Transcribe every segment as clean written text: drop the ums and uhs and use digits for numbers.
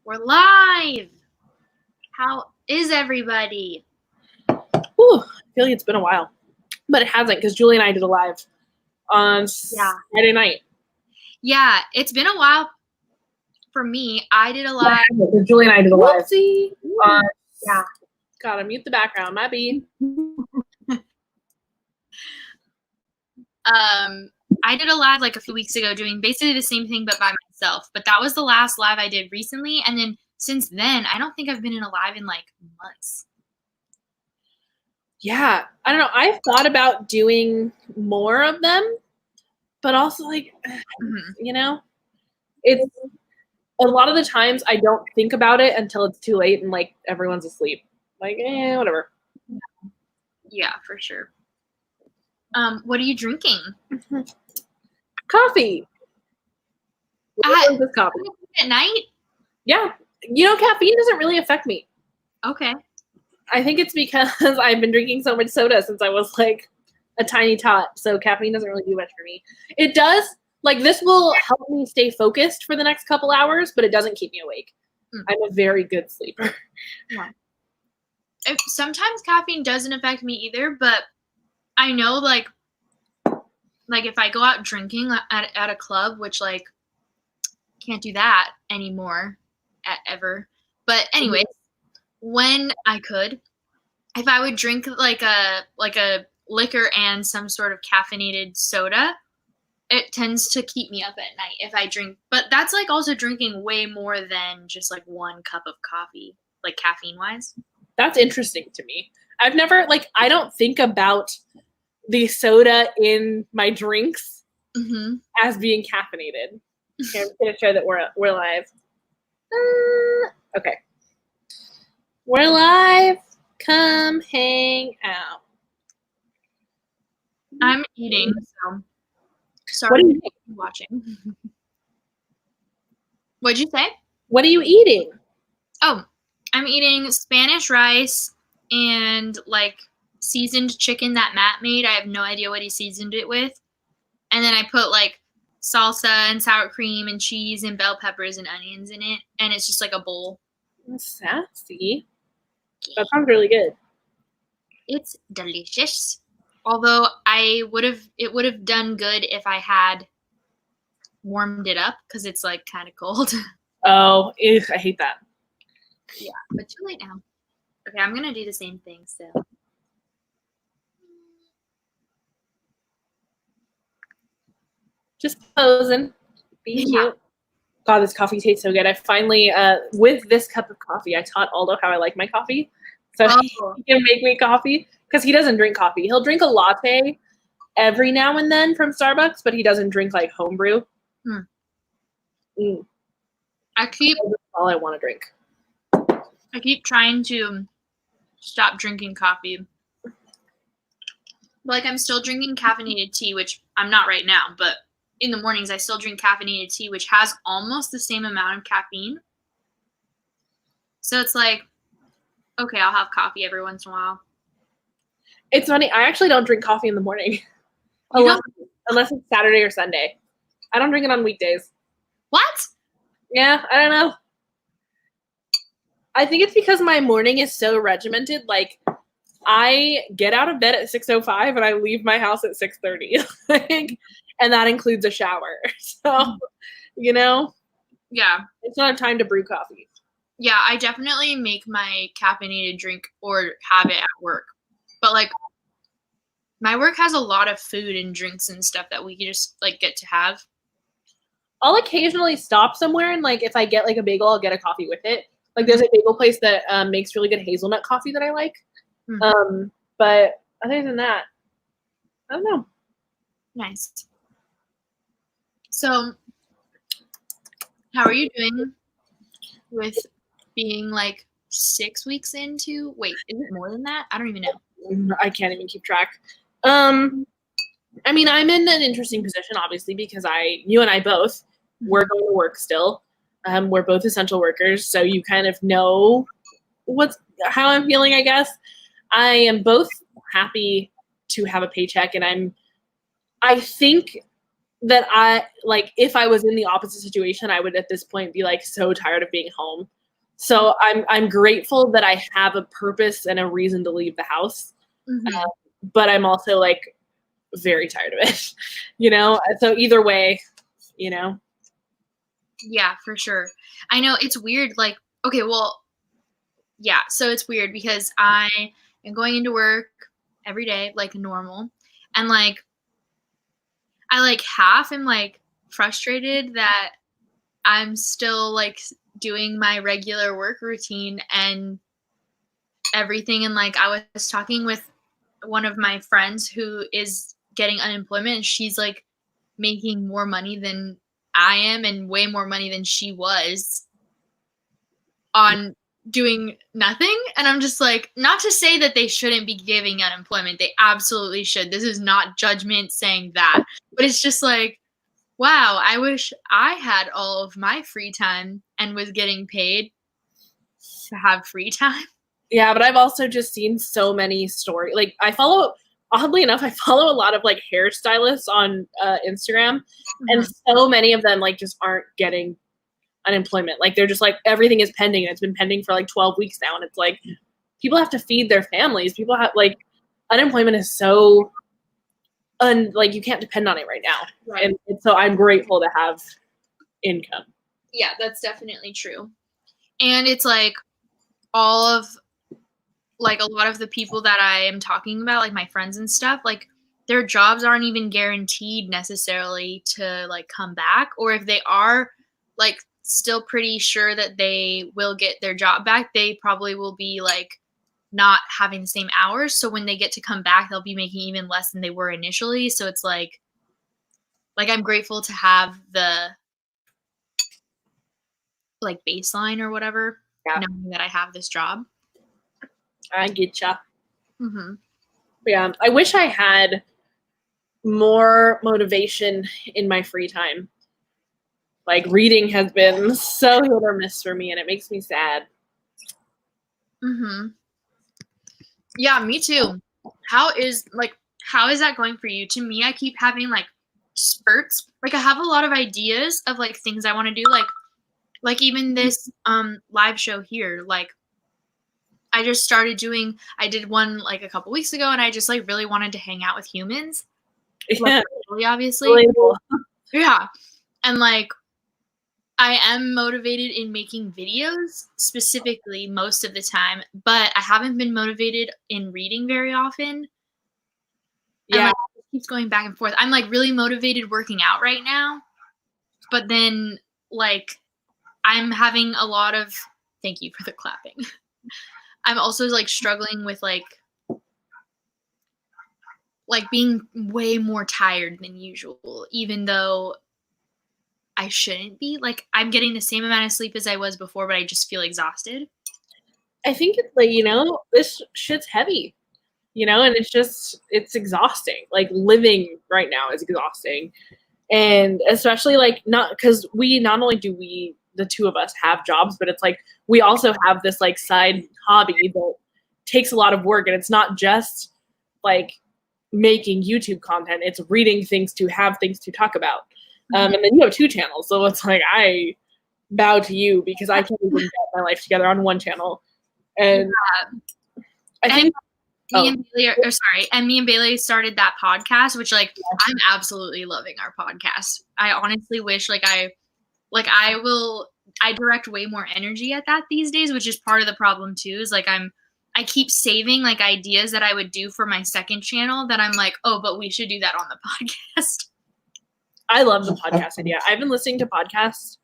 We're live. How is everybody? Whew, I feel like it's been a while, but it hasn't because Julie and I did a live on Saturday night. Yeah, it's been a while for me. I did a live. Julie and I did a live. Yeah. Gotta mute the background, my bee. I did a live like a few weeks ago doing basically the same thing but by myself. But that was the last live I did recently, and then since then, I don't think I've been in a live in like months. Yeah, I don't know. I've thought about doing more of them, but also like, you know, it's a lot of the times I don't think about it until it's too late and like everyone's asleep. Like, whatever. Yeah, for sure. What are you drinking? Coffee. At, this coffee at night? Yeah. You know, caffeine doesn't really affect me. Okay. I think it's because I've been drinking so much soda since I was like a tiny tot. So caffeine doesn't really do much for me. It does, like, this will help me stay focused for the next couple hours, but it doesn't keep me awake. I'm a very good sleeper. Yeah. Sometimes caffeine doesn't affect me either, but I know like if I go out drinking at a club, which like can't do that anymore ever. But anyways, when I could, if I would drink like a liquor and some sort of caffeinated soda, it tends to keep me up at night if I drink. But that's like also drinking way more than just like one cup of coffee, like caffeine wise. That's interesting to me. I've never, like, I don't think about the soda in my drinks as being caffeinated. Okay, I'm going to show that we're live. Okay. We're live. Come hang out. I'm eating, so sorry. What are you watching? What'd you say? What are you eating? Oh, I'm eating Spanish rice and like seasoned chicken that Matt made. I have no idea what he seasoned it with. And then I put like salsa and sour cream and cheese and bell peppers and onions in it. And it's just like a bowl. Sassy. That sounds really good. It's delicious. Although it would have done good if I had warmed it up because it's like kind of cold. Oh, I hate that. Yeah, but too late now. Okay, I'm gonna do the same thing still. Just posing. Be cute. God, this coffee tastes so good. I finally, with this cup of coffee, I taught Aldo how I like my coffee. So he can make me coffee because he doesn't drink coffee. He'll drink a latte every now and then from Starbucks, but he doesn't drink like homebrew. That's all I want to drink. I keep trying to stop drinking coffee. Like I'm still drinking caffeinated tea, which I'm not right now, but in the mornings I still drink caffeinated tea, which has almost the same amount of caffeine. So it's like, okay, I'll have coffee every once in a while. It's funny. I actually don't drink coffee in the morning. Unless it's Saturday or Sunday. I don't drink it on weekdays. What? Yeah, I don't know. I think it's because my morning is so regimented. Like, I get out of bed at 6:05 and I leave my house at 6:30. And that includes a shower. So, you know? Yeah. It's not time to brew coffee. Yeah, I definitely make my caffeinated drink or have it at work. But, like, my work has a lot of food and drinks and stuff that we just, like, get to have. I'll occasionally stop somewhere and, like, if I get, like, a bagel, I'll get a coffee with it. Like, there's a bagel place that makes really good hazelnut coffee that I like. But other than that, I don't know. Nice. So, how are you doing with being, like, 6 weeks into? Wait, is it more than that? I don't even know. I can't even keep track. I mean, I'm in an interesting position, obviously, because you and I both, we're going to work still. We're both essential workers, so you kind of know how I'm feeling, I guess. I am both happy to have a paycheck, and I think that I like if I was in the opposite situation, I would at this point be like so tired of being home. So I'm grateful that I have a purpose and a reason to leave the house. But I'm also like very tired of it, you know? So either way, you know? Yeah, for sure. I know it's weird. Like, okay, well, yeah. So it's weird because I am going into work every day, like normal. And like, I like half am like frustrated that I'm still like doing my regular work routine and everything. And like, I was talking with one of my friends who is getting unemployment, and she's like making more money than I am and way more money than she was on doing nothing. And I'm just like, not to say that they shouldn't be giving unemployment. They absolutely should. This is not judgment saying that. But it's just like, wow, I wish I had all of my free time and was getting paid to have free time. Yeah, but I've also just seen so many stories. Like oddly enough, I follow a lot of like hairstylists on Instagram, and so many of them like just aren't getting unemployment. Like they're just like everything is pending, and it's been pending for like 12 weeks now, and it's like people have to feed their families. People have like unemployment is so like you can't depend on it right now. Right. And so I'm grateful to have income. Yeah, that's definitely true. And it's like all of like a lot of the people that I am talking about, like my friends and stuff, like their jobs aren't even guaranteed necessarily to like come back, or if they are like still pretty sure that they will get their job back, they probably will be like not having the same hours. So when they get to come back, they'll be making even less than they were initially. So it's like I'm grateful to have the like baseline or whatever, knowing that I have this job. I get ya. Yeah, I wish I had more motivation in my free time. Like reading has been so hit or miss for me, and it makes me sad. Yeah, me too. How is that going for you? To me, I keep having like spurts. Like I have a lot of ideas of like things I want to do. Like even this live show here. Like I just started doing. I did one like a couple weeks ago, and I just like really wanted to hang out with humans. Yeah, like, obviously. Yeah, and like I am motivated in making videos specifically most of the time, but I haven't been motivated in reading very often. Yeah, and, like, it keeps going back and forth. I'm like really motivated working out right now, but then like I'm having a lot of. Thank you for the clapping. I'm also like struggling with like being way more tired than usual, even though I shouldn't be. Like I'm getting the same amount of sleep as I was before, but I just feel exhausted. I think it's like, you know, this shit's heavy, you know, and it's exhausting. Like living right now is exhausting. And especially like because not only do the two of us have jobs, but it's like we also have this like side hobby that takes a lot of work, and it's not just like making YouTube content, it's reading things to have things to talk about. And then you have two channels, so it's like I bow to you because I can't even get my life together on one channel. And I think me and Bailey started that podcast, which like I'm absolutely loving our podcast. I honestly wish I direct way more energy at that these days, which is part of the problem too, is like I keep saving like ideas that I would do for my second channel that I'm like, oh, but we should do that on the podcast. I love the podcast idea. I've been listening to podcasts.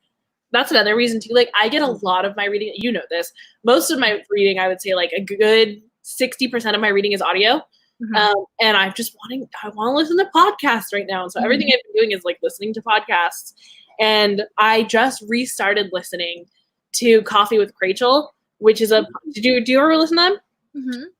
That's another reason too. Like I get a lot of my reading, you know this. Most of my reading, I would say like a good 60% of my reading is audio. And I want to listen to podcasts right now. And so everything I've been doing is like listening to podcasts. And I just restarted listening to Coffee with Rachel, which is do you ever listen to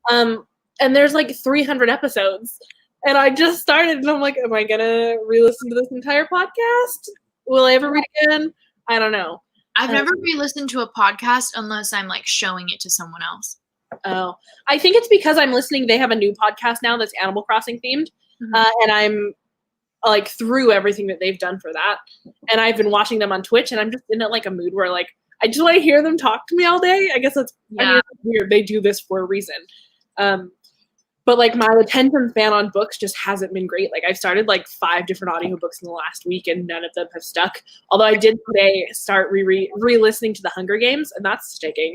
them? And there's like 300 episodes. And I just started, and I'm like, am I gonna re-listen to this entire podcast? Will I ever read again? I don't know. I've never re-listened to a podcast unless I'm like showing it to someone else. Oh, I think it's because I'm listening. They have a new podcast now that's Animal Crossing themed, and I'm like through everything that they've done for that. And I've been watching them on Twitch, and I'm just in like a mood where like I just want to hear them talk to me all day. I guess that's I mean, it's weird. They do this for a reason. But like my attention span on books just hasn't been great. Like I've started like 5 different audiobooks in the last week, and none of them have stuck. Although I did today start re-listening to The Hunger Games, and that's sticking.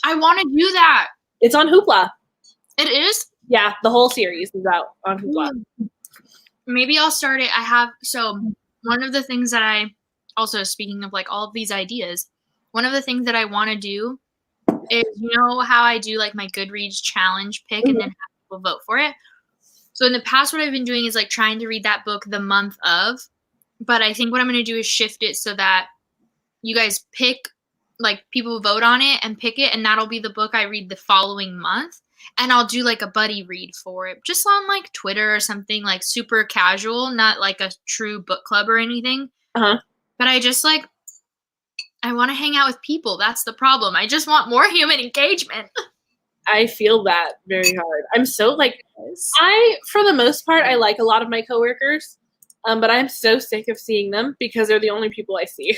I want to do that. It's on Hoopla. It is? Yeah, the whole series is out on Hoopla. Maybe I'll start it. So one of the things that I, also speaking of like all of these ideas, one of the things that I want to do is, you know how I do like my Goodreads challenge pick and then have people vote for it? So in the past, what I've been doing is like trying to read that book the month of, but I think what I'm going to do is shift it so that you guys pick, like people vote on it and pick it, and that'll be the book I read the following month. And I'll do like a buddy read for it, just on like Twitter or something, like super casual, not like a true book club or anything. But I just like, I want to hang out with people. That's the problem. I just want more human engagement. I feel that very hard. I'm so like, for the most part, I like a lot of my coworkers, but I'm so sick of seeing them because they're the only people I see.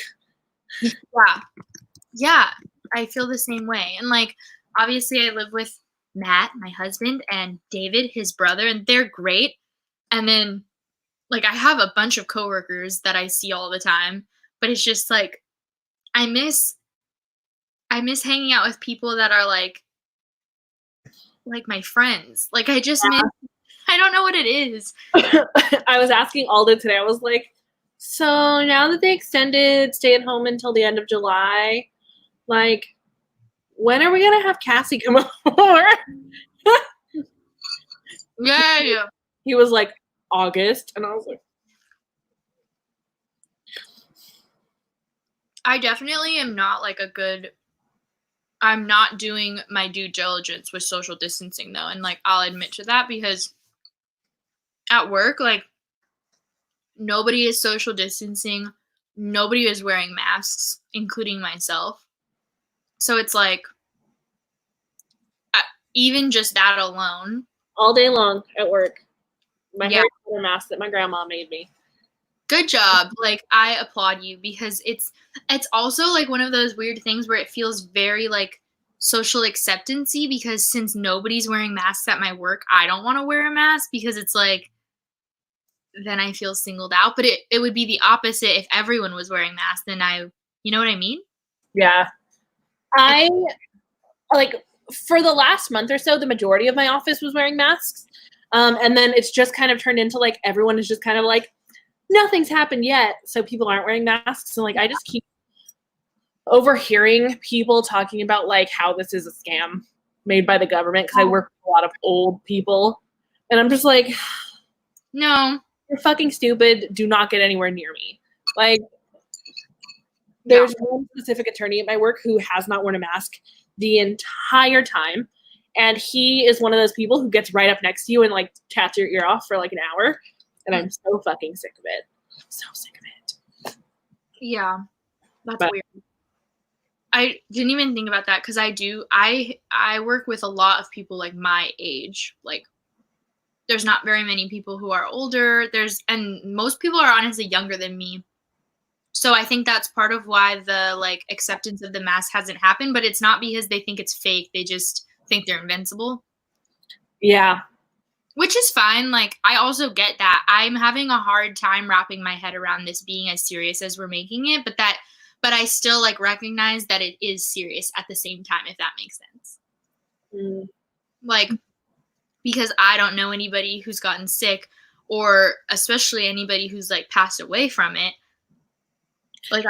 Yeah, I feel the same way. And like, obviously I live with Matt, my husband, and David, his brother, and they're great. And then like I have a bunch of coworkers that I see all the time, but it's just like I miss hanging out with people that are like my friends. Like I just miss, I don't know what it is. I was asking Alda today. I was like, so now that they extended stay at home until the end of July, like when are we gonna have Cassie come over? Yeah. He was like, August, and I was like, I definitely am not like I'm not doing my due diligence with social distancing though, and like I'll admit to that because at work, like nobody is social distancing, nobody is wearing masks, including myself. So it's like, even just that alone. All day long at work. My hair is a mask that my grandma made me. Good job. Like, I applaud you because it's also like one of those weird things where it feels very like social acceptancy because since nobody's wearing masks at my work, I don't want to wear a mask because it's like, then I feel singled out. But it would be the opposite if everyone was wearing masks. Then you know what I mean? Yeah. I like for the last month or so, the majority of my office was wearing masks. And then it's just kind of turned into like everyone is just kind of like, nothing's happened yet. So people aren't wearing masks. And like I just keep overhearing people talking about like how this is a scam made by the government because I work with a lot of old people. And I'm just like, no, you're fucking stupid. Do not get anywhere near me. Like there's one specific attorney at my work who has not worn a mask the entire time. And he is one of those people who gets right up next to you and like chats your ear off for like an hour. And I'm so fucking sick of it. I'm so sick of it. Yeah. That's weird. I didn't even think about that because I work with a lot of people like my age. Like there's not very many people who are older. And most people are honestly younger than me. So I think that's part of why the like acceptance of the mask hasn't happened, but it's not because they think it's fake. They just think they're invincible. Yeah. Which is fine. Like I also get that. I'm having a hard time wrapping my head around this being as serious as we're making it, but I still like recognize that it is serious at the same time, if that makes sense. Like, because I don't know anybody who's gotten sick or especially anybody who's like passed away from it. Like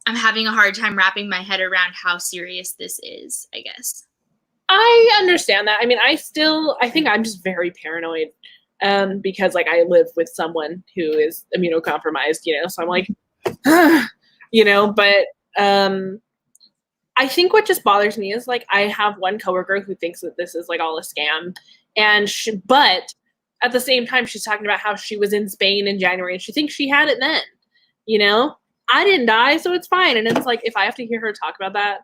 I'm having a hard time wrapping my head around how serious this is, I guess. I understand that. I mean, I think I'm just very paranoid because like I live with someone who is immunocompromised, so I'm like, but I think what just bothers me is like I have one coworker who thinks that this is like all a scam but at the same time, she's talking about how she was in Spain in January and she thinks she had it then, I didn't die, so it's fine. And it's like, if I have to hear her talk about that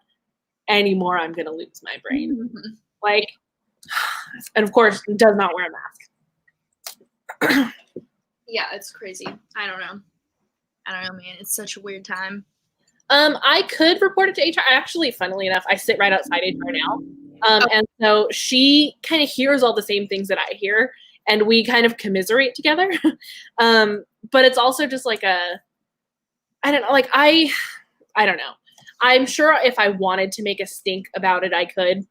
anymore, I'm going to lose my brain. Mm-hmm. Like, and of course, does not wear a mask. Yeah, it's crazy. I don't know, man. It's such a weird time. I could report it to HR. Actually, funnily enough, I sit right outside HR now. And so she kind of hears all the same things that I hear, and we kind of commiserate together. But it's also just like I don't know, like I don't know. I'm sure if I wanted to make a stink about it, I could,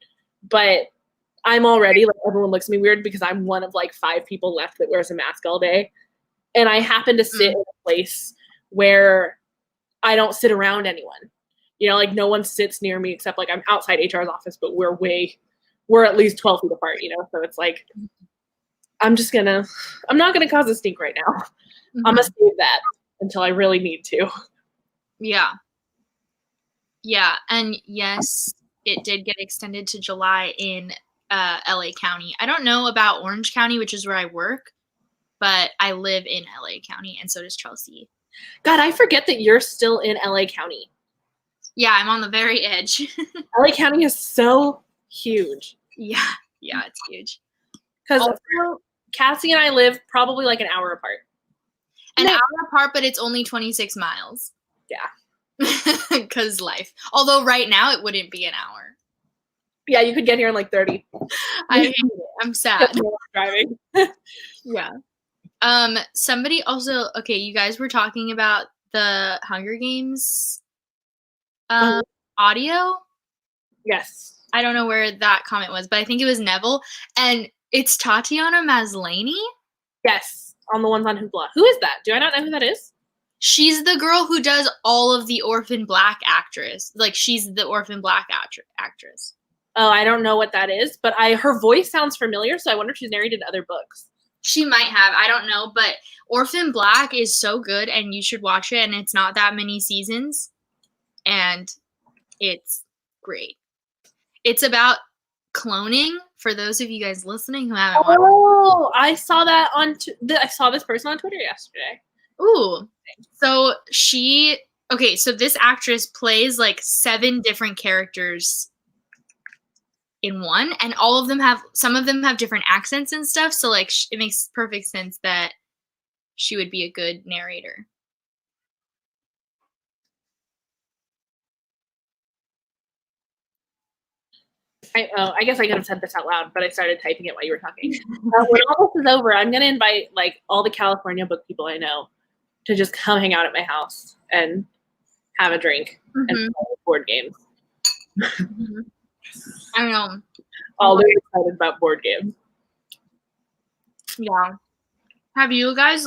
but I'm already like, everyone looks at me weird because I'm one of like 5 people left that wears a mask all day. And I happen to sit in a place where I don't sit around anyone. You know, like no one sits near me except like I'm outside HR's office, but we're at least 12 feet apart, you know? So it's like, I'm not gonna cause a stink right now. I'm gonna save that until I really need to. Yeah. Yeah. And yes, it did get extended to July in LA County. I don't know about Orange County, which is where I work, but I live in LA County, and so does Chelsea. God, I forget that you're still in LA County. Yeah, I'm on the very edge. LA County is so huge. Yeah, it's huge. Because Cassie and I live probably like an hour apart. An hour apart, but it's only 26 miles. Yeah. Because life. Although right now it wouldn't be an hour. Yeah, you could get here in like 30. I hate it. I'm sad. Driving. Yeah. Somebody also, okay, you guys were talking about the Hunger Games audio. Yes. I don't know where that comment was, but I think it was Neville. And it's Tatiana Maslany. Yes, on the ones on Hoopla. Who is that? Do I not know who that is? She's the girl who does all of the Orphan Black actress. Like, she's the Orphan Black actress. Oh, I don't know what that is, but her voice sounds familiar, so I wonder if she's narrated other books. She might have. I don't know, but Orphan Black is so good, and you should watch it, and it's not that many seasons, and it's great. It's about cloning, for those of you guys listening who haven't watched it. Oh, I saw that I saw this person on Twitter yesterday. Ooh. So so this actress plays like 7 different characters in one, and some of them have different accents and stuff, so like it makes perfect sense that she would be a good narrator. I guess I could have said this out loud, but I started typing it while you were talking. When all this is over, I'm going to invite like all the California book people I know to just come hang out at my house and have a drink and play board games. I know. All very excited about board games. Yeah. Have you guys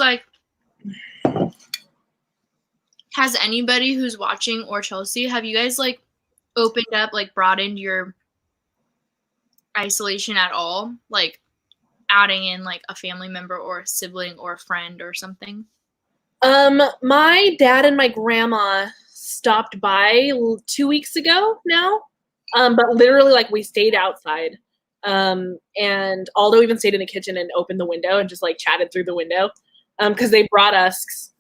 has anybody who's watching, or Chelsea, have you guys opened up, broadened your isolation at all? Like adding in a family member or a sibling or a friend or something? My dad and my grandma stopped by 2 weeks ago now. But literally we stayed outside. And Aldo even stayed in the kitchen and opened the window and just chatted through the window. Cause they brought us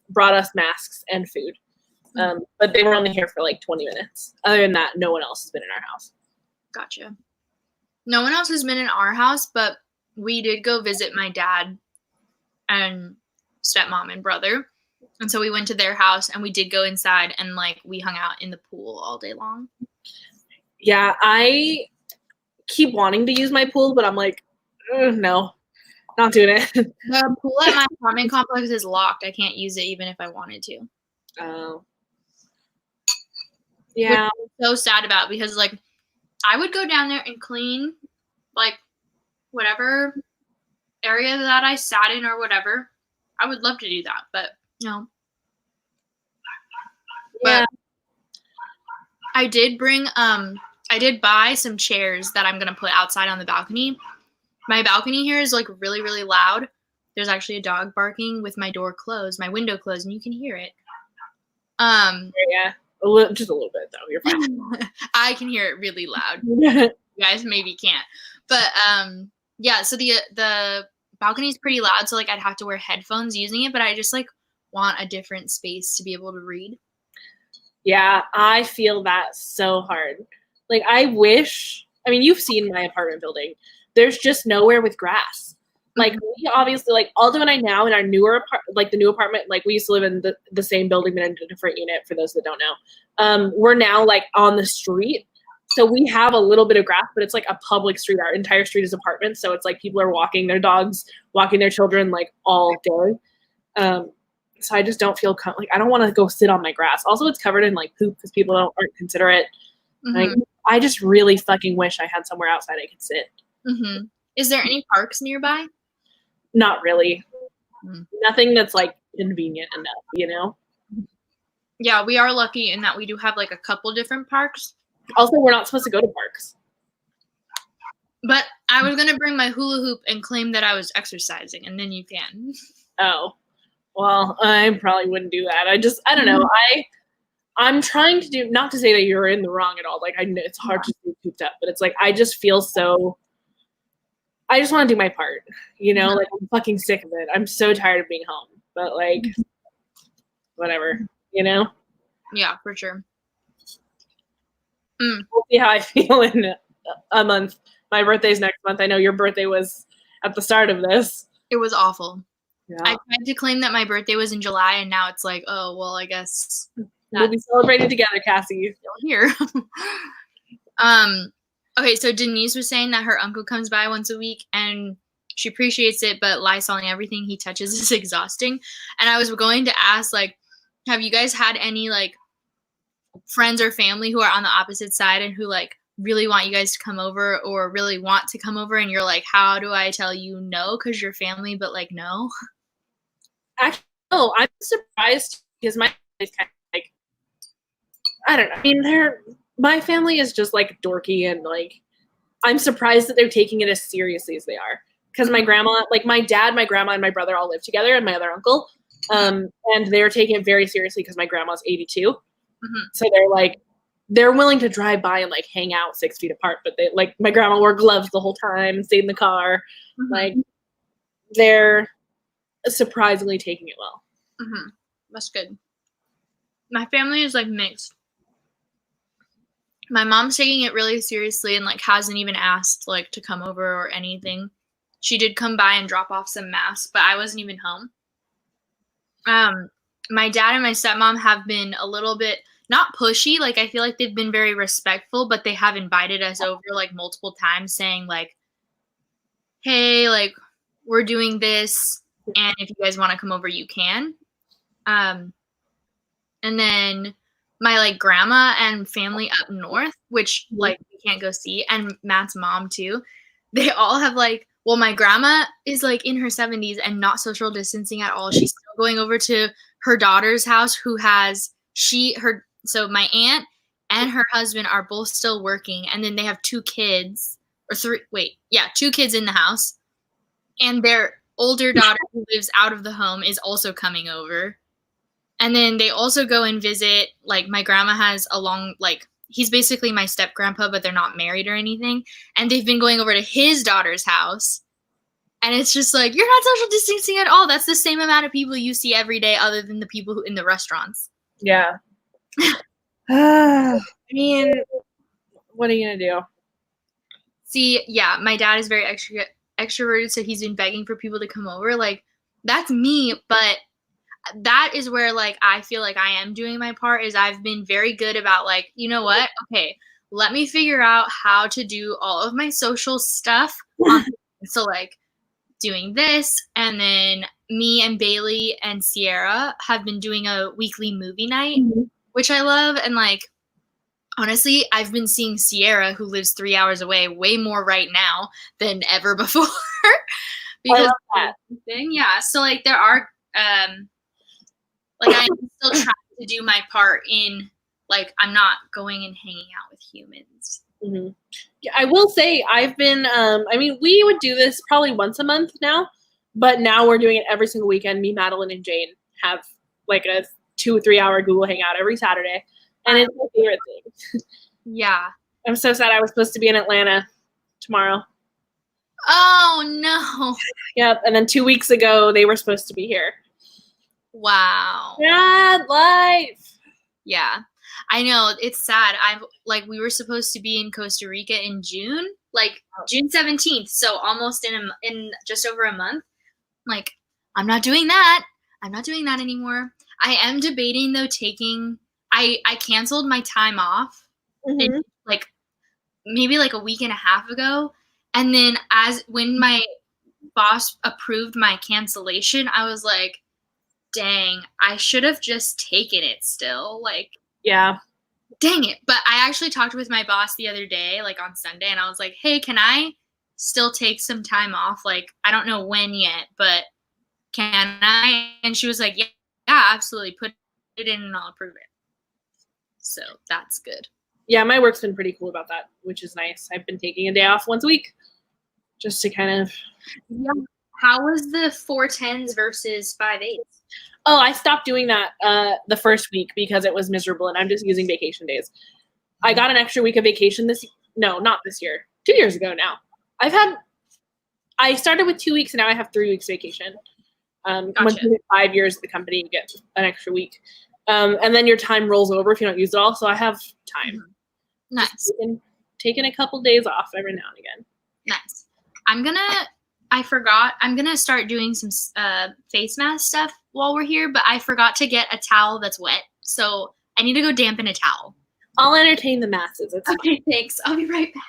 masks and food. But they were only here for 20 minutes. Other than that, no one else has been in our house. Gotcha. No one else has been in our house, but we did go visit my dad and stepmom and brother. And so we went to their house and we did go inside and we hung out in the pool all day long. Yeah, I keep wanting to use my pool, but I'm no, not doing it. The pool at my apartment complex is locked. I can't use it even if I wanted to. Oh. Yeah. Which I'm so sad about, because I would go down there and clean whatever area that I sat in or whatever. I would love to do that, but no. Yeah. But I did buy some chairs that I'm going to put outside on the balcony. My balcony here is really, really loud. There's actually a dog barking with my door closed, my window closed, and you can hear it. Yeah. Just a little bit though. You're fine. I can hear it really loud. You guys maybe can't. But yeah, so the balcony is pretty loud, so I'd have to wear headphones using it, but I just want a different space to be able to read. Yeah, I feel that so hard. I wish, you've seen my apartment building. There's just nowhere with grass. Like, we obviously, like, Aldo and I now in our newer the new apartment, like, we used to live in the same building but in a different unit, for those that don't know. We're now, like, on the street. So we have a little bit of grass, but it's, like, a public street. Our entire street is apartments. So it's, like, people are walking their dogs, walking their children, like, all day. So I just don't feel, like, I don't want to go sit on my grass. Also, it's covered in, like, poop because people aren't considerate. Like, I just really fucking wish I had somewhere outside I could sit. Is there any parks nearby? Not really. Nothing that's, like, convenient enough, you know? Yeah, we are lucky in that we do have, like, a couple different parks. Also, we're not supposed to go to parks. But I was going to bring my hula hoop and claim that I was exercising, and then you can. Oh. Well, I probably wouldn't do that. I don't know. I'm trying to do, not to say that you're in the wrong at all. Like, I know it's hard to stay cooped up, but it's like, I just feel so, I just want to do my part, you know? Like, I'm fucking sick of it. I'm so tired of being home, but, like, whatever, you know? Yeah, for sure. We'll see how I feel in a month. My birthday's next month. I know your birthday was at the start of this. It was awful. Yeah. I tried to claim that my birthday was in July, and now it's like, oh, well, I guess we'll be celebrating together, Cassie. Still here. Okay, so Denise was saying that her uncle comes by once a week, and she appreciates it, but Lysoling everything he touches is exhausting. And I was going to ask, like, have you guys had any, like, friends or family who are on the opposite side and who, like, really want you guys to come over or really want to come over, and you're like, how do I tell you no because you're family, but, like, no? Actually, no, I'm surprised because my family's kind of like, I don't know. I mean, my family is just, like, dorky, and, like, I'm surprised that they're taking it as seriously as they are. Because my grandma, like, my dad, my grandma, and my brother all live together, and my other uncle, and they're taking it very seriously because my grandma's 82. So they're, like, they're willing to drive by and, like, hang out 6 feet apart, but they, like, my grandma wore gloves the whole time and stayed in the car. Like, they're surprisingly taking it well. That's good. My family is, like, mixed. My mom's taking it really seriously and, like, hasn't even asked, like, to come over or anything. She did come by and drop off some masks, but I wasn't even home. My dad and my stepmom have been a little bit, not pushy, like, I feel like they've been very respectful, but they have invited us over, like, multiple times saying, like, hey, like, we're doing this, and if you guys want to come over, you can. And then my, like, grandma and family up north, which, like, we can't go see, and Matt's mom, too, they all have, like, well, my grandma is, like, in her 70s and not social distancing at all. She's still going over to her daughter's house, who has, so my aunt and her husband are both still working, and then they have 2 kids, or 3, 2 kids in the house, and their older daughter who lives out of the home is also coming over. And then they also go and visit, like, my grandma has he's basically my step grandpa, but they're not married or anything. And they've been going over to his daughter's house. And it's just like, you're not social distancing at all. That's the same amount of people you see every day other than the people in the restaurants. Yeah. I mean, what are you going to do? See, yeah, my dad is very extroverted, so he's been begging for people to come over. Like, that's me, but that is where, like, I feel like I am doing my part, is I've been very good about, like, you know what? Okay, let me figure out how to do all of my social stuff. So, like, doing this, and then me and Bailey and Sierra have been doing a weekly movie night, which I love. And, like, honestly, I've been seeing Sierra, who lives 3 hours away, way more right now than ever before. Because I love that. Yeah, so, like, there are like, I'm still trying to do my part in, like, I'm not going and hanging out with humans. Yeah, I will say I've been, I mean, we would do this probably once a month now, but now we're doing it every single weekend. Me, Madeline, and Jane have, like, a 2 or 3 hour Google Hangout every Saturday, and it's my favorite thing. Yeah. I'm so sad I was supposed to be in Atlanta tomorrow. Oh, no. Yep, and then 2 weeks ago, they were supposed to be here. Wow. Sad life. Yeah. I know, it's sad. We were supposed to be in Costa Rica in June, like June 17th, so almost in just over a month. Like, I'm not doing that. I'm not doing that anymore. I am debating though I canceled my time off in, like maybe like a week and a half ago, and then when my boss approved my cancellation, I was like, dang, I should have just taken it still. Like, yeah. Dang it. But I actually talked with my boss the other day, like on Sunday, and I was like, hey, can I still take some time off? Like, I don't know when yet, but can I? And she was like, yeah, absolutely. Put it in and I'll approve it. So that's good. Yeah, my work's been pretty cool about that, which is nice. I've been taking a day off once a week just to kind of. Yeah. How was the 410s versus 5/8s? Oh, I stopped doing that the first week because it was miserable, and I'm just using vacation days. I got an extra week of vacation not this year, 2 years ago now. I started with 2 weeks, and now I have 3 weeks vacation. Gotcha. Once you hit 5 years at the company, you get an extra week. And then your time rolls over if you don't use it all, so I have time. Nice. Taking a couple days off every now and again. Nice. I forgot. I'm going to start doing some face mask stuff while we're here, but I forgot to get a towel that's wet. So I need to go dampen a towel. I'll entertain the masses. Okay, thanks. I'll be right back.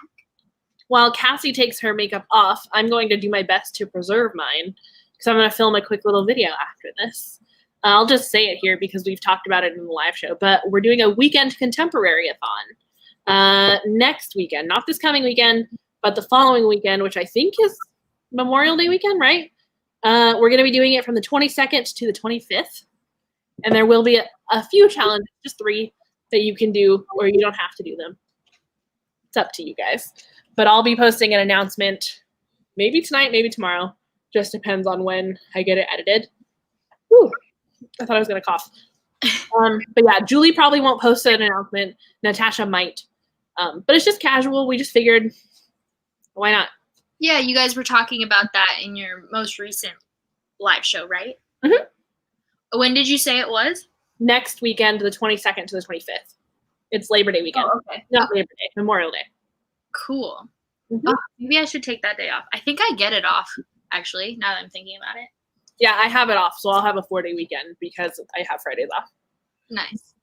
While Cassie takes her makeup off, I'm going to do my best to preserve mine because I'm going to film a quick little video after this. I'll just say it here because we've talked about it in the live show, but we're doing a weekend contemporary-a-thon next weekend. Not this coming weekend, but the following weekend, which I think is Memorial Day weekend, right? We're going to be doing it from the 22nd to the 25th. And there will be a few challenges, just 3, that you can do, or you don't have to do them. It's up to you guys. But I'll be posting an announcement maybe tonight, maybe tomorrow. Just depends on when I get it edited. Whew. I thought I was going to cough. But yeah, Julie probably won't post an announcement. Natasha might. But it's just casual. We just figured, why not? Yeah, you guys were talking about that in your most recent live show, right? Mm-hmm. When did you say it was? Next weekend, the 22nd to the 25th. It's Labor Day weekend. Oh, okay. Not Labor Day, Memorial Day. Cool. Mm-hmm. Oh, maybe I should take that day off. I think I get it off, actually, now that I'm thinking about it. Yeah, I have it off, so I'll have a 4-day weekend because I have Fridays off. Nice.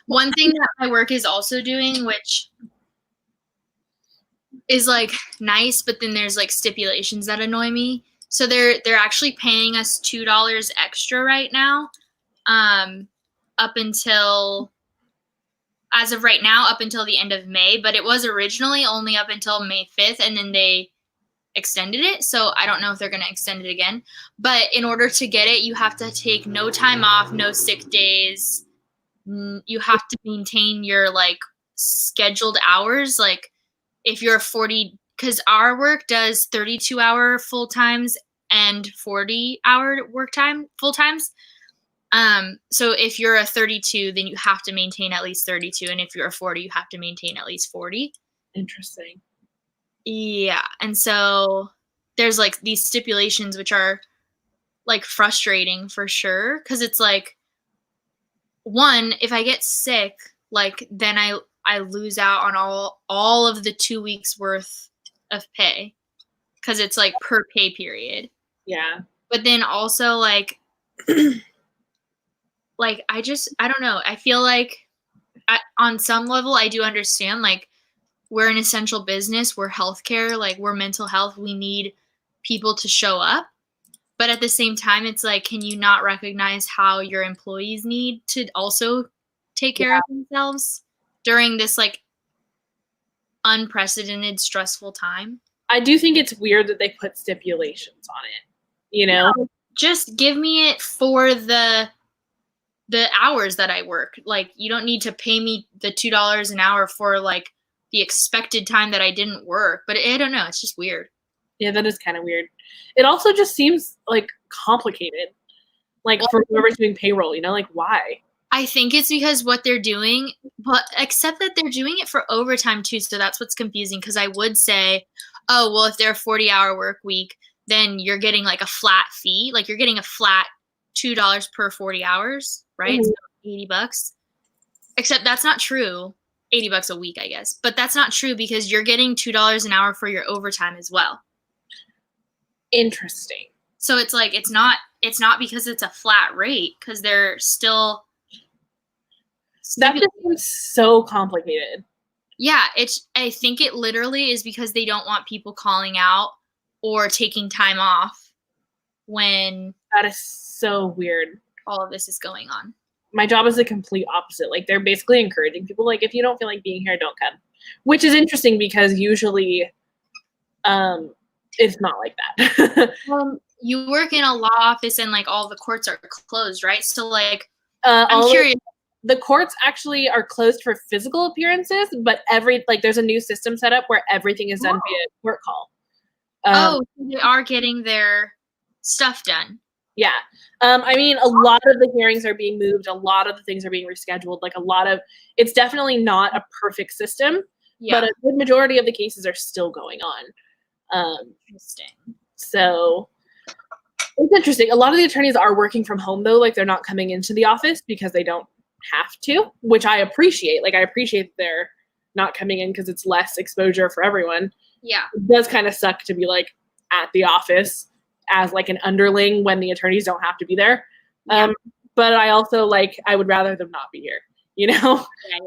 One thing that my work is also doing, which is like nice, but then there's like stipulations that annoy me. So they're actually paying us $2 extra right now, up until the end of May. But it was originally only up until May 5th, and then they extended it. So I don't know if they're going to extend it again. But in order to get it, you have to take no time off, no sick days. You have to maintain your like scheduled hours. Like if you're 40, because our work does 32-hour full times and 40-hour work time full times. So if you're a 32, then you have to maintain at least 32, and if you're a 40, you have to maintain at least 40. Interesting. Yeah, and so there's like these stipulations which are like frustrating for sure, because it's like, one, if I get sick, like then I lose out on all of the 2 weeks worth of pay, because it's like per pay period. Yeah. But then also like like I don't know. I feel like on some level I do understand, like we're an essential business, we're healthcare, like we're mental health, we need people to show up. But at the same time, it's like, can you not recognize how your employees need to also take care of themselves during this like unprecedented, stressful time? I do think it's weird that they put stipulations on it, you know? No, just give me it for the hours that I work. Like, you don't need to pay me the $2 an hour for like the expected time that I didn't work. But I don't know. It's just weird. Yeah, that is kind of weird. It also just seems like complicated. Like for whoever's doing payroll, you know, like why? I think it's because what they're doing, but except that they're doing it for overtime too. So that's what's confusing. Because I would say, oh, well, if they're a 40-hour work week, then you're getting like a flat fee. Like you're getting a flat $2 per 40 hours, right? Mm-hmm. So $80. Except that's not true. $80 a week, I guess. But that's not true because you're getting $2 an hour for your overtime as well. Interesting. So it's like it's not because it's a flat rate, because they're still that just seems so complicated. Yeah, I think it literally is because they don't want people calling out or taking time off when that is so weird. All of this is going on. My job is the complete opposite. Like, they're basically encouraging people, like, if you don't feel like being here, don't come. Which is interesting because usually it's not like that. You work in a law office and, like, all the courts are closed, right? So, like, I'm curious. The courts actually are closed for physical appearances, but there's a new system set up where everything is done via court call. They are getting their stuff done. Yeah. I mean, a lot of the hearings are being moved. A lot of the things are being rescheduled. Like, it's definitely not a perfect system, but a good majority of the cases are still going on. Interesting. So it's interesting. A lot of the attorneys are working from home, though. Like, they're not coming into the office because they don't have to, which I appreciate. Like, I appreciate that they're not coming in because it's less exposure for everyone. Yeah. It does kind of suck to be, like, at the office as, like, an underling when the attorneys don't have to be there. Yeah. But I also, like, I would rather them not be here, you know? Yeah.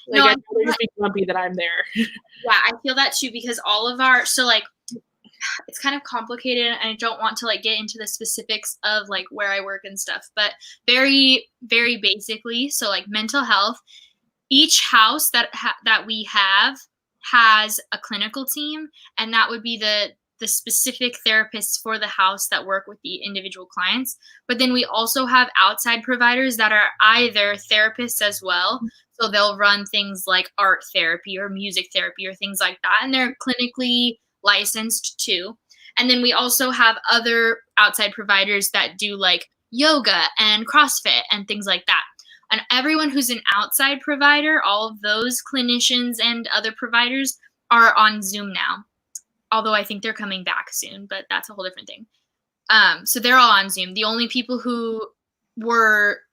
Like, I'd rather just be grumpy that I'm there. Yeah, I feel that too, because all of it's kind of complicated, and I don't want to, like, get into the specifics of, like, where I work and stuff, but very, very basically, so, like, mental health, each house that we have has a clinical team, and that would be the specific therapists for the house that work with the individual clients. But then we also have outside providers that are either therapists as well. So they'll run things like art therapy or music therapy or things like that. And they're clinically licensed too. And then we also have other outside providers that do, like, yoga and CrossFit and things like that. And everyone who's an outside provider, all of those clinicians and other providers are on Zoom now. Although I think they're coming back soon, but that's a whole different thing. So they're all on Zoom. The only people who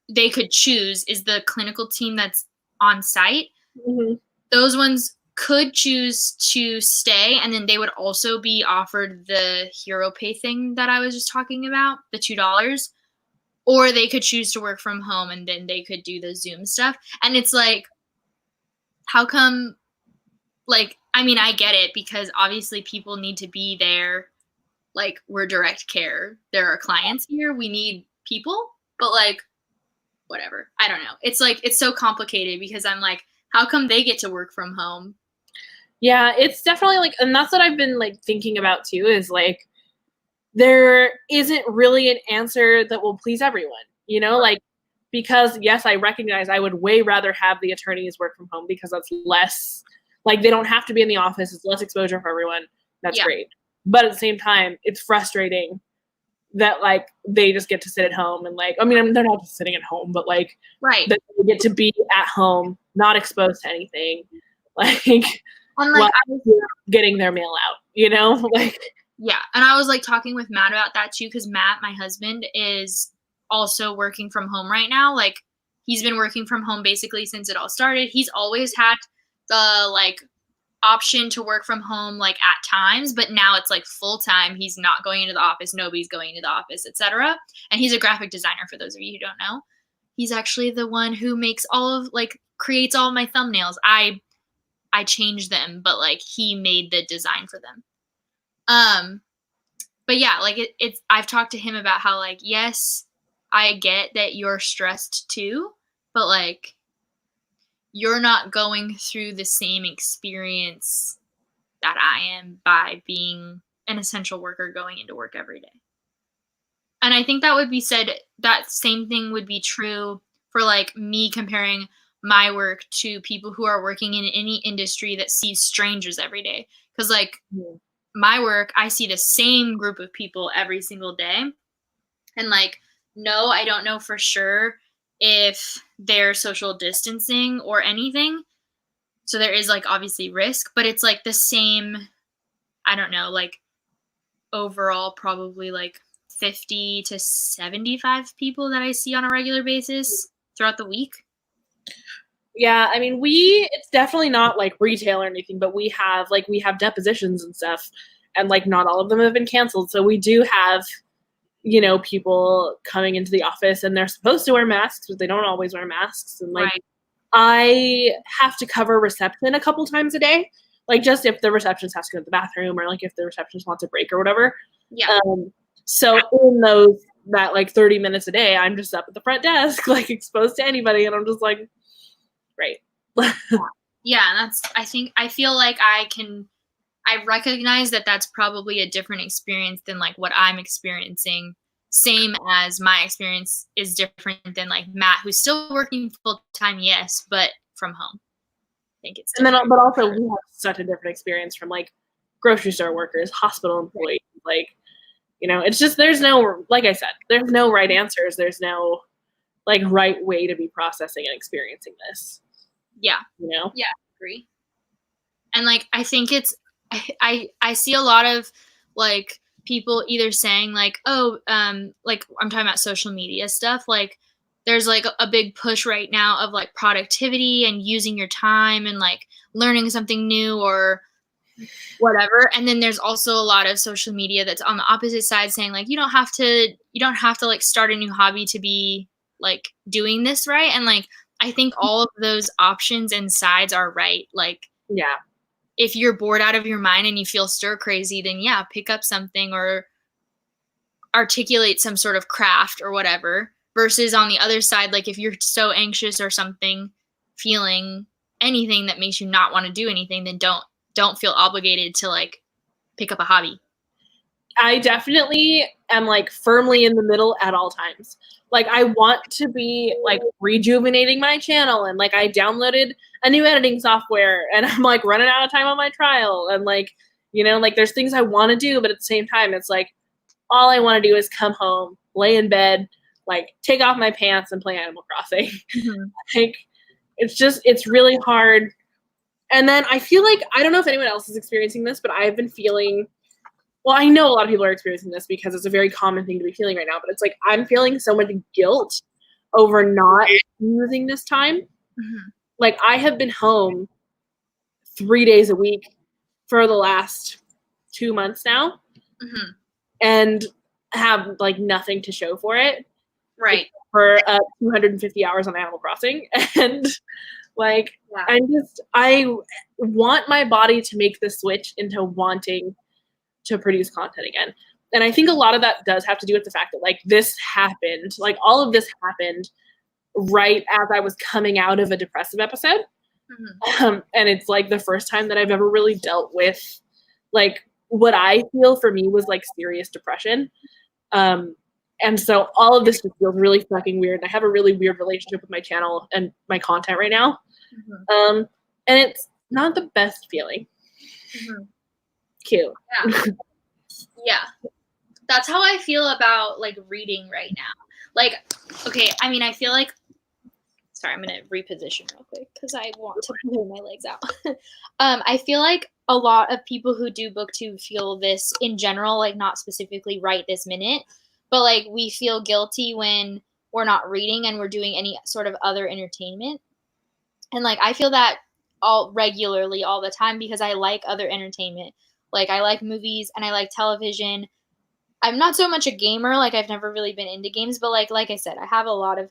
they could choose is the clinical team that's on site. Mm-hmm. Those ones could choose to stay, and then they would also be offered the hero pay thing that I was just talking about, the $2. Or they could choose to work from home, and then they could do the Zoom stuff. And it's like, how come, like, I mean, I get it, because obviously people need to be there. Like, we're direct care. There are clients here. We need people. But, like, whatever. I don't know. It's like, it's so complicated because I'm like, how come they get to work from home? Yeah, it's definitely, like, and that's what I've been, like, thinking about too, is, like, there isn't really an answer that will please everyone, you know, like, because yes, I recognize I would way rather have the attorneys work from home because that's less, like, they don't have to be in the office. It's less exposure for everyone. That's great. But at the same time, it's frustrating that, like, they just get to sit at home and, like, I mean, they're not just sitting at home, but, like, right, that they get to be at home, not exposed to anything, like, and, like, getting their mail out, you know, like. Yeah, and I was, like, talking with Matt about that too, because Matt, my husband, is also working from home right now. Like, he's been working from home basically since it all started. He's always had the, like, option to work from home, like, at times, but now it's, like, full time. He's not going into the office. Nobody's going into the office, etc. And he's a graphic designer, for those of you who don't know. He's actually the one who makes creates all of my thumbnails. I changed them, but, like, he made the design for them. But yeah, like, it's, I've talked to him about how, like, yes, I get that you're stressed too, but, like, you're not going through the same experience that I am by being an essential worker going into work every day. And I think that would be said, that same thing would be true for, like, me comparing my work to people who are working in any industry that sees strangers every day. Because, like, my work, I see the same group of people every single day. And, like, no, I don't know for sure if they're social distancing or anything. So there is, like, obviously risk, but it's, like, the same, I don't know, like, overall probably, like, 50 to 75 people that I see on a regular basis throughout the week. Yeah, I mean, it's definitely not like retail or anything, but we have depositions and stuff, and like not all of them have been canceled. So we do have, people coming into the office and they're supposed to wear masks, but they don't always wear masks. And like, Right. I have to cover reception a couple times a day, like just if the receptionist has to go to the bathroom or like if the receptionist wants a break or whatever. Yeah. So in that like 30 minutes a day, I'm just up at the front desk, like exposed to anybody, and I'm just like, great. Yeah, I feel like I recognize that that's probably a different experience than like what I'm experiencing. Same as my experience is different than like Matt, who's still working full time, yes, but from home. I think it's different. And then, but also we have such a different experience from like grocery store workers, hospital employees, like, it's just, there's no, like I said, there's no right answers. There's no like right way to be processing and experiencing this. Yeah. Yeah, I agree. And like, I think I see a lot of like people either saying like, oh, like I'm talking about social media stuff. Like there's like a big push right now of like productivity and using your time and like learning something new or whatever. And then there's also a lot of social media that's on the opposite side saying like, you don't have to like start a new hobby to be like doing this, right? And like, I think all of those options and sides are right. Like, yeah. If you're bored out of your mind and you feel stir crazy, then yeah, pick up something or articulate some sort of craft or whatever. Versus on the other side, like if you're so anxious or something, feeling anything that makes you not want to do anything, then don't feel obligated to like pick up a hobby. I definitely am like firmly in the middle at all times. Like I want to be like rejuvenating my channel, and like I downloaded a new editing software and I'm like running out of time on my trial, and like, like there's things I want to do, but at the same time it's like all I want to do is come home, lay in bed, like take off my pants and play Animal Crossing. Mm-hmm. Like it's really hard. And then I feel like, I don't know if anyone else is experiencing this, but I've been feeling, well, I know a lot of people are experiencing this because it's a very common thing to be feeling right now, but it's like I'm feeling so much guilt over not using this time. Mm-hmm. Like I have been home 3 days a week for the last 2 months now, Mm-hmm. and have like nothing to show for it. Right. For 250 hours on Animal Crossing. And like, yeah. I want my body to make the switch into wanting to produce content again. And I think a lot of that does have to do with the fact that like this happened, like all of this happened right as I was coming out of a depressive episode. Mm-hmm. And it's like the first time that I've ever really dealt with like what I feel for me was like serious depression. And so all of this just feels really fucking weird. I have a really weird relationship with my channel and my content right now. Mm-hmm. And it's not the best feeling. Mm-hmm. Cute. Yeah. Yeah. That's how I feel about like reading right now. Like, okay, I mean, I feel like, sorry, I'm going to reposition real quick because I want to move my legs out. I feel like a lot of people who do booktube feel this in general, like not specifically right this minute, but like we feel guilty when we're not reading and we're doing any sort of other entertainment. And like I feel that all regularly all the time because I like other entertainment. Like I like movies and I like television. I'm not so much a gamer, like I've never really been into games, but like I said, I have a lot of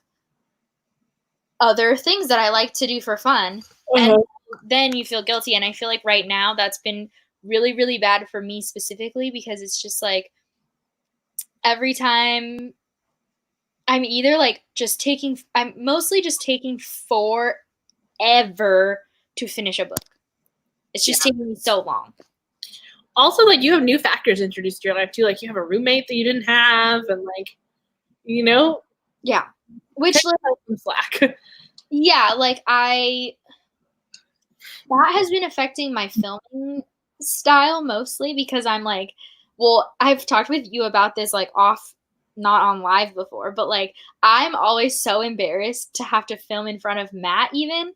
other things that I like to do for fun. Uh-huh. And then you feel guilty. And I feel like right now that's been really, really bad for me specifically because it's just like every time I'm either like I'm mostly just taking forever to finish a book. It's just taking me so long. Also, like you have new factors introduced to your life too. Like you have a roommate that you didn't have, and like, yeah, which like some slack. Yeah, like that has been affecting my filming style mostly because I'm like, well, I've talked with you about this like off, not on live before, but like I'm always so embarrassed to have to film in front of Matt even.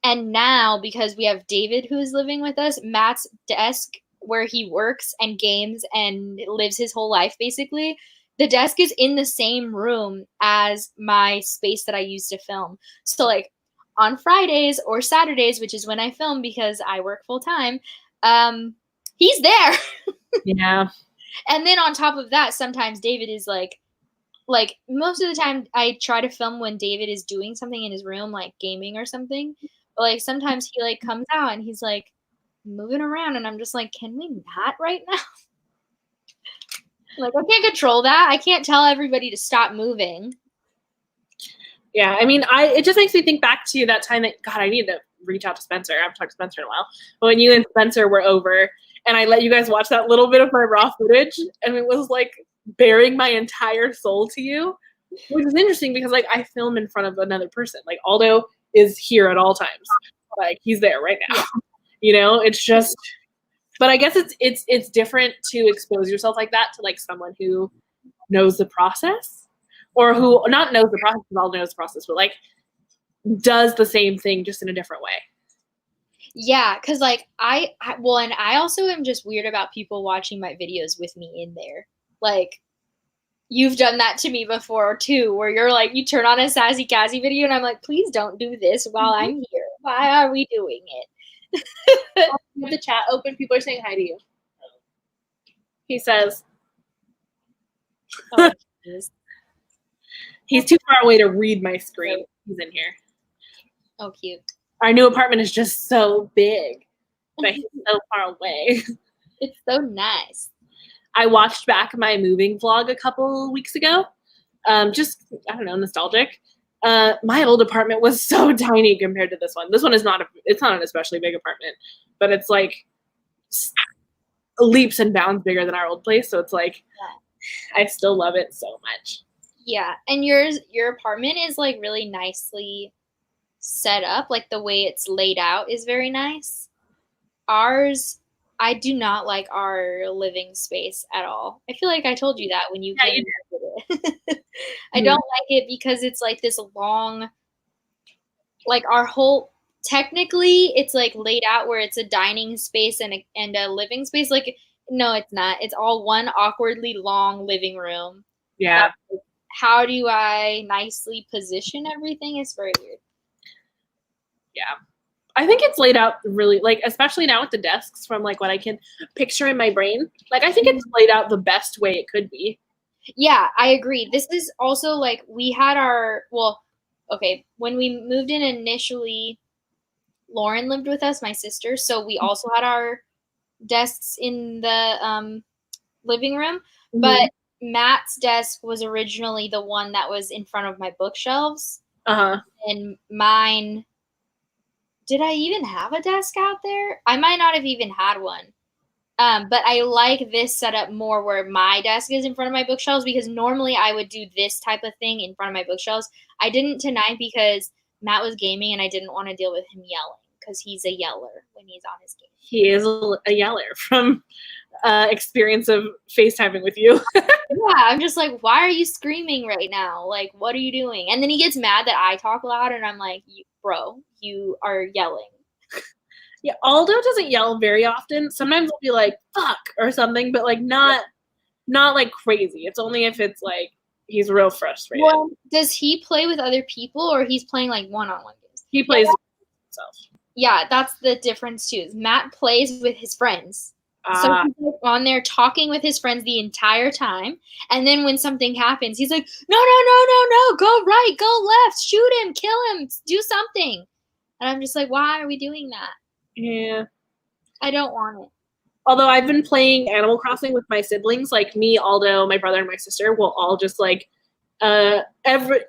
And now because we have David who's living with us, Matt's desk where he works and games and lives his whole life basically, the desk is in the same room as my space that I use to film. So like on Fridays or Saturdays, which is when I film because I work full time, he's there. Yeah. And then on top of that, sometimes David is like most of the time I try to film when David is doing something in his room, like gaming or something. But like sometimes he like comes out and he's like moving around and I'm just like, can we not right now? Like I can't control that. I can't tell everybody to stop moving. Yeah, I mean, it just makes me think back to that time that, God, I need to reach out to Spencer. I haven't talked to Spencer in a while. But when you and Spencer were over and I let you guys watch that little bit of my raw footage and it was like bearing my entire soul to you, which is interesting because like I film in front of another person. Like Aldo is here at all times. Like he's there right now. You know, it's just, but I guess it's different to expose yourself like that to like someone who knows the process. Or who not knows the process, because Aldo knows the process, but like does the same thing just in a different way. Yeah, because like I and I also am just weird about people watching my videos with me in there. Like you've done that to me before too, where you're like you turn on a Sassy Cassie video and I'm like, please don't do this while I'm here. Why are we doing it? With the chat open, people are saying hi to you. He says, oh, he's too far away to read my screen. He's in here. Oh, cute. Our new apartment is just so big, but he's so far away. It's so nice. I watched back my moving vlog a couple weeks ago. Just, I don't know, nostalgic. My old apartment was so tiny compared to this one. This one is not it's not an especially big apartment, but it's like leaps and bounds bigger than our old place. So it's like, I still love it so much. Yeah, and your apartment is like really nicely set up. Like the way it's laid out is very nice. Ours, I do not like our living space at all. I feel like I told you that when you came to it. I don't like it because it's like this long, like our whole, technically it's like laid out where it's a dining space and a living space. Like, no, it's not. It's all one awkwardly long living room. Yeah. How do I nicely position everything? It's very weird. Yeah. I think it's laid out really, like, especially now with the desks from, like, what I can picture in my brain. Like, I think it's laid out the best way it could be. Yeah, I agree. This is also, like, we had our, well, okay, when we moved in initially, Lauren lived with us, my sister, so we also had our desks in the living room, but Matt's desk was originally the one that was in front of my bookshelves. And mine, did I even have a desk out there? I might not have even had one. But I like this setup more where my desk is in front of my bookshelves because normally I would do this type of thing in front of my bookshelves. I didn't tonight because Matt was gaming and I didn't want to deal with him yelling because he's a yeller when he's on his game. He is a yeller from experience of FaceTiming with you. Yeah, I'm just like, why are you screaming right now? Like, what are you doing? And then he gets mad that I talk loud and I'm like, bro, you are yelling. Yeah, Aldo doesn't yell very often. Sometimes I'll be like, fuck, or something, but like not like crazy. It's only if it's like he's real frustrated. Well, does he play with other people or he's playing like one-on-one games? He plays with himself. Yeah, that's the difference too. Matt plays with his friends. So he's like on there talking with his friends the entire time. And then when something happens, he's like, no, go right, go left, shoot him, kill him, do something. And I'm just like, why are we doing that? Yeah. I don't want it. Although I've been playing Animal Crossing with my siblings, like me, Aldo, my brother, and my sister will all just like probably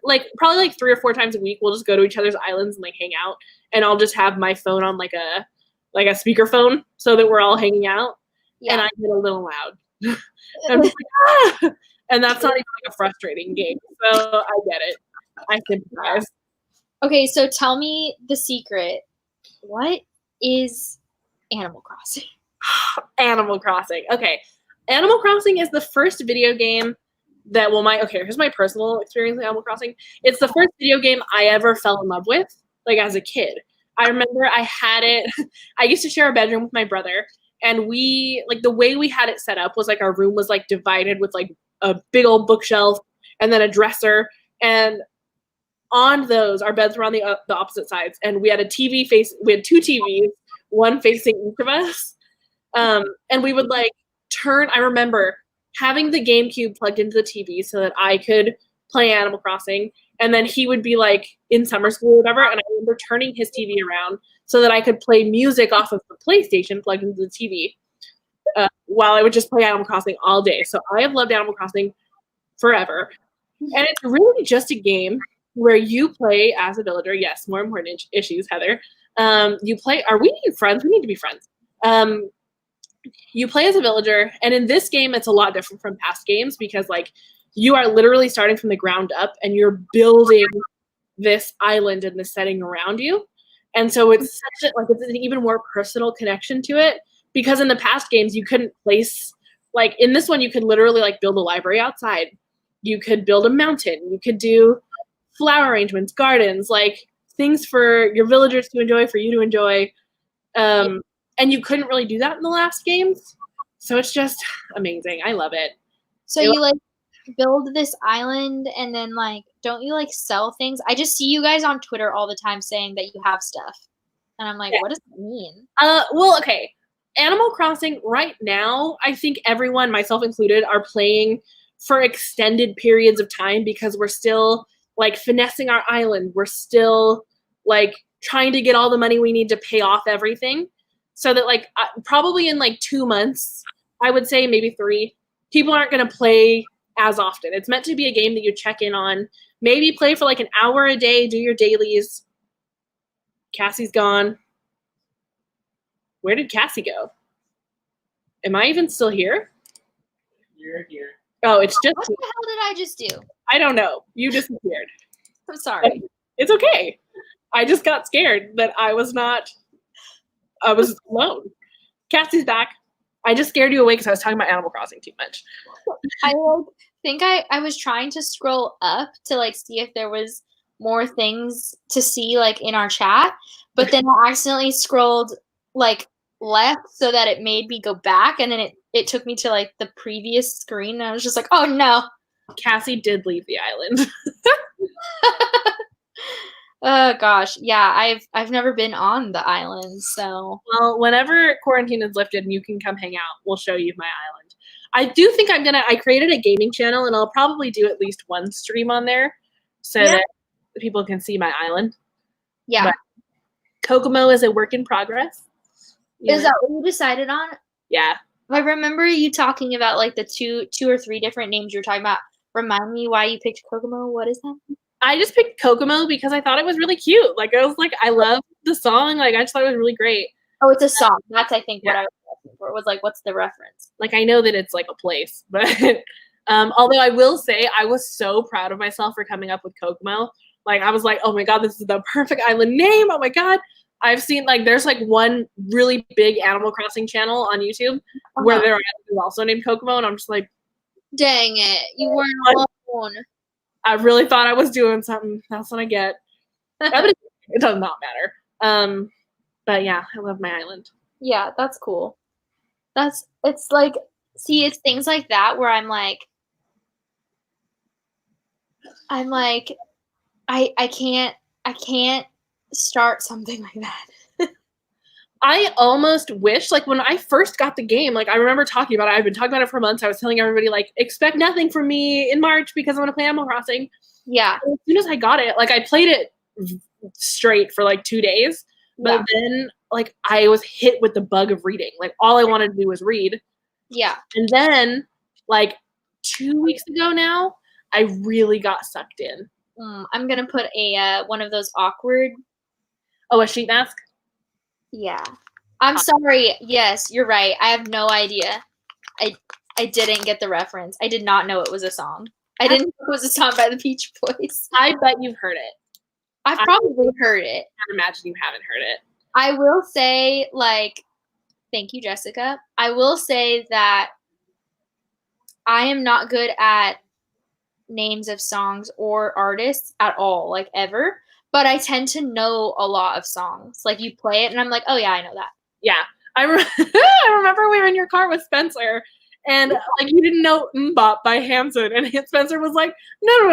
like 3 or 4 times a week we'll just go to each other's islands and like hang out. And I'll just have my phone on like a speakerphone so that we're all hanging out. Yeah. And I get a little loud. And I'm just like, ah! And that's not even like a frustrating game. So I get it. I sympathize. Okay, so tell me the secret. What is Animal Crossing? Animal Crossing. Okay. Animal Crossing is the first video game that here's my personal experience with Animal Crossing. It's the first video game I ever fell in love with, like as a kid. I remember I had it. I used to share a bedroom with my brother. And we, like, the way we had it set up was, like, our room was, like, divided with, like, a big old bookshelf and then a dresser. And on those, our beds were on the opposite sides, and we had we had 2 TVs, one facing each of us. And we would like turn, I remember having the GameCube plugged into the TV so that I could play Animal Crossing. And then he would be like in summer school or whatever. And I remember turning his TV around so that I could play music off of the PlayStation plugged into the TV while I would just play Animal Crossing all day. So I have loved Animal Crossing forever. And it's really just a game where you play as a villager. Yes, more important issues, Heather. You play, are we friends? We need to be friends. You play as a villager, and in this game, it's a lot different from past games because, like, you are literally starting from the ground up, and you're building this island and the setting around you. And so it's it's an even more personal connection to it because in the past games, you couldn't place, like, in this one, you could literally, like, build a library outside. You could build a mountain. You could do flower arrangements, gardens, like, things for your villagers to enjoy, for you to enjoy. And you couldn't really do that in the last games. So it's just amazing. I love it. So you like build this island and then like, don't you like sell things? I just see you guys on Twitter all the time saying that you have stuff. And I'm like, what does that mean? Well, okay. Animal Crossing right now, I think everyone, myself included, are playing for extended periods of time because we're still like finessing our island. We're still like trying to get all the money we need to pay off everything. So that, like, probably in, like, 2 months, I would say maybe 3, people aren't going to play as often. It's meant to be a game that you check in on. Maybe play for, like, an hour a day, do your dailies. Cassie's gone. Where did Cassie go? Am I even still here? You're here. Oh, it's just... What the hell did I just do? I don't know. You disappeared. I'm sorry. It's okay. I just got scared that I was alone. Cassie's back. I just scared you away because I was talking about Animal Crossing too much. I think I was trying to scroll up to like see if there was more things to see like in our chat, but then I accidentally scrolled like left so that it made me go back, and then it took me to like the previous screen, and I was just like, oh no. Cassie did leave the island. Oh gosh, yeah, I've never been on the island, so. Well, whenever quarantine is lifted and you can come hang out, we'll show you my island. I do think I created a gaming channel, and I'll probably do at least one stream on there so that people can see my island. Yeah. But Kokomo is a work in progress. Is that what you decided on? Yeah. I remember you talking about like the two or three different names you were talking about. Remind me why you picked Kokomo. What is that? I just picked Kokomo because I thought it was really cute. Like, I was like, I love the song. Like, I just thought it was really great. Oh, it's a song. That's, I think, what I was asking for. It was like, what's the reference? Like, I know that it's like a place, but although I will say I was so proud of myself for coming up with Kokomo. Like, I was like, oh my God, this is the perfect island name. Oh my God. I've seen, like, there's like one really big Animal Crossing channel on YouTube where their island is also named Kokomo, and I'm just like, dang it. You weren't alone. I really thought I was doing something. That's what I get. It does not matter. But yeah, I love my island. Yeah, that's cool. It's like, see, it's things like that where I'm like, I can't start something like that. I almost wish, like, when I first got the game, like, I remember talking about it. I've been talking about it for months. I was telling everybody, like, expect nothing from me in March because I'm going to play Animal Crossing. Yeah. And as soon as I got it, like, I played it straight for, like, 2 days. But then, like, I was hit with the bug of reading. Like, all I wanted to do was read. Yeah. And then, like, 2 weeks ago now, I really got sucked in. I'm going to put a one of those awkward. Oh, a sheet mask? Yeah. I'm sorry. Yes, you're right. I have no idea. I didn't get the reference. I did not know it was a song. I didn't know it was a song by the Beach Boys. I bet you've heard it. I've probably heard it. I imagine you haven't heard it. I will say, like, thank you, Jessica. I will say that I am not good at names of songs or artists at all, like, ever. But I tend to know a lot of songs. Like, you play it, and I'm like, oh, yeah, I know that. Yeah. I remember we were in your car with Spencer, And like you didn't know Mbop by Hanson, and Spencer was like, no.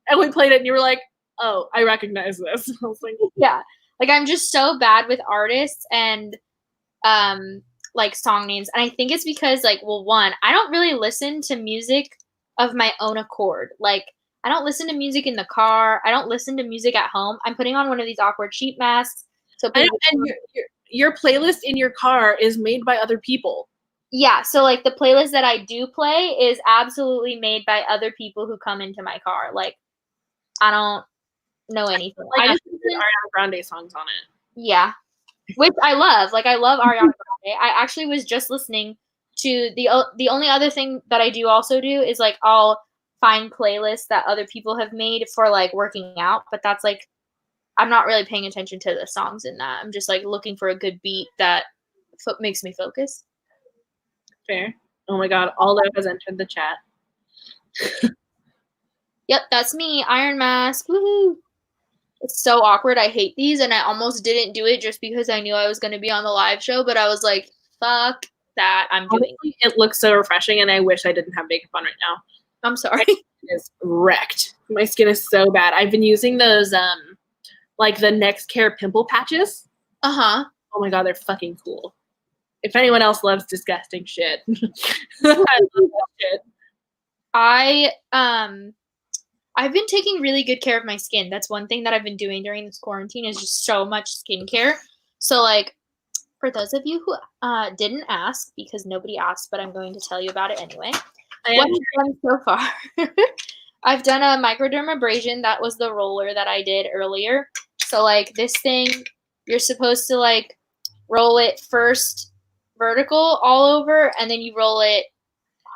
And we played it, and you were like, oh, I recognize this. I was like, yeah, like I'm just so bad with artists and like song names, and I think it's because like, well, one, I don't really listen to music of my own accord. Like I don't listen to music in the car. I don't listen to music at home. I'm putting on one of these awkward sheet masks. So and your playlist in your car is made by other people. Yeah, so like the playlist that I do play is absolutely made by other people who come into my car. Like I don't know anything. Like I just Ariana Grande songs on it. Yeah, which I love. Like I love Ariana Grande. I actually was just listening to the only other thing that I do also do is like I'll find playlists that other people have made for like working out, but that's like I'm not really paying attention to the songs in that. I'm just like looking for a good beat that makes me focus. Fair. Oh my god, Aldo has entered the chat. Yep, that's me. Iron Mask. Woohoo! It's so awkward. I hate these, and I almost didn't do it just because I knew I was going to be on the live show, but I was like, fuck that. I'm doing it. It looks so refreshing, and I wish I didn't have makeup on right now. I'm sorry. My skin is wrecked. My skin is so bad. I've been using those, like the Next Care pimple patches. Uh-huh. Oh my god, they're fucking cool. If anyone else loves disgusting shit, I love that shit. I've been taking really good care of my skin. That's one thing that I've been doing during this quarantine is just so much skincare. So like, for those of you who didn't ask, because nobody asked, but I'm going to tell you about it anyway. What I've done so far, I've done a microdermabrasion. That was the roller that I did earlier. So like this thing, you're supposed to like roll it first vertical all over, and then you roll it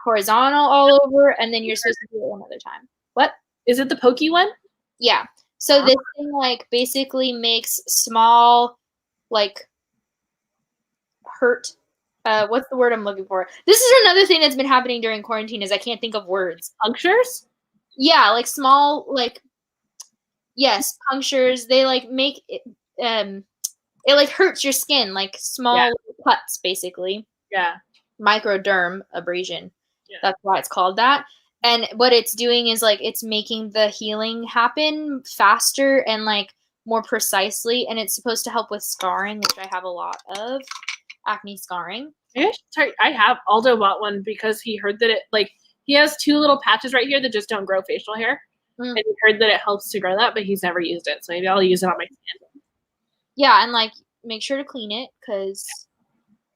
horizontal all over, and then you're supposed to do it one other time. What? Is it the pokey one? Yeah. So this thing like basically makes small like hurt. What's the word I'm looking for? This is another thing that's been happening during quarantine is I can't think of words. Punctures? Yeah, like small like yes, punctures. They like make it it like hurts your skin, like small cuts basically. Yeah. Microderm abrasion. Yeah. That's why it's called that. And what it's doing is like it's making the healing happen faster and like more precisely, and it's supposed to help with scarring, which I have a lot of acne scarring. Sorry, I have Aldo bought one because he heard that it like he has two little patches right here that just don't grow facial hair, and he heard that it helps to grow that, but he's never used it, so maybe I'll use it on my skin. Yeah, and like make sure to clean it because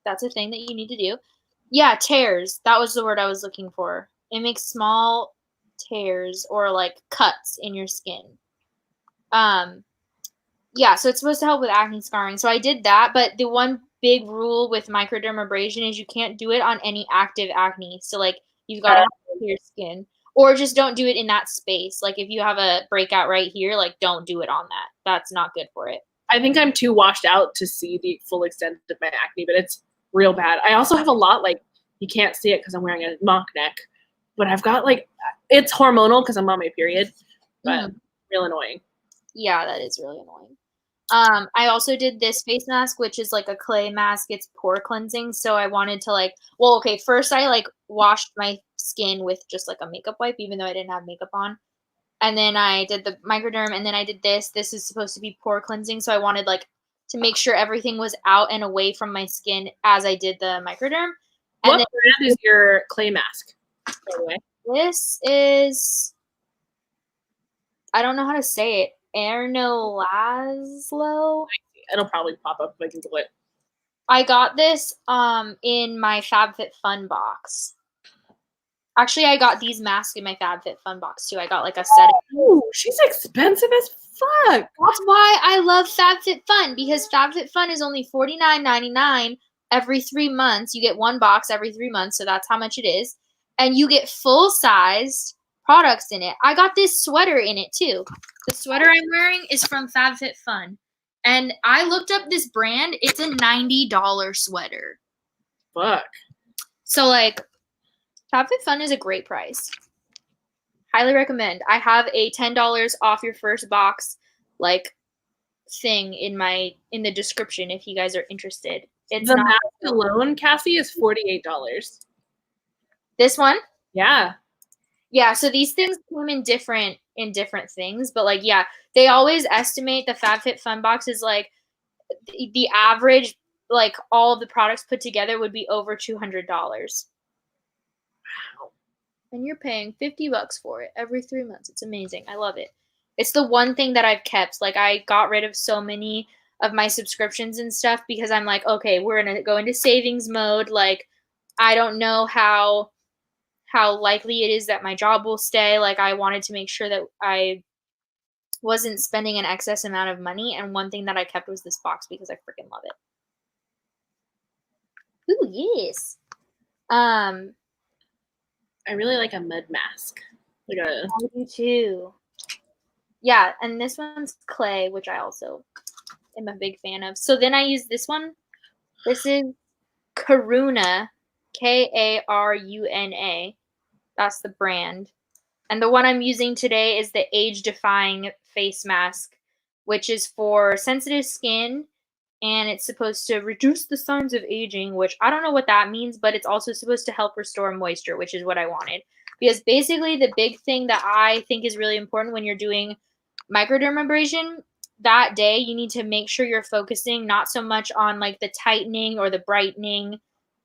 that's a thing that you need to do. Yeah, tears. That was the word I was looking for. It makes small tears or like cuts in your skin. Yeah, so it's supposed to help with acne scarring. So I did that, but the one big rule with microdermabrasion is you can't do it on any active acne. So like you've got to clear your skin, or just don't do it in that space. Like if you have a breakout right here, like don't do it on that. That's not good for it. I think I'm too washed out to see the full extent of my acne, but it's real bad. I also have a lot, like you can't see it because I'm wearing a mock neck, but I've got like, it's hormonal because I'm on my period, but real annoying. Yeah, that is really annoying. I also did this face mask, which is like a clay mask. It's pore cleansing. So I wanted to like, well, okay, first I like washed my skin with just like a makeup wipe, even though I didn't have makeup on. And then I did the microderm, and then I did this. This is supposed to be pore cleansing. So I wanted like to make sure everything was out and away from my skin as I did the microderm. And what brand is your clay mask, by the way? This is, I don't know how to say it. Erno Laszlo. It'll probably pop up if I can do it. I got this in my FabFitFun box. Actually, I got these masks in my FabFitFun box too. I got like a set. Ooh, she's expensive as fuck. That's why I love FabFitFun, because FabFitFun is only $49.99 every 3 months. You get one box every 3 months, so that's how much it is. And you get full-sized products in it. I got this sweater in it too. The sweater I'm wearing is from FabFitFun. And I looked up this brand. It's a $90 sweater. Fuck. So, like, FabFitFun is a great price. Highly recommend. I have a $10 off your first box, like, thing in the description if you guys are interested. It's The not mask alone, Cassie, is $48. this one. Yeah. Yeah, so these things come in different things, but like yeah, they always estimate the FabFitFun box is like the average, like all of the products put together would be over $200. Wow. And you're paying $50 for it every 3 months. It's amazing. I love it. It's the one thing that I've kept. Like I got rid of so many of my subscriptions and stuff because I'm like, okay, we're going to go into savings mode. Like I don't know how likely it is that my job will stay. Like I wanted to make sure that I wasn't spending an excess amount of money, and one thing that I kept was this box because I freaking love it. Ooh, yes. I really like a mud mask. Like a I do too. Yeah, and this one's clay, which I also am a big fan of. So then I use this one. This is Karuna, Karuna. That's the brand. And the one I'm using today is the Age Defying Face Mask, which is for sensitive skin, and it's supposed to reduce the signs of aging, which I don't know what that means, but it's also supposed to help restore moisture, which is what I wanted. Because basically the big thing that I think is really important when you're doing microdermabrasion, that day you need to make sure you're focusing not so much on like the tightening or the brightening.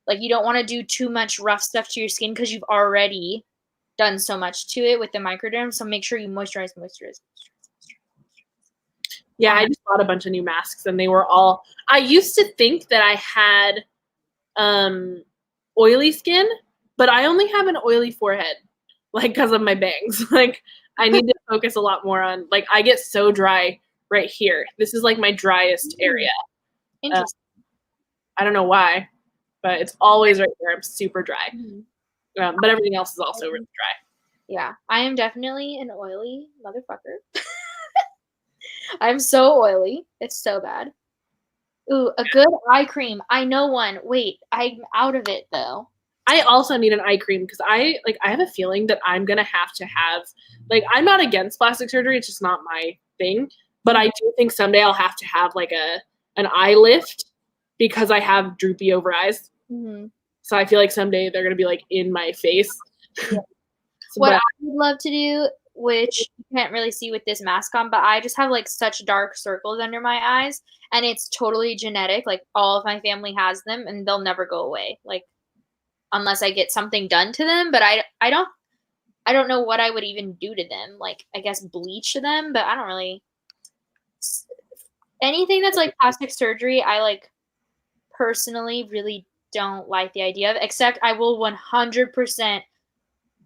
Like you don't want to do too much rough stuff to your skin because you've already done so much to it with the microderm, so make sure you moisturize. Yeah, I just bought a bunch of new masks and they were all, I used to think that I had oily skin, but I only have an oily forehead, like because of my bangs. Like I need to focus a lot more on, like I get so dry right here. This is like my driest area. Interesting. I don't know why, but it's always right there. I'm super dry. But everything else is also really dry. Yeah, I am definitely an oily motherfucker. I'm so oily. It's so bad. Ooh, a good eye cream. I know one. Wait, I'm out of it though. I also need an eye cream because I have a feeling that I'm gonna have to have, like, I'm not against plastic surgery, it's just not my thing. But I do think someday I'll have to have like an eye lift because I have droopy over eyes. Mm-hmm. So I feel like someday they're gonna be like in my face. Yeah. What I would love to do, which you can't really see with this mask on, but I just have like such dark circles under my eyes, and it's totally genetic. Like all of my family has them, and they'll never go away. Like unless I get something done to them, but I don't know what I would even do to them. Like I guess bleach them, but I don't really anything that's like plastic surgery. I like personally really don't like the idea of, except I will 100%.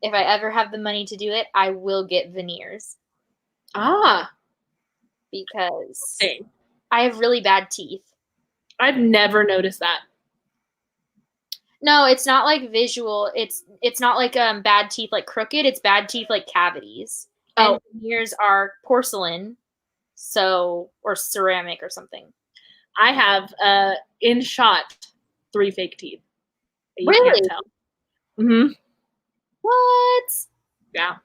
If I ever have the money to do it, I will get veneers. Because I have really bad teeth. I've never noticed that. No, it's not like visual. It's not like bad teeth like crooked. It's bad teeth like cavities. And veneers are porcelain, or ceramic or something. I have in shot 3 fake teeth. You really? can't tell. Mm-hmm. What? Yeah.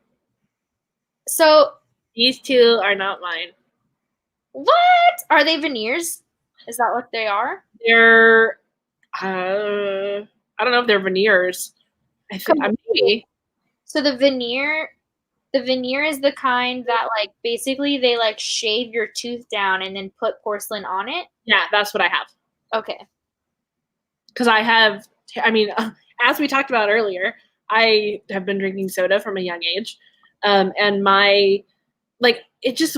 So these 2 are not mine. What? Are they veneers? Is that what they are? They're I don't know if they're veneers. I think maybe. So the veneer is the kind that like basically they like shave your tooth down and then put porcelain on it? Yeah, that's what I have. Okay. Because I have, I mean, as we talked about earlier, I have been drinking soda from a young age. And my, like, it just,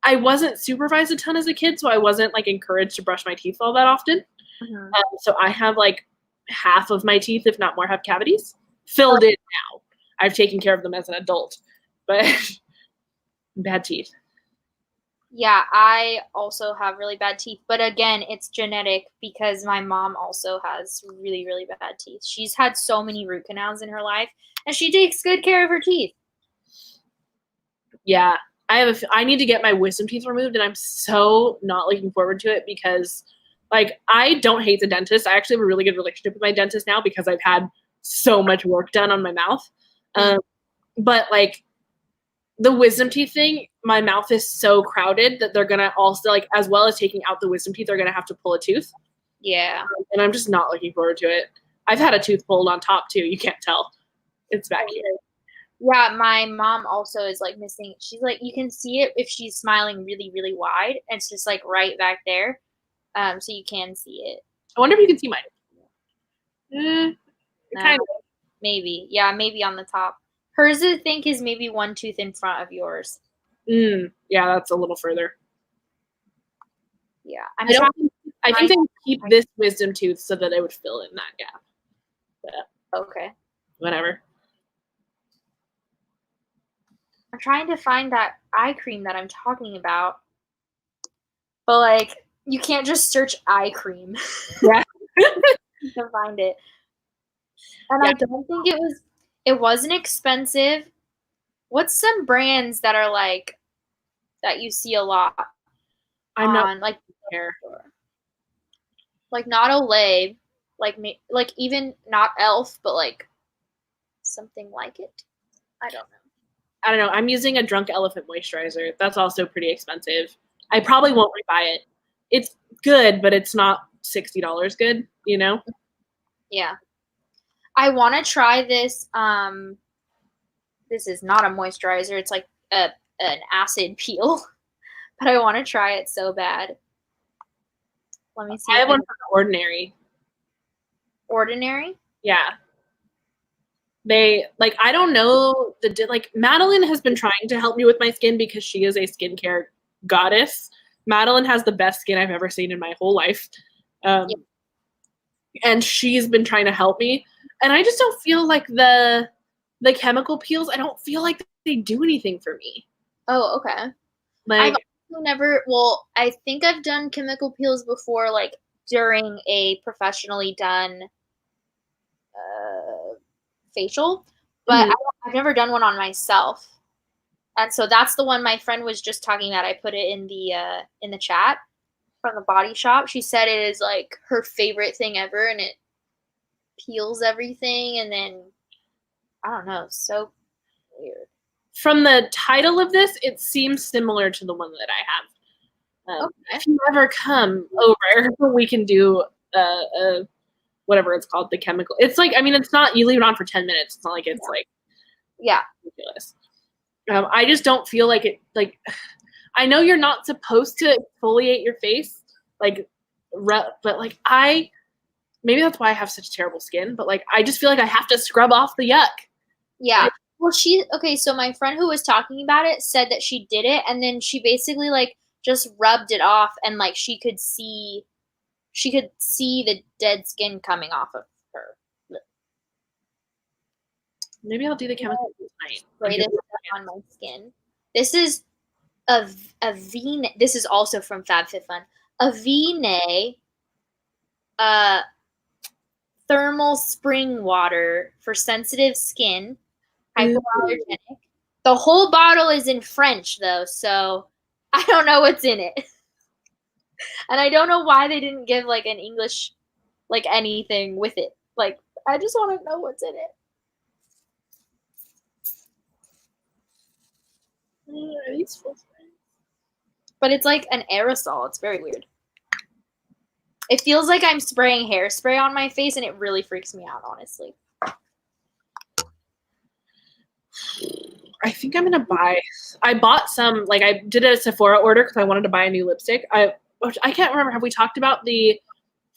I wasn't supervised a ton as a kid, so I wasn't like encouraged to brush my teeth all that often. Mm-hmm. So I have like half of my teeth, if not more, have cavities filled in now. I've taken care of them as an adult, but bad teeth. Yeah, I also have really bad teeth, but again, it's genetic because my mom also has really, really bad teeth. She's had so many root canals in her life, and she takes good care of her teeth. Yeah, I need to get my wisdom teeth removed, and I'm so not looking forward to it because, like, I don't hate the dentist. I actually have a really good relationship with my dentist now because I've had so much work done on my mouth. But like the wisdom teeth thing, my mouth is so crowded that they're gonna also like, as well as taking out the wisdom teeth, they're gonna have to pull a tooth. Yeah. And I'm just not looking forward to it. I've had a tooth pulled on top too. You can't tell. It's back here. Yeah, my mom also is like missing. She's like, you can see it if she's smiling really, really wide. And it's just like right back there. So you can see it. I wonder if you can see mine. Kind of. Maybe. Yeah, maybe on the top. Hers, I think, is maybe one tooth in front of yours. Yeah, that's a little further. Yeah. I think they would keep this wisdom tooth so that it would fill in that gap. But okay. Whatever. I'm trying to find that eye cream that I'm talking about. But, like, you can't just search eye cream. Yeah. You can find it. And yeah. I don't think it wasn't expensive. What's some brands that are, like, that you see a lot? I'm not like there. Like not Olay, like even not Elf, but like something like it. I don't know. I'm using a Drunk Elephant moisturizer. That's also pretty expensive. I probably won't rebuy it. It's good, but it's not $60 good, you know? Yeah. I want to try this. This is not a moisturizer. It's like an acid peel. But I want to try it so bad. Let me see. I have one from Ordinary. Ordinary? Yeah. They, like, I don't know, Madeline has been trying to help me with my skin because she is a skincare goddess. Madeline has the best skin I've ever seen in my whole life. Yep. And she's been trying to help me. And I just don't feel like the chemical peels, I don't feel like they do anything for me. Oh, okay. Like, I think I've done chemical peels before, like during a professionally done facial, but I've never done one on myself. And so that's the one my friend was just talking about. I put it in the chat from the Body Shop. She said it is like her favorite thing ever, and it peels everything, and then I don't know, so weird. From the title of this, it seems similar to the one that I have. Okay. If you ever come over, we can do whatever it's called, the chemical. It's like, I mean, it's not, you leave it on for 10 minutes. It's not like it's like, yeah, ridiculous. I just don't feel like it, like, I know you're not supposed to exfoliate your face, like, but like maybe that's why I have such terrible skin, but like, I just feel like I have to scrub off the yuck. Yeah. Like, well, so my friend who was talking about it said that she did it, and then she basically like just rubbed it off, and like she could see the dead skin coming off of her. Maybe I'll do the chemical tonight. Spray this on my skin. This is this is also from FabFitFun. Avene thermal spring water for sensitive skin. Hypoallergenic. The whole bottle is in French though, so I don't know what's in it. And I don't know why they didn't give like an English like anything with it. Like I just want to know what's in it. Are these full sprays? But it's like an aerosol. It's very weird. It feels like I'm spraying hairspray on my face, and it really freaks me out, honestly. I think I'm gonna buy. I bought some. Like I did a Sephora order because I wanted to buy a new lipstick. I can't remember. Have we talked about the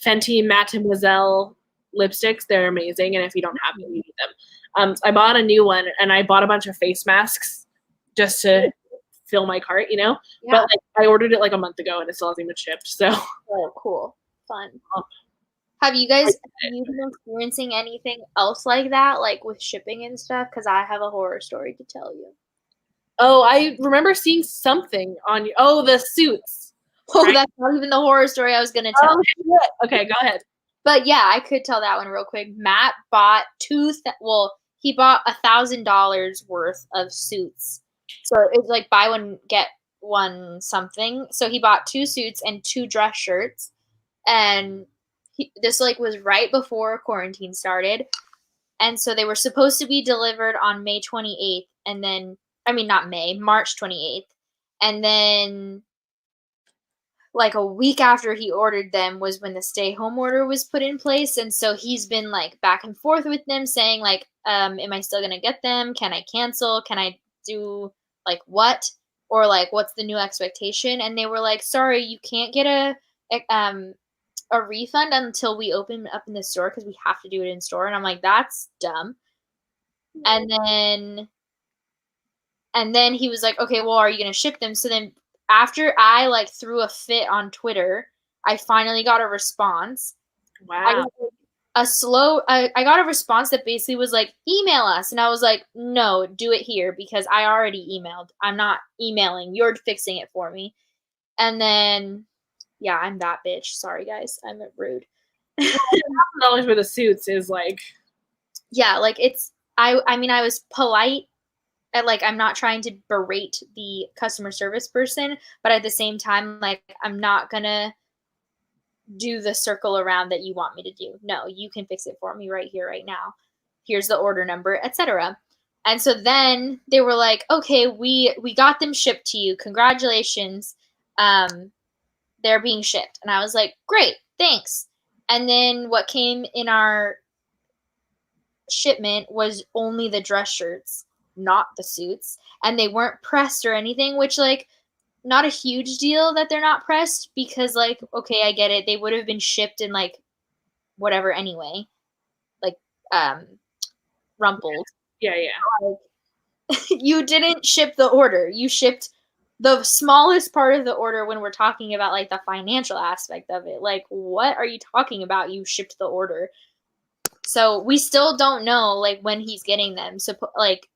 Fenty Mademoiselle lipsticks? They're amazing, and if you don't have them, you need them. I bought a new one, and I bought a bunch of face masks just to fill my cart, you know. Yeah. But like, I ordered it like a month ago, and it still hasn't been shipped. So. Oh, cool, fun. Have you guys been experiencing anything else like that, like with shipping and stuff? Because I have a horror story to tell you. Oh, I remember seeing something on you. Oh, the suits. Oh, right? That's not even the horror story I was going to tell. Oh, okay, go ahead. But yeah, I could tell that one real quick. Matt bought he bought $1,000 worth of suits. So it was like buy one, get one something. So he bought 2 suits and 2 dress shirts. And this like was right before quarantine started. And so they were supposed to be delivered on May 28th. And then, I mean, not May, March 28th. And then like a week after he ordered them was when the stay home order was put in place. And so he's been like back and forth with them saying like, am I still going to get them? Can I cancel? Can I do like what? Or like, what's the new expectation? And they were like, sorry, you can't get a refund until we open up in the store because we have to do it in store. And I'm like, that's dumb. And then he was like, okay, well, are you going to ship them? So then after I like threw a fit on Twitter, I finally got a response. Wow. I got a response that basically was like, email us. And I was like, no, do it here because I already emailed. I'm not emailing. You're fixing it for me. And then, yeah, I'm that bitch. Sorry, guys. I'm rude. $1,000 for the suits is like. Yeah, like I mean, I was polite. Like, I'm not trying to berate the customer service person, but at the same time, like, I'm not gonna do the circle around that you want me to do. No, you can fix it for me right here, right now. Here's the order number, etc. And so then they were like, okay, we got them shipped to you. Congratulations. They're being shipped. And I was like, great, thanks. And then what came in our shipment was only the dress shirts, not the suits, and they weren't pressed or anything, which like not a huge deal that they're not pressed because like okay, I get it, they would have been shipped in like whatever anyway, like rumpled. Yeah. You didn't ship the order, you shipped the smallest part of the order when we're talking about like the financial aspect of it. Like, what are you talking about? You shipped the order. So we still don't know like when he's getting them. So like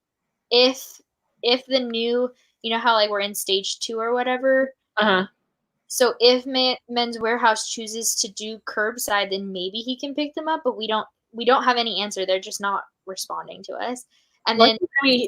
if the new, you know how like we're in stage 2 or whatever. So if Men's Warehouse chooses to do curbside, then maybe he can pick them up. But we don't have any answer. They're just not responding to us. And then he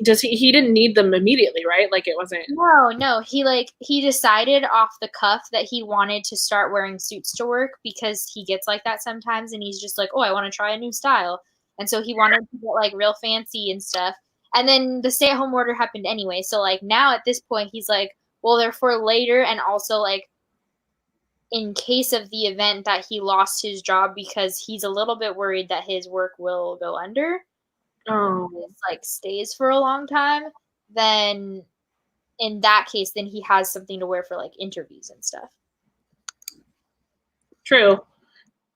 didn't need them immediately, right? Like it wasn't. No. He decided off the cuff that he wanted to start wearing suits to work because he gets like that sometimes, and he's just like, oh, I want to try a new style, and so he wanted to get like real fancy and stuff. And then the stay-at-home order happened anyway. So like now at this point, he's like, well, they're for later, and also like in case of the event that he lost his job because he's a little bit worried that his work will go under. This, like stays for a long time, then in that case, then he has something to wear for like interviews and stuff. True.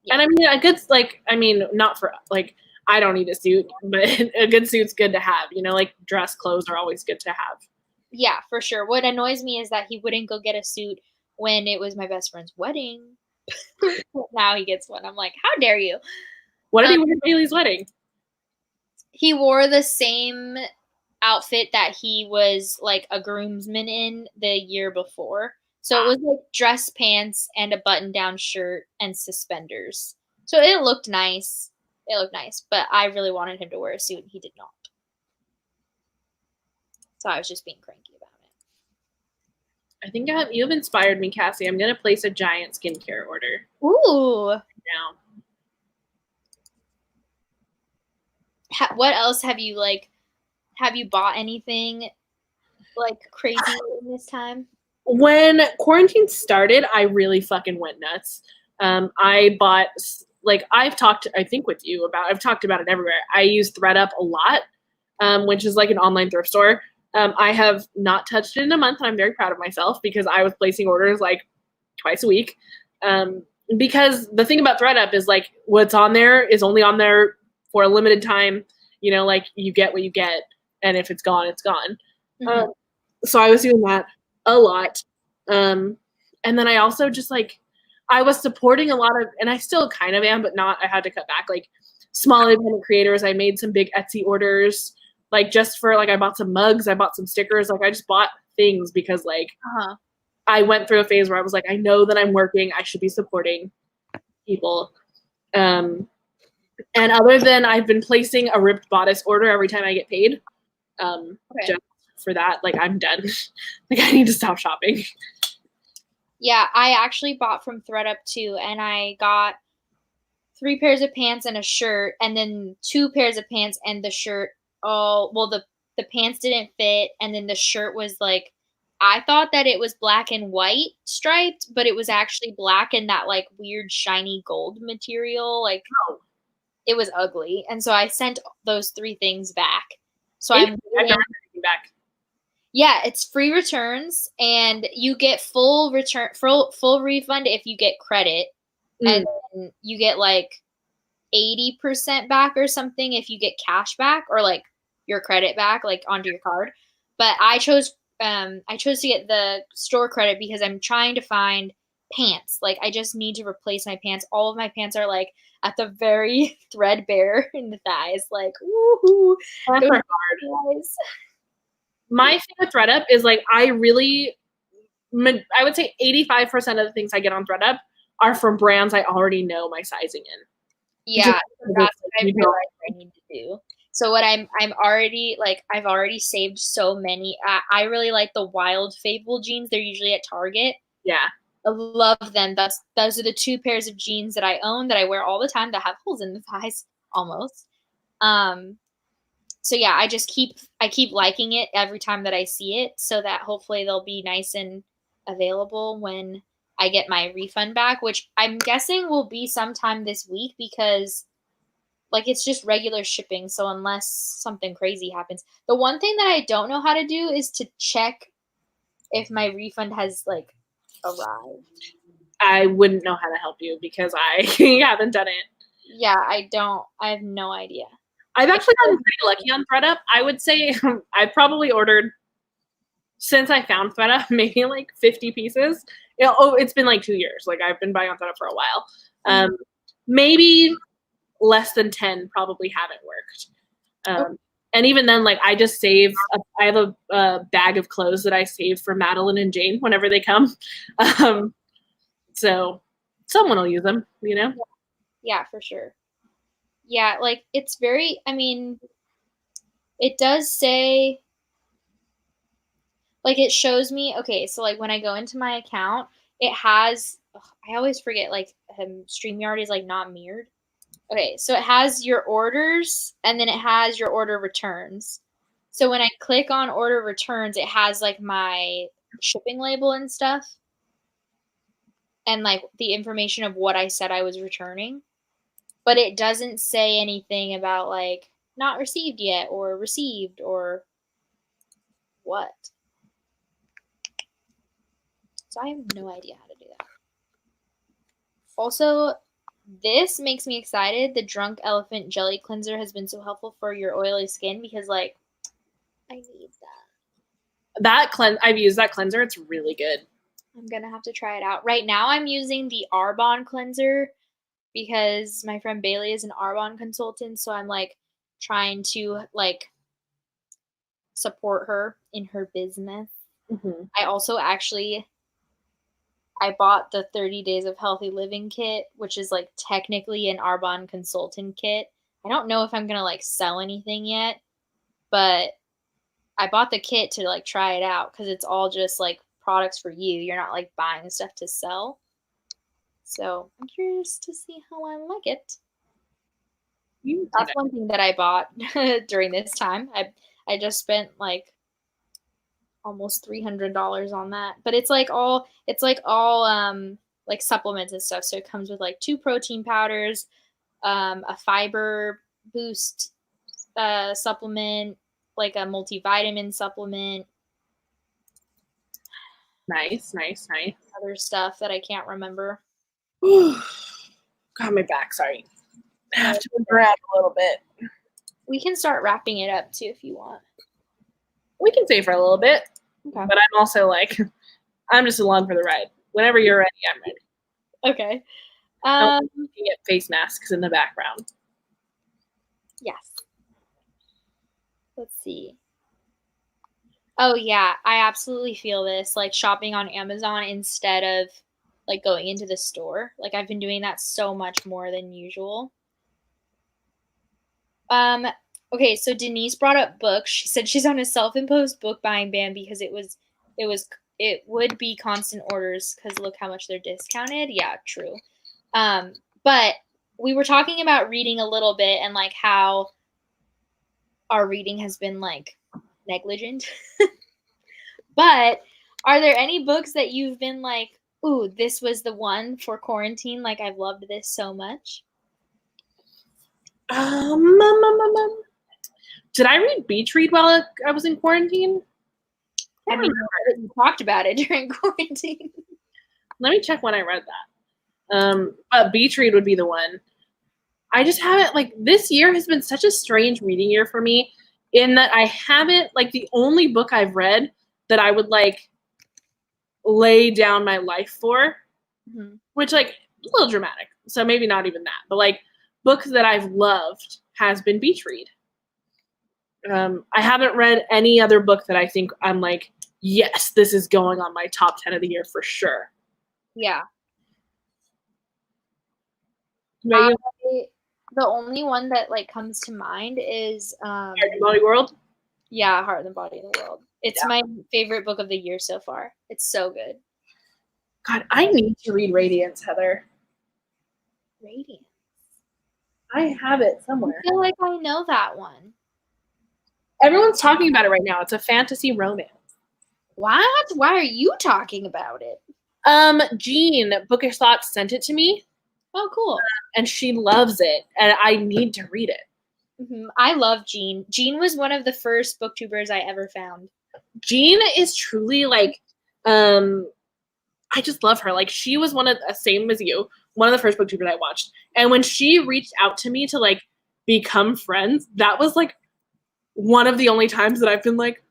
Yeah. And I mean, a good not for like I don't need a suit, but a good suit's good to have. You know, like dress clothes are always good to have. Yeah, for sure. What annoys me is that he wouldn't go get a suit when it was my best friend's wedding. Now he gets one. I'm like, how dare you? What did he wear at Bailey's wedding? He wore the same outfit that he was like a groomsman in the year before. So it was like dress pants and a button-down shirt and suspenders. So it looked nice. But I really wanted him to wear a suit and he did not. So I was just being cranky about it. I think you've inspired me, Cassie. I'm going to place a giant skincare order. Ooh. Now. What else have you bought anything like crazy in this time? When quarantine started, I really fucking went nuts. I bought I've talked about it everywhere. I use ThredUp a lot, which is like an online thrift store. I have not touched it in a month, and I'm very proud of myself because I was placing orders like twice a week. Because the thing about ThredUp is like what's on there is only on there for a limited time. You know, like you get what you get, and if it's gone, it's gone. Mm-hmm. So I was doing that a lot. And then I also just I was supporting a lot of, and I still kind of am, but not, I had to cut back, like small independent creators. I made some big Etsy orders, just for I bought some mugs, I bought some stickers. I just bought things because I went through a phase where I was like, I know that I'm working, I should be supporting people. And other than I've been placing a ripped bodice order every time I get paid. Just for that, I'm done. I need to stop shopping. Yeah, I actually bought from ThredUp too, and I got 3 pairs of pants and a shirt, and then 2 pairs of pants and the shirt. The pants didn't fit, and then the shirt was I thought that it was black and white striped, but it was actually black and that like weird shiny gold material. Like it was ugly. And so I sent those 3 things back. So I've never sent anything back. Yeah, it's free returns and you get full refund if you get credit. And then you get like 80% back or something if you get cash back or like your credit back like onto your card. But I chose to get the store credit because I'm trying to find pants. Like I just need to replace my pants. All of my pants are like at the very threadbare in the thighs. Like woohoo. That's hard. My thing with ThredUp is like I would say 85% of the things I get on ThredUp are from brands I already know my sizing in. Yeah, that's what I realized I need to do. So what I'm already like I've already saved so many. I really like the Wild Fable jeans. They're usually at Target. Yeah, I love them. Those are the 2 pairs of jeans that I own that I wear all the time that have holes in the thighs almost. So yeah, I keep liking it every time that I see it so that hopefully they'll be nice and available when I get my refund back, which I'm guessing will be sometime this week because like it's just regular shipping. So unless something crazy happens, the one thing that I don't know how to do is to check if my refund has like arrived. I wouldn't know how to help you because I haven't done it. Yeah, I have no idea. I've actually gotten pretty lucky on ThredUp. I would say I've probably ordered, since I found ThredUp, maybe like 50 pieces. It's been like 2 years. Like I've been buying on ThredUp for a while. Maybe less than 10 probably haven't worked. And even then, like I just save. I have a bag of clothes that I save for Madeline and Jane whenever they come. So someone will use them, you know? Yeah, for sure. Yeah, like it's very, I mean, it does say, like it shows me, okay, so like when I go into my account, it has, I always forget, like StreamYard is like not mirrored. Okay, so it has your orders and then it has your order returns. So when I click on order returns, it has like my shipping label and stuff and like the information of what I said I was returning. But it doesn't say anything about like not received yet or received or what. So I have no idea how to do that. Also, this makes me excited. The Drunk Elephant Jelly Cleanser has been so helpful for your oily skin because like I need that. I've used that cleanser. It's really good. I'm going to have to try it out. Right now I'm using the Arbonne cleanser because my friend Bailey is an Arbonne consultant, so I'm like trying to like support her in her business. I also actually I bought the 30 Days of Healthy Living kit, which is like technically an Arbonne consultant kit. I don't know if I'm going to like sell anything yet, but I bought the kit to like try it out because it's all just like products for you. You're not like buying stuff to sell. So I'm curious to see how I like it. That's one thing that I bought during this time. I just spent like almost $300 on that, but it's like all like supplements and stuff. So it comes with like 2 protein powders, a fiber boost supplement, like a multivitamin supplement. Nice. Other stuff that I can't remember. Got my back, sorry. I have to move around a little bit. We can start wrapping it up too if you want. We can stay for a little bit. Okay. But I'm also like, I'm just along for the ride. Whenever you're ready, I'm ready. Okay. Looking at face masks in the background. Yes. Let's see. Oh yeah, I absolutely feel this. Like shopping on Amazon instead of like going into the store. Like I've been doing that so much more than usual. Okay, so Denise brought up books. She said she's on a self-imposed book buying ban because it would be constant orders because look how much they're discounted. Yeah, true. But we were talking about reading a little bit and like how our reading has been like negligent. But Are there any books that you've been like, ooh, this was the one for quarantine? Like, I've loved this so much. Did I read Beach Read while I was in quarantine? I mean, you talked about it during quarantine. Let me check when I read that. But Beach Read would be the one. I just haven't, like, this year has been such a strange reading year for me in that I haven't, like, the only book I've read that I would, like, lay down my life for, which, like, a little dramatic, so maybe not even that, but, like, books that I've loved has been Beach Read. I haven't read any other book that I think I'm like, yes, this is going on my top 10 of the year for sure. Yeah. The only one that like comes to mind is Heart and Body World. Yeah, Heart and Body in the World. It's my favorite book of the year so far. It's so good. God, I need to read Radiance, Heather. Radiance. I have it somewhere. I feel like I know that one. Everyone's talking about it right now. It's a fantasy romance. What? Why are you talking about it? Jean, Bookish Thoughts, sent it to me. Oh, cool. And she loves it, and I need to read it. I love Jean. Jean was one of the first booktubers I ever found. Jean is truly like, I just love her. Like, she was one of the same as you, one of the first booktubers I watched. And when she reached out to me to like become friends, that was like one of the only times that I've been like,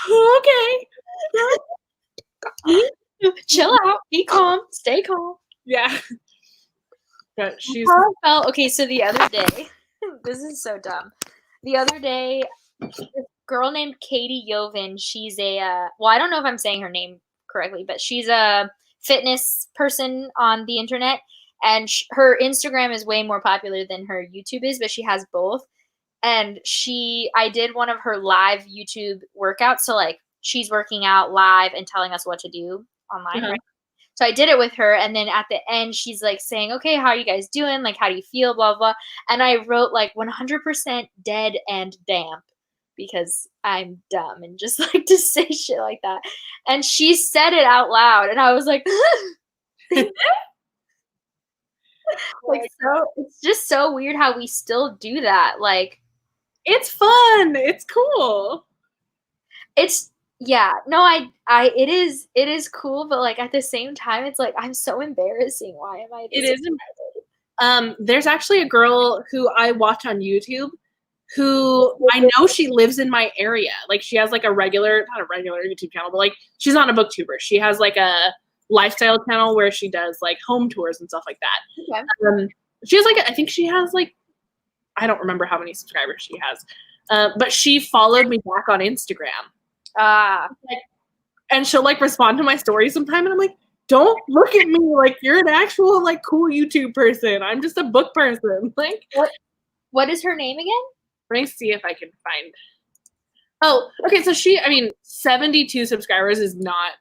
okay. Chill out, be calm, stay calm. Yeah. But she's okay, so the other day, this is so dumb. The other day, this girl named Katie Yovan, she's a, well, I don't know if I'm saying her name correctly, but she's a fitness person on the internet, and her Instagram is way more popular than her YouTube is, but she has both. And I did one of her live YouTube workouts, so like she's working out live and telling us what to do online, right? So I did it with her, and then at the end, she's like saying, okay, how are you guys doing? Like, how do you feel? Blah, blah. And I wrote like 100% dead and damp because I'm dumb and just like to say shit like that. And she said it out loud, and I was like, like, so it's just so weird how we still do that. Like, it's fun. It's cool. It's, yeah, no, it is cool, but like at the same time, it's like, I'm so embarrassing. Why am I? It is embarrassing. There's actually a girl who I watch on YouTube who I know she lives in my area. Like, she has like not a regular YouTube channel, but like she's not a booktuber. She has like a lifestyle channel where she does like home tours and stuff like that. Okay. She has like, I think she has like, I don't remember how many subscribers she has, but she followed me back on Instagram. And she'll like respond to my stories sometime, and I'm like, don't look at me like you're an actual like cool YouTube person. I'm just a book person. Like, what is her name again? Let me see if I can find. Oh, okay. So 72 subscribers is not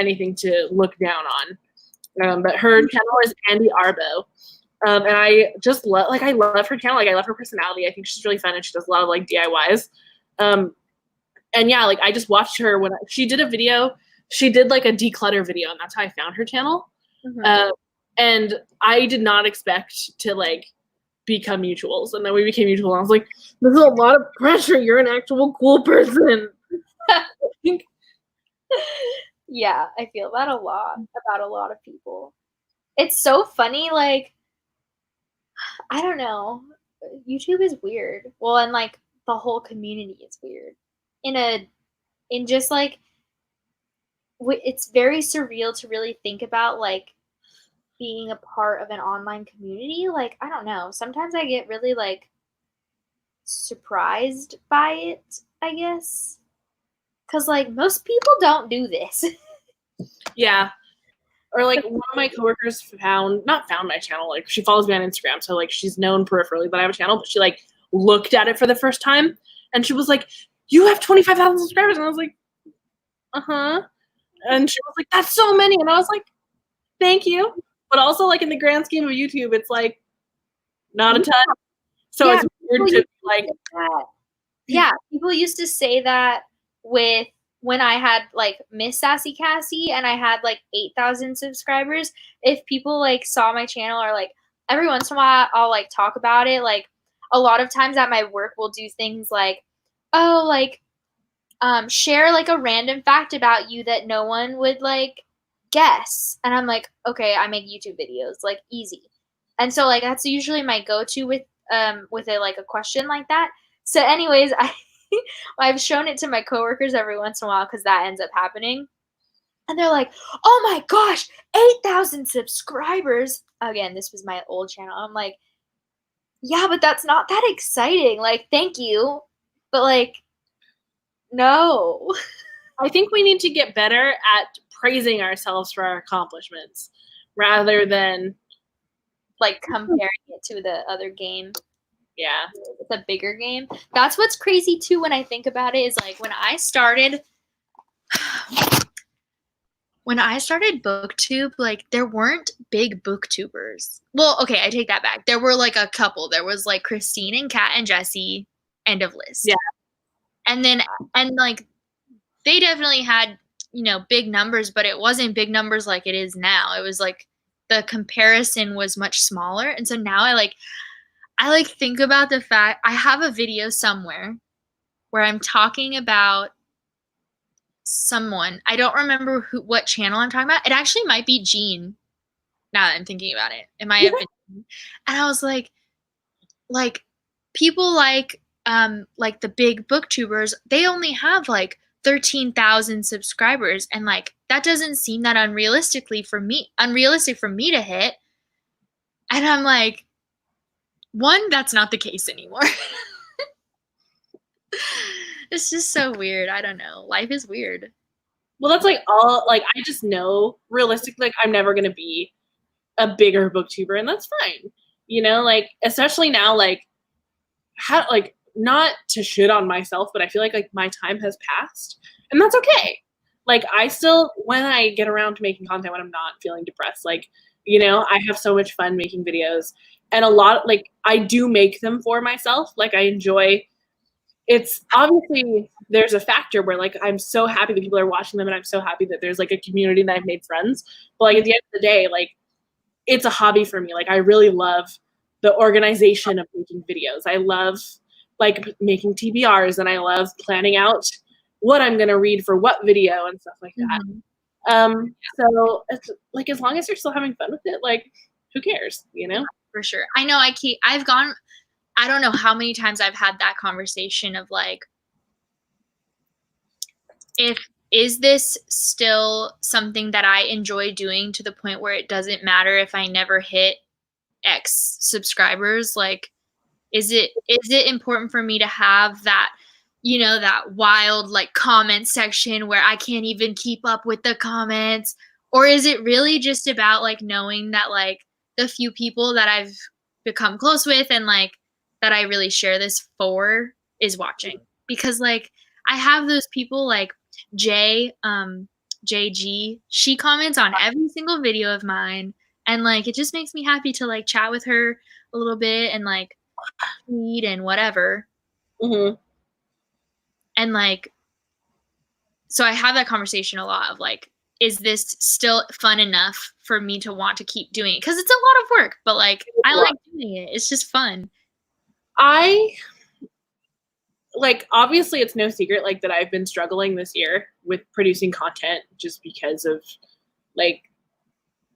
anything to look down on. But her channel is Andy Arbo. And I just love her channel. Like, I love her personality. I think she's really fun, and she does a lot of like DIYs. And yeah, like I just watched her when she did a video. She did like a declutter video, and that's how I found her channel. And I did not expect to like become mutuals, and then we became mutual. And I was like, "This is a lot of pressure. You're an actual cool person." Yeah, I feel that a lot about a lot of people. It's so funny, like, I don't know. YouTube is weird. Well, and like the whole community is weird. In just like, it's very surreal to really think about like being a part of an online community. Like, I don't know. Sometimes I get really like surprised by it, I guess. 'Cause like most people don't do this. Yeah. Or like one of my coworkers not found my channel. Like, she follows me on Instagram, so like she's known peripherally that I have a channel, but she like looked at it for the first time, and she was like, "You have 25,000 subscribers," and I was like, and she was like, "That's so many," and I was like, "Thank you," but also like in the grand scheme of YouTube, it's like not a ton. So yeah, it's weird to like. Yeah, people used to say that with when I had like MissKlassieKassie and I had like 8,000 subscribers. If people like saw my channel, or like every once in a while I'll like talk about it. Like a lot of times at my work we'll do things like, oh, like share like a random fact about you that no one would like guess. And I'm like, okay, I make YouTube videos, like easy. And so like that's usually my go-to with a like a question like that. So anyways, I've shown it to my coworkers every once in a while because that ends up happening. And they're like, oh my gosh, 8,000 subscribers. Again, this was my old channel. I'm like, yeah, but that's not that exciting. Like, thank you. But like, no. I think we need to get better at praising ourselves for our accomplishments rather than like comparing it to the other game. Yeah. The bigger game. That's what's crazy too when I think about it is like when I started BookTube, like there weren't big booktubers. Well, okay, I take that back. There were like a couple. There was like Christine and Kat and Jesse, end of list. Yeah. And like they definitely had, you know, big numbers, but it wasn't big numbers like it is now. It was like the comparison was much smaller. And so now I think about the fact I have a video somewhere where I'm talking about someone. I don't remember what channel I'm talking about. It actually might be Jean. Now that I'm thinking about it, it might have been. And I was like people like the big booktubers, they only have like 13,000 subscribers, and like that doesn't seem that unrealistic for me to hit. And I'm like, one, that's not the case anymore. It's just so weird. I don't know. Life is weird. Well, that's like all, like, I just know realistically, like, I'm never going to be a bigger booktuber, and that's fine. You know, like, especially now, like, not to shit on myself, but I feel like my time has passed, and that's okay. Like, I still, when I get around to making content, when I'm not feeling depressed, like, you know, I have so much fun making videos, and a lot, like, I do make them for myself. Like, I enjoy, it's obviously, there's a factor where, like, I'm so happy that people are watching them, and I'm so happy that there's, like, a community and I've made friends. But, like, at the end of the day, like, it's a hobby for me. Like, I really love the organization of making videos. I love, like, making TBRs, and I love planning out what I'm going to read for what video and stuff like that. Mm-hmm. So, it's, like, as long as you're still having fun with it, like, who cares, you know? For sure. I know I don't know how many times I've had that conversation of like, is this still something that I enjoy doing to the point where it doesn't matter if I never hit X subscribers? Like, is it important for me to have that, you know, that wild like comment section where I can't even keep up with the comments? Or is it really just about like knowing that like the few people that I've become close with and like that I really share this for is watching? Because like I have those people like JG, she comments on every single video of mine, and like it just makes me happy to like chat with her a little bit and like tweet and whatever. Mm-hmm. And like, so I have that conversation a lot of like, is this still fun enough for me to want to keep doing it? Because it's a lot of work, but like I like doing it. It's just fun. Like, obviously it's no secret like that I've been struggling this year with producing content just because of like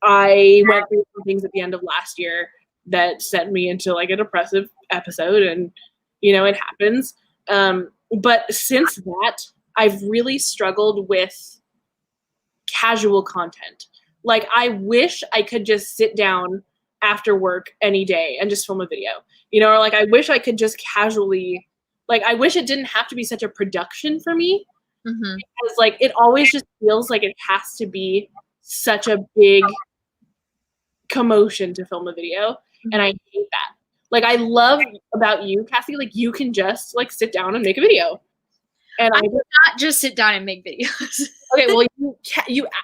I went through some things at the end of last year that sent me into like a depressive episode, and you know, it happens. But since that, I've really struggled with casual content. Like, I wish I could just sit down after work any day and just film a video, you know, or like I wish I could just casually, like, I wish it didn't have to be such a production for me. Mm-hmm. Because like it always just feels like it has to be such a big commotion to film a video. Mm-hmm. And I hate that. Like, I love about you, Cassie, like you can just like sit down and make a video. And I do not just sit down and make videos. Okay, well,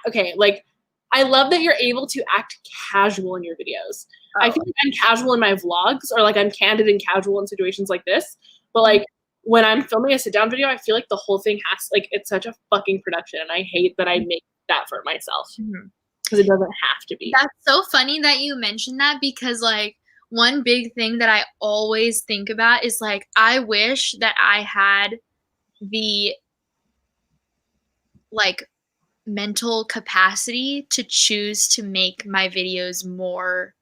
okay, like, I love that you're able to act casual in your videos. Oh. I feel like I'm casual in my vlogs, or like I'm candid and casual in situations like this. But like when I'm filming a sit-down video, I feel like the whole thing it's such a fucking production, and I hate that I make that for myself. Because it doesn't have to be. That's so funny that you mentioned that, because like one big thing that I always think about is like, I wish that I had the like mental capacity to choose to make my videos more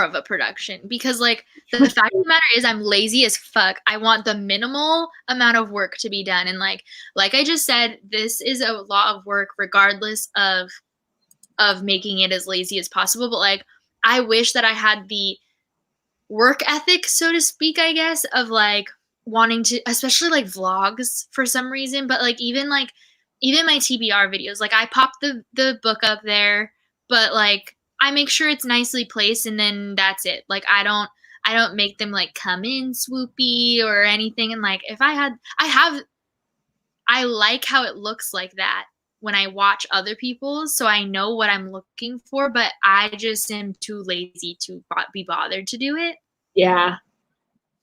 of a production, because like the fact of the matter is I'm lazy as fuck. I want the minimal amount of work to be done, and like I just said, this is a lot of work regardless of making it as lazy as possible. But like, I wish that I had the work ethic, so to speak, I guess, of like wanting to, especially like vlogs for some reason, but like even my TBR videos, like I pop the book up there, but like I make sure it's nicely placed, and then that's it. Like I don't make them like come in swoopy or anything. And like if I like how it looks like that when I watch other people's, so I know what I'm looking for, but I just am too lazy to be bothered to do it. Yeah.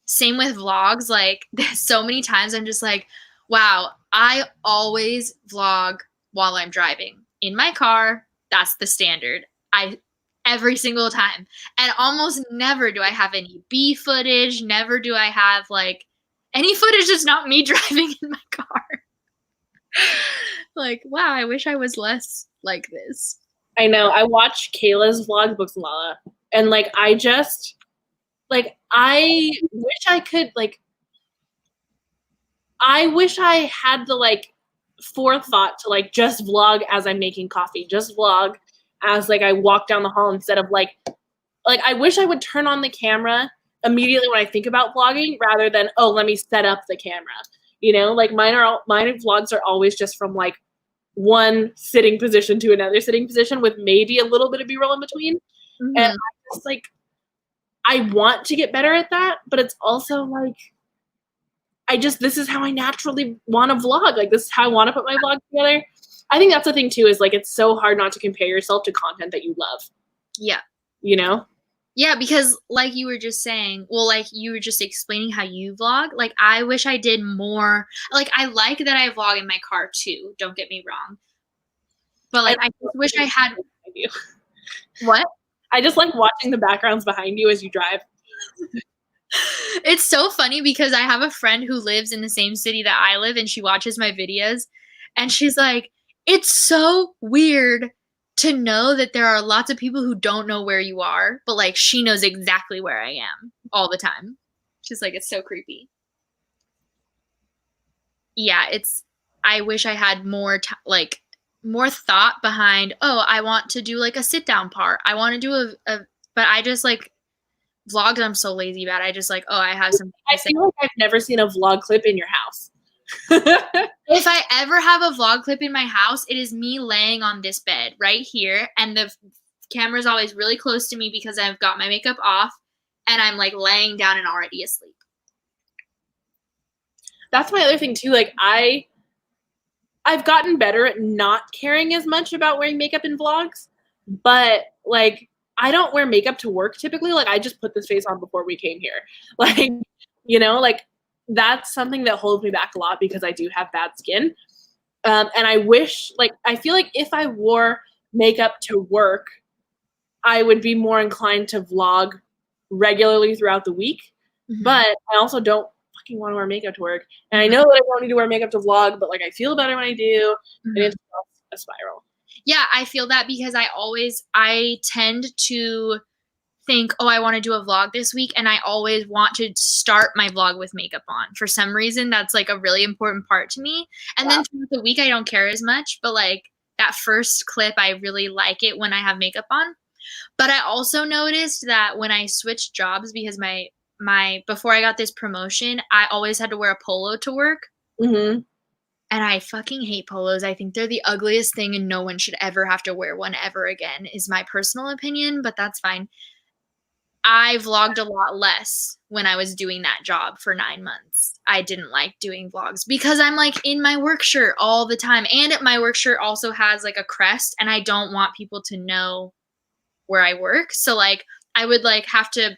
Same with vlogs. Like so many times I'm just like, wow, I always vlog while I'm driving in my car. That's the standard. Every single time. And almost never do I have any B footage. Never do I have like any footage that's not me driving in my car. Like, wow, I wish I was less like this. I know. I watch Kayla's vlog, Books and Lala, and like I just like I wish I could like I wish I had the like forethought to like just vlog as I'm making coffee, just vlog as like I walk down the hall, instead of like I wish I would turn on the camera immediately when I think about vlogging, rather than, oh, let me set up the camera. You know, like mine vlogs are always just from like one sitting position to another sitting position with maybe a little bit of B-roll in between. And I just like, I want to get better at that, but it's also like, this is how I naturally want to vlog. Like, this is how I want to put my vlog together. I think that's the thing too, is like, it's so hard not to compare yourself to content that you love. Yeah. You know? Yeah, because like you were just saying, well, like you were just explaining how you vlog. Like, I wish I did more. Like, I like that I vlog in my car too. Don't get me wrong. But like, I just wish I had. What? I just like watching the backgrounds behind you as you drive. It's so funny because I have a friend who lives in the same city that I live, and she watches my videos, and she's like, it's so weird to know that there are lots of people who don't know where you are, but like she knows exactly where I am all the time. She's like, it's so creepy. Yeah, I wish I had more more thought behind, oh, I want to do like a sit down part. I want to do but I just like vlogs, I'm so lazy about it. I just like, oh, I have something to say. I feel like I've never seen a vlog clip in your house. If I ever have a vlog clip in my house, it is me laying on this bed right here, and the camera's always really close to me because I've got my makeup off, and I'm like laying down and already asleep. That's my other thing too. Like I've gotten better at not caring as much about wearing makeup in vlogs, but like I don't wear makeup to work typically. Like I just put this face on before we came here. Like, you know, like that's something that holds me back a lot because I do have bad skin. And I wish, like, I feel like if I wore makeup to work, I would be more inclined to vlog regularly throughout the week. Mm-hmm. But I also don't fucking want to wear makeup to work. And I know that I don't need to wear makeup to vlog, but like I feel better when I do. Mm-hmm. And it's a spiral. Yeah, I feel that because I tend to think, oh, I want to do a vlog this week, and I always want to start my vlog with makeup on. For some reason, that's like a really important part to me. And then throughout the week, I don't care as much, but like that first clip, I really like it when I have makeup on. But I also noticed that when I switched jobs, because my before I got this promotion, I always had to wear a polo to work. Mm-hmm. And I fucking hate polos. I think they're the ugliest thing, and no one should ever have to wear one ever again, is my personal opinion, but that's fine. I vlogged a lot less when I was doing that job for 9 months. I didn't like doing vlogs because I'm like in my work shirt all the time. And my work shirt also has like a crest, and I don't want people to know where I work. So like I would like have to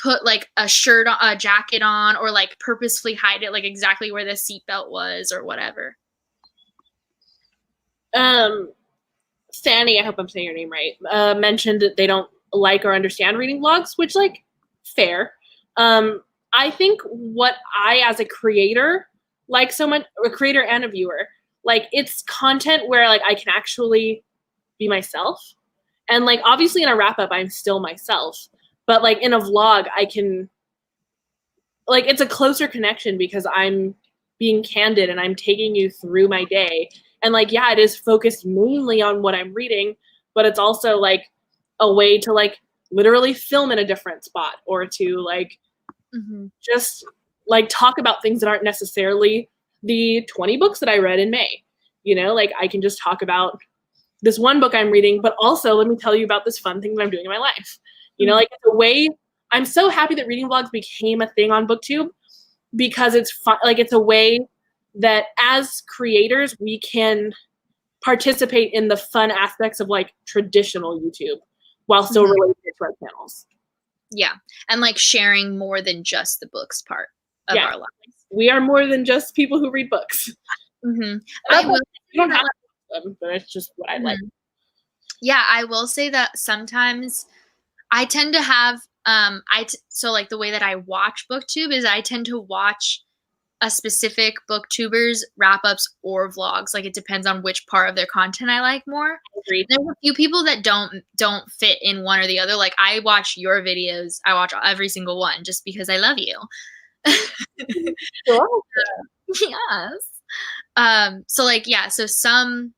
put like a shirt on, a jacket on, or like purposefully hide it like exactly where the seatbelt was or whatever. Fanny, I hope I'm saying your name right, mentioned that they don't like or understand reading vlogs, which, like, fair. I think what I, as a creator, like so much, a creator and a viewer, like, it's content where, like, I can actually be myself. And, like, obviously in a wrap-up, I'm still myself. But, like, in a vlog, I can, like, it's a closer connection because I'm being candid and I'm taking you through my day. And, like, yeah, it is focused mainly on what I'm reading, but it's also, like, a way to, like, literally film in a different spot or to, like, just, like, talk about things that aren't necessarily the 20 books that I read in May. You know, like, I can just talk about this one book I'm reading, but also let me tell you about this fun thing that I'm doing in my life. You know, like, it's a way. I'm so happy that reading vlogs became a thing on BookTube because it's fun. Like, it's a way that as creators, we can participate in the fun aspects of, like, traditional YouTube while still related to our channels. Yeah. And, like, sharing more than just the books part of our lives. We are more than just people who read books. I will. You don't have to them, but it's just what I like. Yeah, I will say that sometimes I tend to have so, like, the way that I watch BookTube is I tend to watch a specific booktuber's wrap-ups or vlogs. Like, it depends on which part of their content I like more. Agreed. There's a few people that don't fit in one or the other. Like, I watch your videos. I watch every single one just because I love you. Sure. Yes. So, like, yeah, so some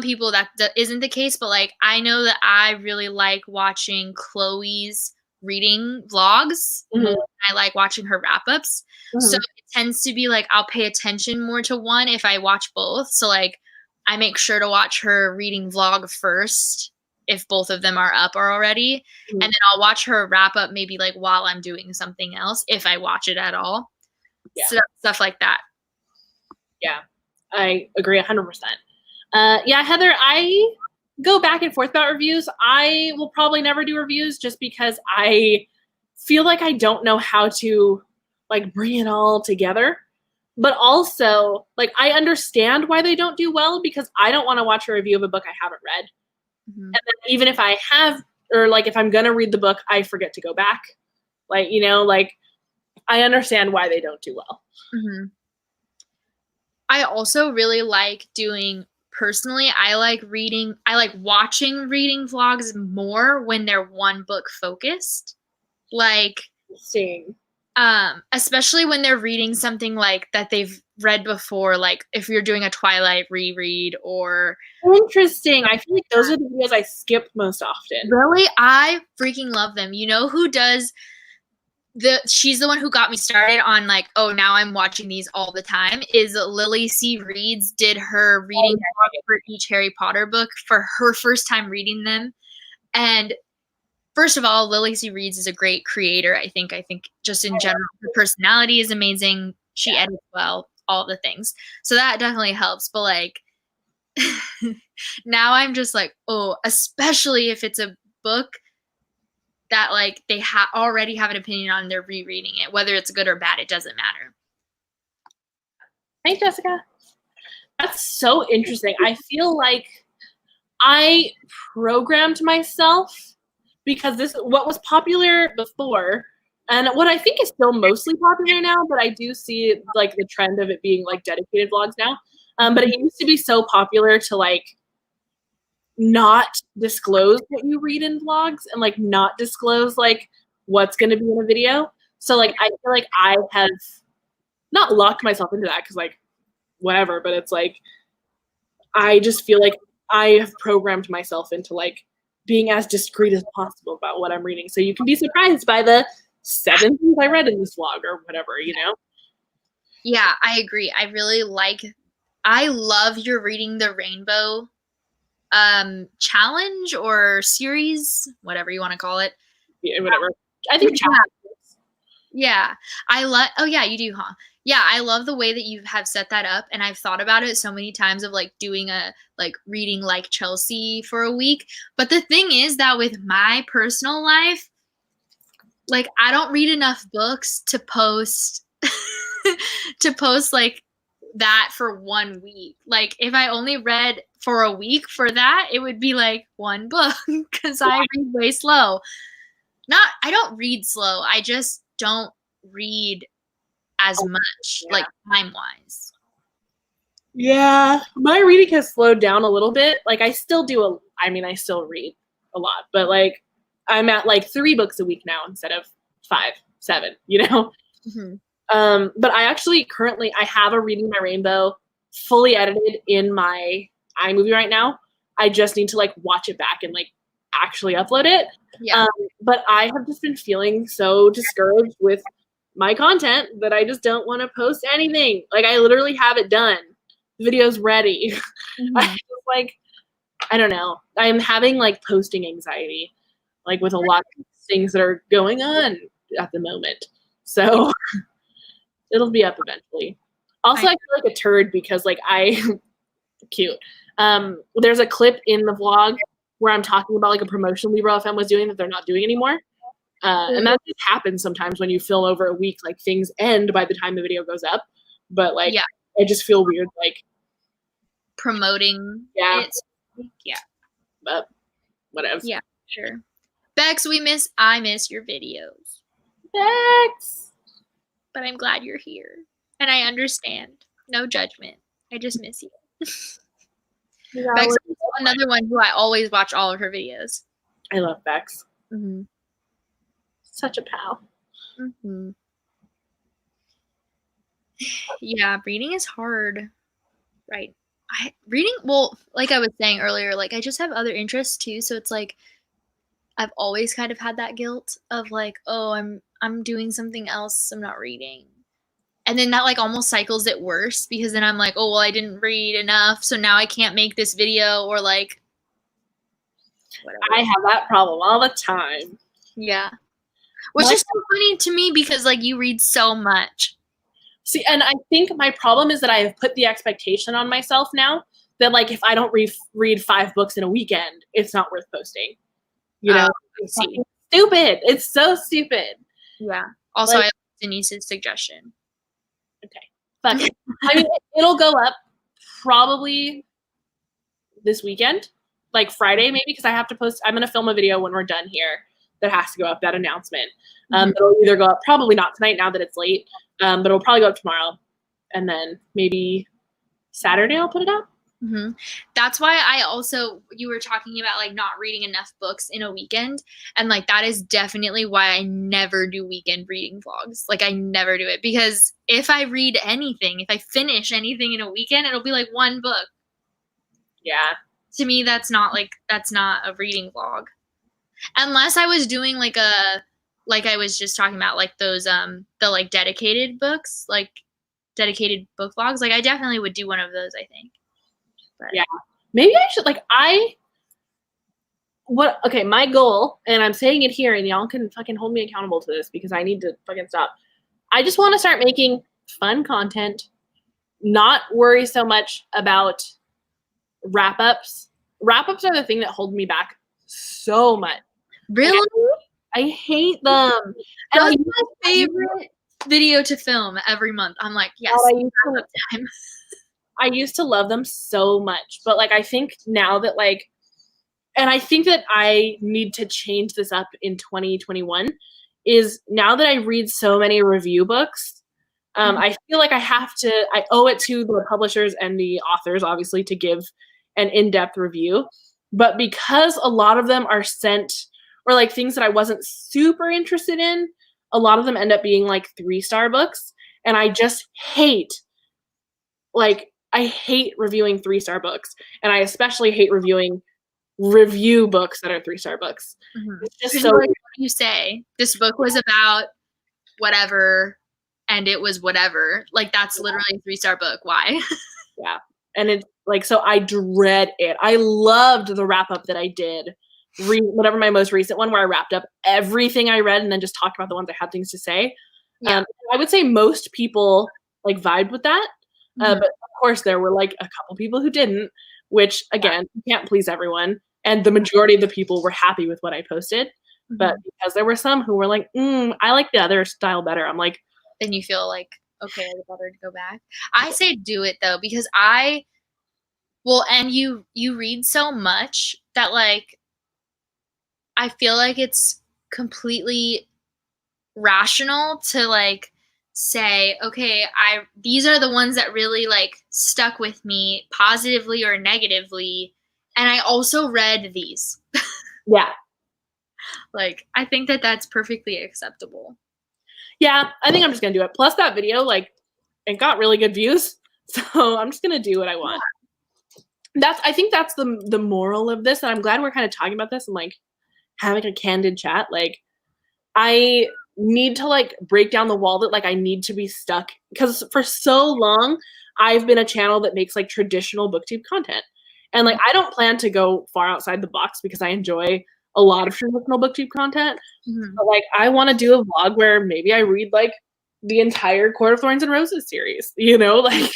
people that isn't the case, but, like, I know that I really like watching Chloe's reading vlogs more than I like watching her wrap-ups. So it tends to be like I'll pay attention more to one if I watch both. So, like, I make sure to watch her reading vlog first if both of them are up already. And then I'll watch her wrap-up maybe, like, while I'm doing something else, if I watch it at all. Yeah. So stuff like that. Yeah, I agree 100%. Yeah, Heather, I go back and forth about reviews. I will probably never do reviews just because I feel like I don't know how to, like, bring it all together. But also, like, I understand why they don't do well because I don't want to watch a review of a book I haven't read. And then even if I have, or, like, if I'm going to read the book, I forget to go back. Like, you know, like, I understand why they don't do well. I also really like doing, personally, I like watching reading vlogs more when they're one book focused. Like, especially when they're reading something, like, that they've read before, like if you're doing a Twilight reread or... Interesting. I feel like those are the videos I skip most often. Really? I freaking love them. You know who does... she's the one who got me started on, like, oh, now I'm watching these all the time, is Lily C. Reads did her reading for each Harry Potter book for her first time reading them. And first of all, Lily C. Reads is a great creator. I think just in general, her personality is amazing. She edits well, all the things. So that definitely helps. But, like, now I'm just like, oh, especially if it's a book that, like, they already have an opinion on, they're rereading it. Whether it's good or bad, it doesn't matter. Thanks, Jessica. That's so interesting. I feel like I programmed myself because what was popular before, and what I think is still mostly popular now, but I do see, like, the trend of it being, like, dedicated vlogs now. But it used to be so popular to, like, not disclose what you read in vlogs and, like, not disclose, like, what's going to be in a video. So, like, I feel like I have not locked myself into that because, like, whatever, but it's like I just feel like I have programmed myself into, like, being as discreet as possible about what I'm reading. So you can be surprised by the 7 things I read in this vlog or whatever, you know? Yeah, I agree. I love your Reading the Rainbow challenge or series, whatever you want to call it. Yeah, whatever. I think challenge. Yeah. Oh yeah, you do, huh? Yeah, I love the way that you have set that up, and I've thought about it so many times of, like, doing a, like, reading like Chelsea for a week. But the thing is that with my personal life, like I don't read enough books to post like that for 1 week. Like if I only read for a week for that, it would be like one book because I read way slow. I don't read slow. I just don't read as much, like time-wise. Yeah, my reading has slowed down a little bit. Like I still do I still read a lot, but like I'm at like 3 books a week now instead of 5, 7, you know? Mm-hmm. But I actually currently, I have a Reading My Rainbow fully edited in my iMovie right now. I just need to like watch it back and like actually upload it. Yeah. But I have just been feeling so discouraged with my content that I just don't want to post anything. Like I literally have it done. The video's ready. Mm-hmm. I just like, I don't know. I'm having like posting anxiety, like with a lot of things that are going on at the moment. So it'll be up eventually. Also, I feel like a turd because like cute. There's a clip in the vlog where I'm talking about like a promotion Libro FM was doing that they're not doing anymore. And that just happens sometimes when you film over a week, like things end by the time the video goes up. But like, I just feel weird, like promoting it. Yeah. But whatever. Yeah, sure. Bex, I miss your videos. Bex! But I'm glad you're here. And I understand. No judgment. I just miss you. Bex is another one who I always watch all of her videos. I love Bex. Mm-hmm. Such a pal. Mm-hmm. Yeah, reading is hard. Right. Well, like I was saying earlier, like I just have other interests too. So it's like I've always kind of had that guilt of like, oh, I'm doing something else. I'm not reading. And then that like almost cycles it worse because then I'm like, oh, well, I didn't read enough. So now I can't make this video or like whatever. I have that problem all the time. Yeah. Which is so funny to me because like you read so much. See, and I think my problem is that I have put the expectation on myself now that like if I don't read 5 books in a weekend, it's not worth posting. You know, it's stupid. It's so stupid. Yeah. Also, I like Denise's suggestion. Okay. Fuck it. I mean, it'll go up probably this weekend, like Friday maybe, because I have to post. I'm going to film a video when we're done here that has to go up, that announcement. It'll either go up, probably not tonight now that it's late, but it'll probably go up tomorrow. And then maybe Saturday I'll put it up. Mm-hmm. That's why you were talking about like not reading enough books in a weekend. And like, that is definitely why I never do weekend reading vlogs. Like I never do it because if I read anything, if I finish anything in a weekend, it'll be like 1 book. Yeah. To me, that's not a reading vlog. Unless I was doing like I was just talking about like those, the like dedicated books, like dedicated book vlogs. Like I definitely would do one of those, I think. But. Yeah. Maybe I should okay, my goal, and I'm saying it here and y'all can fucking hold me accountable to this because I need to fucking stop. I just want to start making fun content, not worry so much about wrap-ups. Wrap-ups are the thing that hold me back so much. Really? I hate them. And like my favorite video to film every month. I'm like, yes, time. I used to love them so much, but like I think now that like, and I think that I need to change this up in 2021 is now that I read so many review books, I feel like I owe it to the publishers and the authors obviously to give an in-depth review, but because a lot of them are sent or like things that I wasn't super interested in, a lot of them end up being like 3-star books. And I just hate, I hate reviewing 3-star books. And I especially hate reviewing review books that are 3-star books. Mm-hmm. It's just so like what you say, this book was about whatever and it was whatever. Like that's literally a 3-star book. Why? Yeah. And it's like, so I dread it. I loved the wrap up that I did. Whatever my most recent one where I wrapped up everything I read and then just talked about the ones I had things to say. Yeah. I would say most people like vibed with that. But of course there were like a couple people who didn't, which again, you can't please everyone. And the majority of the people were happy with what I posted. But because there were some who were like, I like the other style better. I'm like, then you feel like, okay, I better to go back. I say do it though, because and you read so much that like I feel like it's completely rational to like say, okay, these are the ones that really like stuck with me positively or negatively, and I also read these. yeah. Like I think that that's perfectly acceptable. Yeah, I think I'm just gonna do it. Plus that video, like, it got really good views. So I'm just gonna do what I want. I think that's the moral of this, and I'm glad we're kind of talking about this and like having a candid chat. Like, I need to like break down the wall that like I need to be stuck, because for so long I've been a channel that makes like traditional booktube content, and like I don't plan to go far outside the box because I enjoy a lot of traditional booktube content. But like I want to do a vlog where maybe I read like the entire Court of Thorns and Roses series, like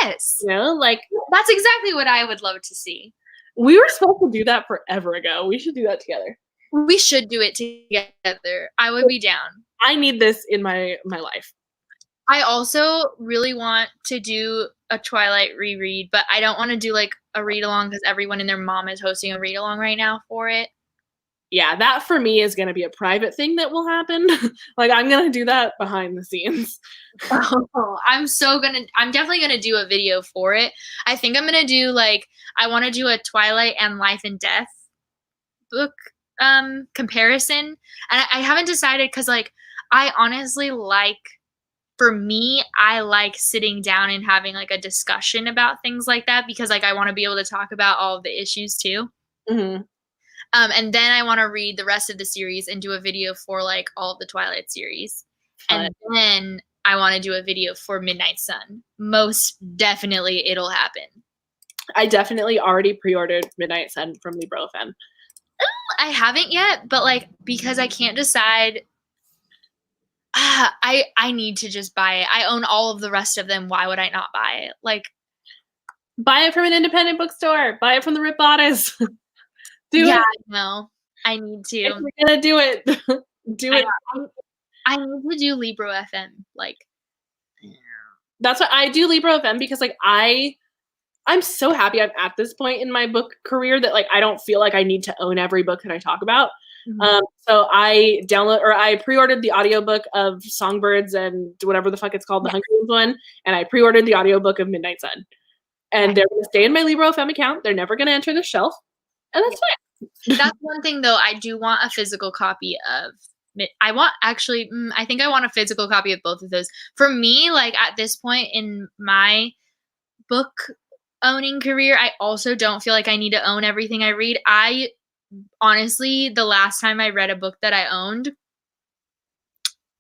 Yes. like that's exactly what I would love to see. We were supposed to do that forever ago. We should do that together. We should do it together. I would be down. I need this in my life. I also really want to do a Twilight reread, but I don't want to do like a read along because everyone and their mom is hosting a read along right now for it. Yeah, that for me is going to be a private thing that will happen. Like I'm going to do that behind the scenes. Oh, I'm definitely going to do a video for it. I think I'm going to do like, I want to do a Twilight and Life and Death book comparison. And I haven't decided because like, I honestly like, for me, I like sitting down and having like a discussion about things like that because like I want to be able to talk about all of the issues too. Mm-hmm. And then I want to read the rest of the series and do a video for like all of the Twilight series. And then I want to do a video for Midnight Sun. Most definitely it'll happen. I definitely already pre-ordered Midnight Sun from LibroFM. I haven't yet, but like because I can't decide, I need to just buy it. I own all of the rest of them. Why would I not buy it? Like, buy it from an independent bookstore. Buy it from the Rip Bodice. Do it. No, I need to. If you're gonna do it, do it. I need to do Libro FM. Like, that's what I do Libro FM because like I'm so happy I'm at this point in my book career that like I don't feel like I need to own every book that I talk about. Mm-hmm. So I pre-ordered the audiobook of Songbirds and whatever the fuck it's called, the Hunger Games one, and I pre-ordered the audiobook of Midnight Sun. And they're gonna stay in my Libro FM account. They're never gonna enter the shelf. And that's fine. That's one thing though. I do want a physical copy of I think I want a physical copy of both of those. For me, like at this point in my book owning career, I also don't feel like I need to own everything I read. I honestly, the last time I read a book that I owned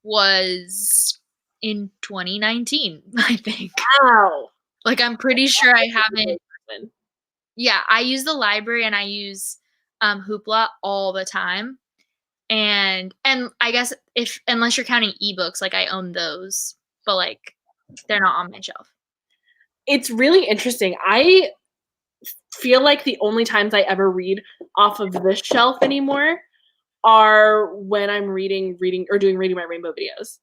was in 2019, I think. Wow. Like I'm pretty sure I haven't. Yeah, I use the library and I use Hoopla all the time. And I guess unless you're counting ebooks, like I own those, but like they're not on my shelf. It's really interesting. I feel like the only times I ever read off of this shelf anymore are when I'm reading or doing Reading My Rainbow videos.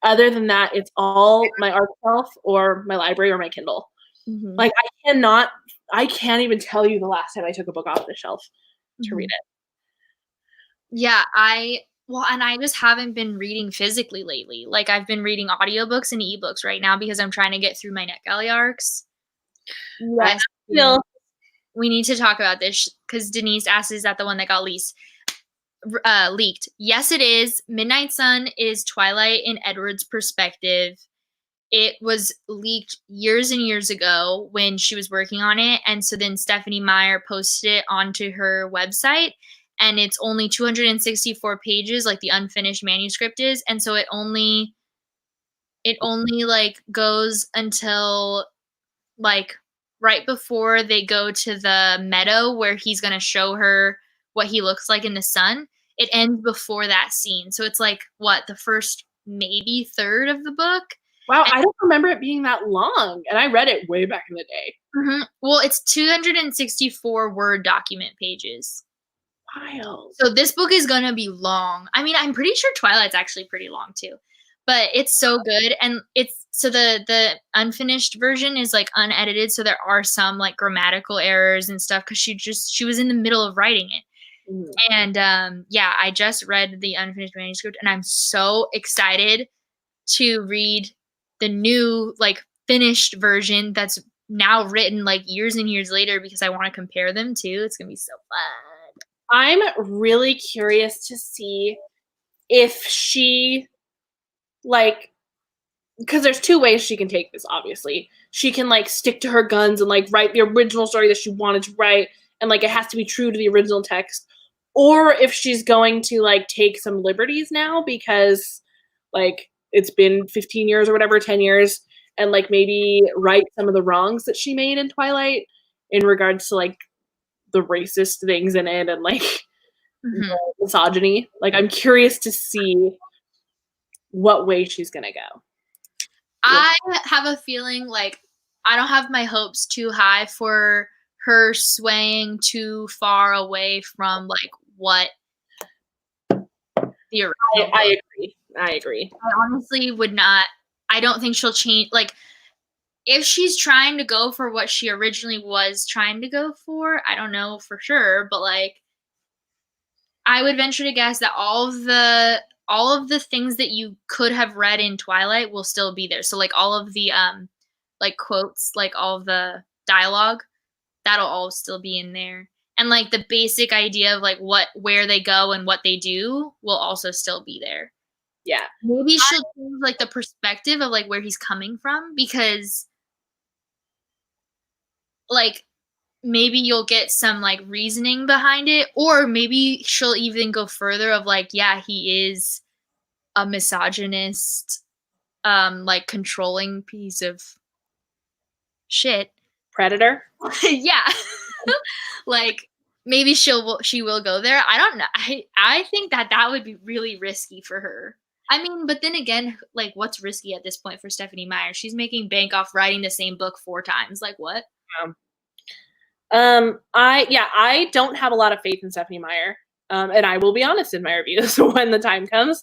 Other than that, it's all my art shelf or my library or my Kindle. Mm-hmm. Like I can't even tell you the last time I took a book off the shelf to read it. Yeah, I just haven't been reading physically lately. Like I've been reading audiobooks and ebooks right now because I'm trying to get through my NetGalley arcs. Yes. We need to talk about this because Denise asked, is that the one that got leaked? Yes, it is. Midnight Sun is Twilight in Edward's perspective. It was leaked years and years ago when she was working on it. And so then Stephanie Meyer posted it onto her website. And it's only 264 pages, like the unfinished manuscript is. And so it only like goes until like right before they go to the meadow where he's going to show her what he looks like in the sun. It ends before that scene. So it's like, the first maybe third of the book. Wow, I don't remember it being that long. And I read it way back in the day. Mm-hmm. Well, it's 264 Word document pages. Wild. So this book is gonna be long. I mean, I'm pretty sure Twilight's actually pretty long too, but it's so good. And it's so the unfinished version is like unedited, so there are some like grammatical errors and stuff because she was in the middle of writing it. And yeah, I just read the unfinished manuscript, and I'm so excited to read the new like finished version that's now written like years and years later because I want to compare them too. It's gonna be so fun. I'm really curious to see if she, like, because there's two ways she can take this, obviously. She can, like, stick to her guns and, like, write the original story that she wanted to write, and, like, it has to be true to the original text. Or if she's going to, like, take some liberties now because, like, it's been 15 years or whatever, 10 years, and, like, maybe right some of the wrongs that she made in Twilight in regards to, like, the racist things in it and, like, the misogyny. Like, I'm curious to see what way she's gonna go. I have a feeling like I don't have my hopes too high for her swaying too far away from like what the original. I agree. I honestly would not. I don't think she'll change. Like, if she's trying to go for what she originally was trying to go for, I don't know for sure, but like, I would venture to guess that all of the things that you could have read in Twilight will still be there. So like all of the like quotes, like all of the dialogue, that'll all still be in there. And like the basic idea of like where they go and what they do will also still be there. Yeah. Maybe she'll change like the perspective of like where he's coming from, because like maybe you'll get some like reasoning behind it, or maybe she'll even go further of like, yeah, he is a misogynist, like controlling piece of shit. Predator? Yeah. Like maybe she will go there. I don't know. I think that would be really risky for her. I mean, but then again, like what's risky at this point for Stephenie Meyer? She's making bank off writing the same book 4 times. Like what? I don't have a lot of faith in Stephenie Meyer. And I will be honest in my reviews when the time comes.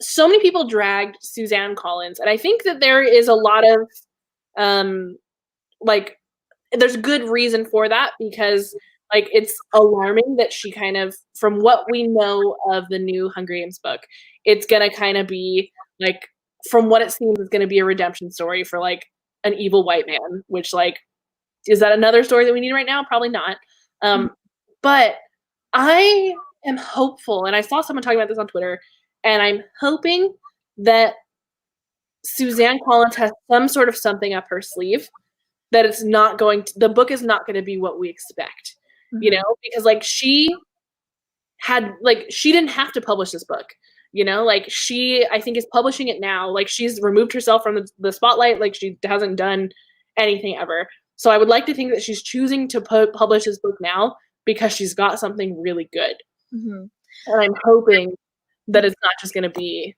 So many people dragged Suzanne Collins, and I think that there is a lot of like there's good reason for that, because like it's alarming that she kind of, from what we know of the new Hunger Games book, it's gonna kind of be like, from what it seems, it's gonna be a redemption story for like an evil white man, which like, is that another story that we need right now? Probably not. But I am hopeful, and I saw someone talking about this on Twitter, and I'm hoping that Suzanne Collins has some sort of something up her sleeve, that it's not going to, the book is not going to be what we expect, you know, because like she didn't have to publish this book, you know, like she, I think, is publishing it now. Like she's removed herself from the spotlight. Like she hasn't done anything ever. So I would like to think that she's choosing to publish this book now because she's got something really good. And I'm hoping that it's not just going to be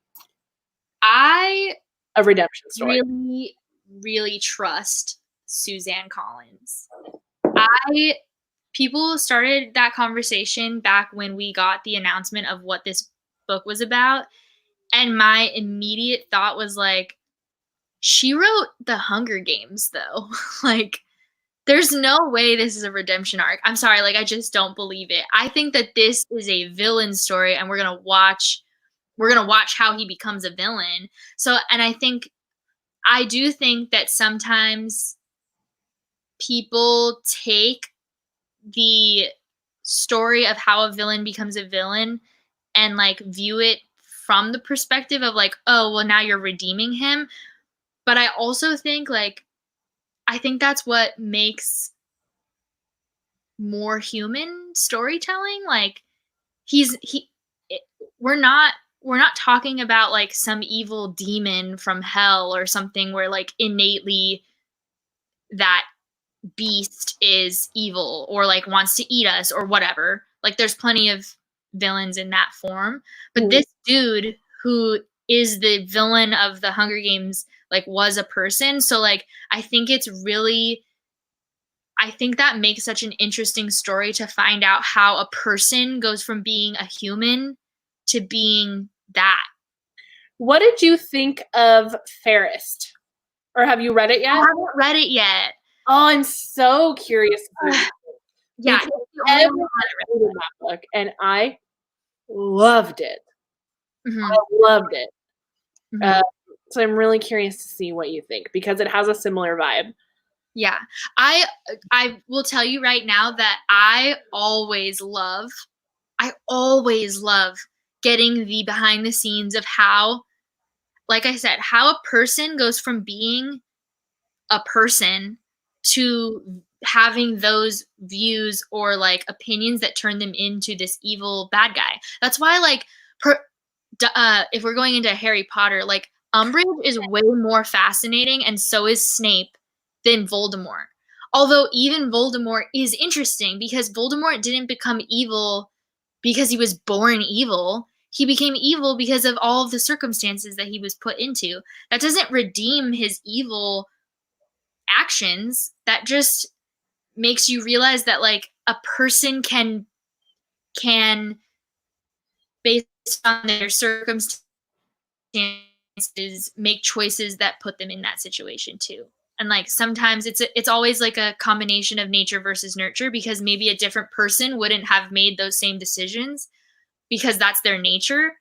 a redemption story. Really, really trust Suzanne Collins. People started that conversation back when we got the announcement of what this book was about, and my immediate thought was like, she wrote the Hunger Games though. Like there's no way this is a redemption arc. I'm sorry, like I just don't believe it. I think that this is a villain story, and we're gonna watch how he becomes a villain. So, and I do think that sometimes people take the story of how a villain becomes a villain and like view it from the perspective of like, oh, well, now you're redeeming him. But I also think like, I think that's what makes more human storytelling. Like we're not talking about like some evil demon from hell or something where like innately that beast is evil or like wants to eat us or whatever. Like there's plenty of villains in that form, but this dude who is the villain of the Hunger Games like was a person. So like I think it's really I think that makes such an interesting story to find out how a person goes from being a human to being that. What did you think of Fairest? Or have you read it yet? I haven't read it yet. Oh, I'm so curious. Yeah, Because everyone read that book, and I loved it. I loved it. So I'm really curious to see what you think, because it has a similar vibe. Yeah. I will tell you right now that I always love getting the behind the scenes of how, like I said, how a person goes from being a person to having those views or like opinions that turn them into this evil bad guy. That's why like if we're going into Harry Potter, like Umbridge is way more fascinating, and so is Snape, than Voldemort. Although even Voldemort is interesting because Voldemort didn't become evil because he was born evil. He became evil because of all of the circumstances that he was put into. That doesn't redeem his evil actions. That just makes you realize that like a person can based on their circumstances make choices that put them in that situation too. And like sometimes it's always like a combination of nature versus nurture, because maybe a different person wouldn't have made those same decisions because that's their nature,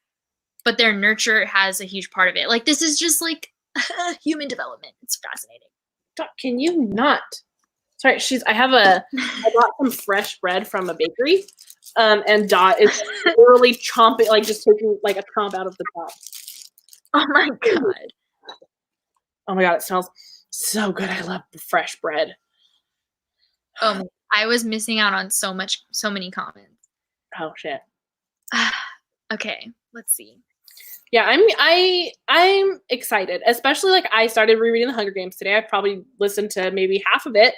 but their nurture has a huge part of it. Like this is just like human development. It's fascinating. Can you not? Sorry, I bought some fresh bread from a bakery, and Dot is literally chomping, like just taking like a chomp out of the top. Oh my god. Oh my god, it smells so good. I love the fresh bread. Oh, I was missing out on so many comments. Oh shit. Okay, let's see. Yeah, I'm excited. Especially like I started rereading The Hunger Games today. I've probably listened to maybe half of it,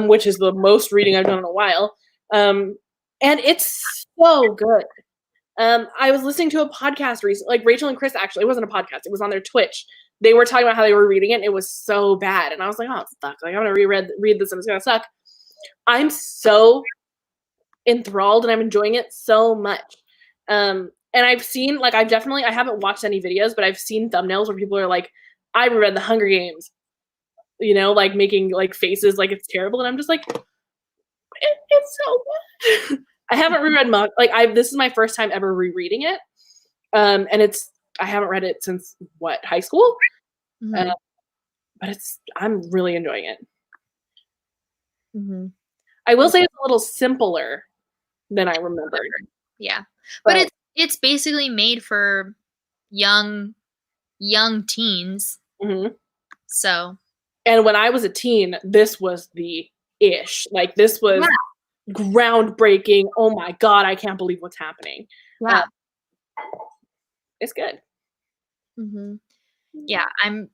which is the most reading I've done in a while. And it's so good. I was listening to a podcast recently, like Rachel and Chris, actually, it wasn't a podcast, it was on their Twitch. They were talking about how they were reading it, and it was so bad. And I was like, oh, fuck, like I'm gonna read this and it's gonna suck. I'm so enthralled and I'm enjoying it so much. And I've seen, like, I haven't watched any videos, but I've seen thumbnails where people are like, I reread The Hunger Games, you know, like making like faces like it's terrible. And I'm just like, it's so good. I haven't reread much. Like this is my first time ever rereading it. And I haven't read it since high school. But I'm really enjoying it. I will say it's a little simpler than I remembered. Yeah. But it's basically made for young teens. So. And when I was a teen, this was the ish. Like this was groundbreaking. Oh my god, I can't believe what's happening. Yeah. It's good. Yeah, I'm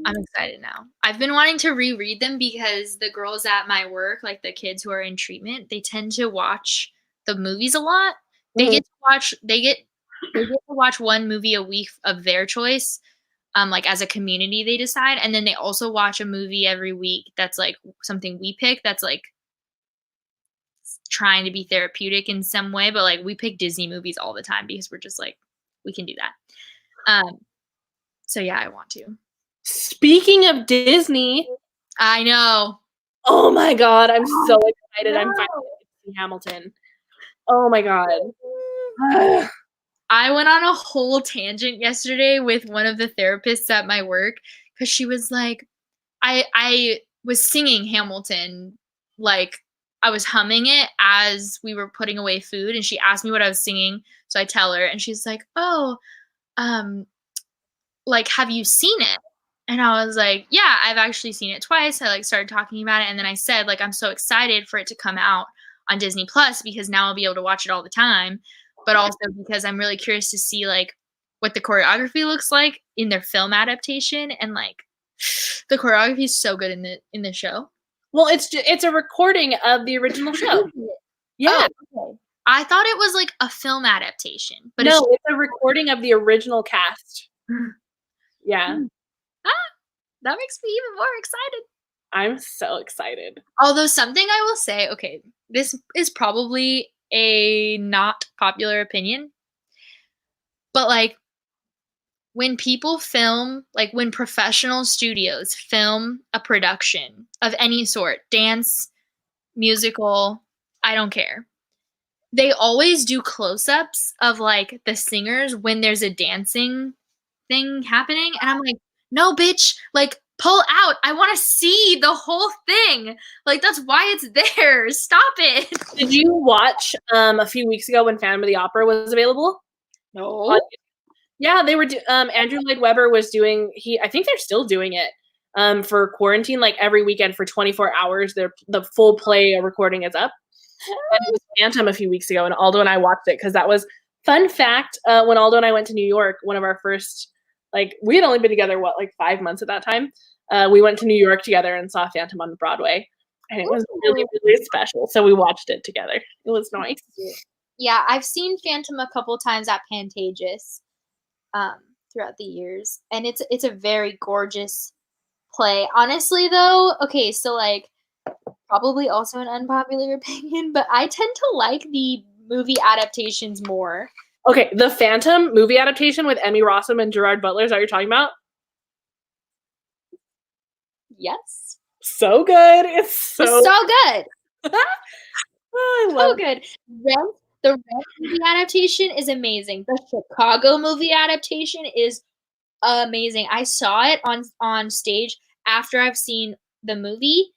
excited now. I've been wanting to reread them because the girls at my work, like the kids who are in treatment, they tend to watch the movies a lot. They get to watch one movie a week of their choice. Like as a community they decide, and then they also watch a movie every week that's like something we pick that's like trying to be therapeutic in some way, but like we pick Disney movies all the time because we're just like, we can do that. So yeah, I want to. Speaking of Disney, I know. Oh my god, I'm so excited. I'm finally seeing Hamilton. Oh my god. I went on a whole tangent yesterday with one of the therapists at my work because she was like, I was singing Hamilton, like I was humming it as we were putting away food, and she asked me what I was singing, so I tell her, and she's like, oh, like, have you seen it? And I was like, yeah, I've actually seen it twice. I like started talking about it, and then I said, like, I'm so excited for it to come out on Disney Plus because now I'll be able to watch it all the time, but also because I'm really curious to see like what the choreography looks like in their film adaptation, and like the choreography is so good in the show. Well, it's a recording of the original show. Yeah. Oh, okay. I thought it was like a film adaptation, but no, it's a recording of the original cast. Yeah. That makes me even more excited. I'm so excited. Although something I will say, okay, this is probably a not popular opinion, but like when people film, like when professional studios film a production of any sort, dance, musical, I don't care. They always do close-ups of like the singers when there's a dancing thing happening, and I'm like, no, bitch, like pull out. I want to see the whole thing. Like that's why it's there. Stop it. Did you watch a few weeks ago when Phantom of the Opera was available? No. Yeah, they were. Andrew Lloyd Webber was doing. I think they're still doing it. For quarantine, like every weekend for 24 hours, the full play recording is up. And it was Phantom a few weeks ago, and Aldo and I watched it because that was fun fact. When Aldo and I went to New York, one of our first, like we had only been together 5 months at that time. We went to New York together and saw Phantom on Broadway, and it was really, really special. So we watched it together. It was nice. Yeah, I've seen Phantom a couple times at Pantages throughout the years, and it's a very gorgeous play. Honestly, though, okay, so like probably also an unpopular opinion, but I tend to like the movie adaptations more. Okay, the Phantom movie adaptation with Emmy Rossum and Gerard Butler, is that what you're talking about? Yes. So good. It's so good. Oh, I So love good. The Rent movie adaptation is amazing. The Chicago movie adaptation is amazing. I saw it on stage after I've seen the movie,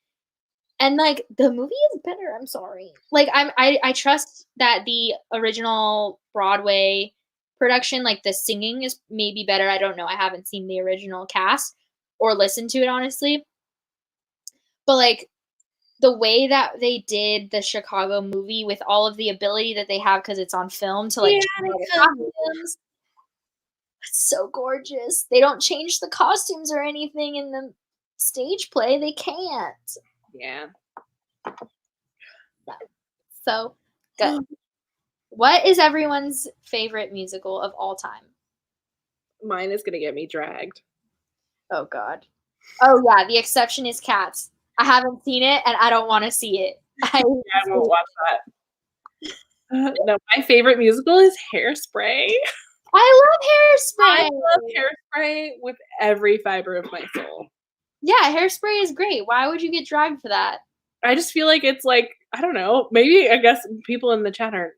and like the movie is better. I'm sorry. Like I trust that the original Broadway production, like the singing is maybe better. I don't know. I haven't seen the original cast or listened to it honestly. But like the way that they did the Chicago movie with all of the ability that they have because it's on film to like change the costumes. It's so gorgeous. They don't change the costumes or anything in the stage play. They can't. Yeah. So good. What is everyone's favorite musical of all time? Mine is gonna get me dragged. Oh God. Oh yeah, The Exception is Cats. I haven't seen it and I don't want to see it. I won't watch that. No, my favorite musical is Hairspray. I love Hairspray. I love Hairspray with every fiber of my soul. Yeah, Hairspray is great. Why would you get dragged for that? I just feel like it's like, I don't know. Maybe I guess people in the chat aren't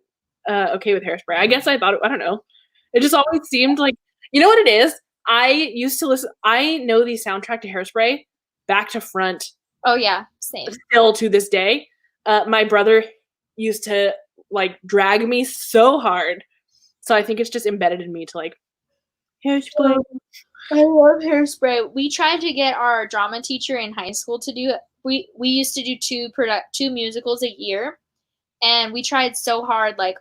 okay with Hairspray. I guess I thought I don't know. It just always seemed like, you know what it is? I used to listen. I know the soundtrack to Hairspray back to front. Oh yeah, same. Still to this day. My brother used to like drag me so hard. So I think it's just embedded in me to like Hairspray. I love Hairspray. We tried to get our drama teacher in high school to do it. We used to do two musicals a year, and we tried so hard like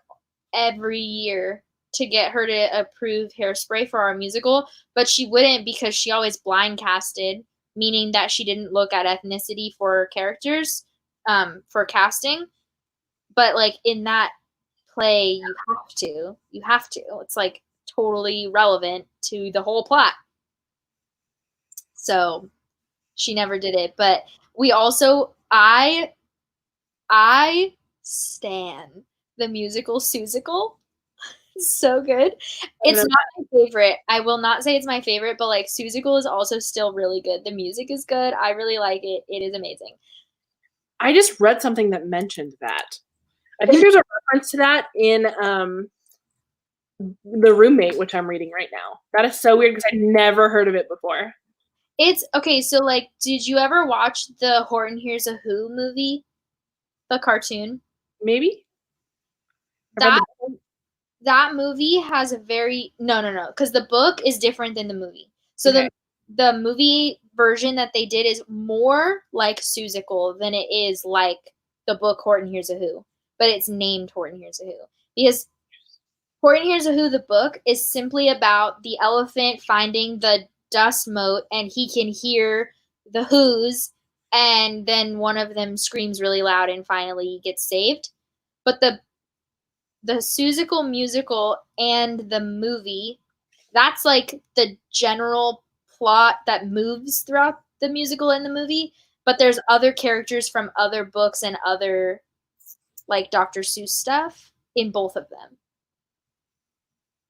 every year to get her to approve Hairspray for our musical, but she wouldn't because she always blind casted, meaning that she didn't look at ethnicity for characters for casting. But like in that play, you have to. It's like totally relevant to the whole plot. So she never did it. But we also I stan the musical Seussical. So good. It's not my favorite. I will not say it's my favorite, but like Seussical is also still really good. The music is good. I really like it. It is amazing. I just read something that mentioned that. I think there's a reference to that in The Roommate, which I'm reading right now. That is so weird because I'd never heard of it before. It's okay. So like, did you ever watch the Horton Hears a Who movie? The cartoon? Maybe? That movie has a very no, because the book is different than the movie. So Okay. the movie version that they did is more like Seussical than it is like the book Horton Hears a Who, but it's named Horton Hears a Who because Horton Hears a Who, the book, is simply about the elephant finding the dust mote and he can hear the Who's, and then one of them screams really loud and finally gets saved. But the Seussical musical and the movie, that's like the general plot that moves throughout the musical and the movie. but there's other characters from other books and other like Dr. Seuss stuff in both of them.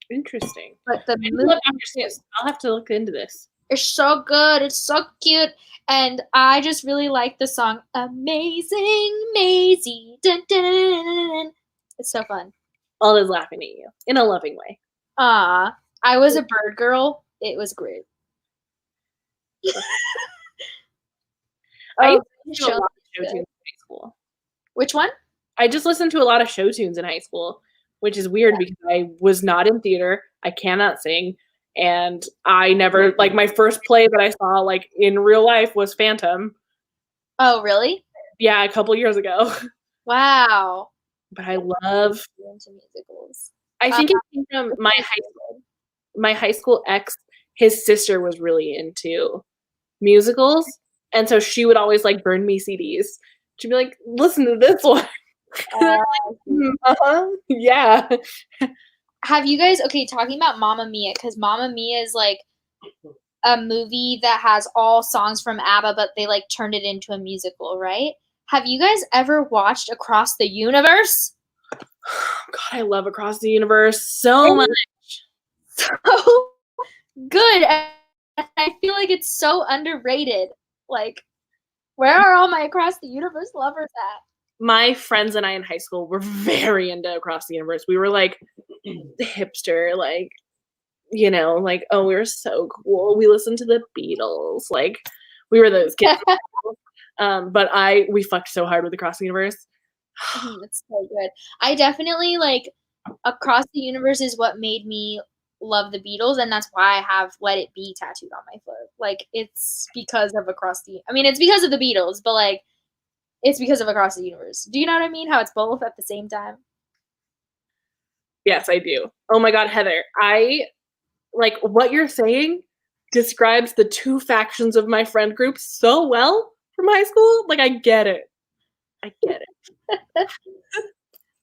Interesting. But the I love Dr. Seuss. I'll have to look into this. It's so good. It's so cute. And I just really like the song Amazing Maisie. Dun, dun, dun, dun, dun, dun. It's so fun. Aldo's laughing at you in a loving way. I was a bird girl. It was great. I Oh, used to listen to a lot of show tunes in high school. which one? I just listened to a lot of show tunes in high school, which is weird because I was not in theater. I cannot sing. And I never, like, my first play that I saw, like, in real life was Phantom. Oh, really? Yeah, a couple years ago. Wow. But I love Into musicals. I think it came from my high school ex. His sister was really into musicals, and so she would always like burn me CDs. She'd be like, "Listen to this one." Yeah. Have you guys talking about Mamma Mia, because Mamma Mia is like a movie that has all songs from ABBA, but they like turned it into a musical, right? Have you guys ever watched Across the Universe? God, I love Across the Universe so much. So good. And I feel like it's so underrated. Like, where are all my Across the Universe lovers at? My friends and I in high school were very into Across the Universe. We were like hipster, like, you know, like, oh, we were so cool. We listened to the Beatles. Like, we were those kids. But we fucked so hard with Across the Universe. It's so good. I definitely like Across the Universe is what made me love the Beatles, and that's why I have Let It Be tattooed on my foot. Like, it's because of it's because of the Beatles, but like it's because of Across the Universe. Do you know what I mean? How it's both at the same time? Yes, I do. Oh my God, Heather. Like what you're saying describes the two factions of my friend group so well from high school. Like, I get it.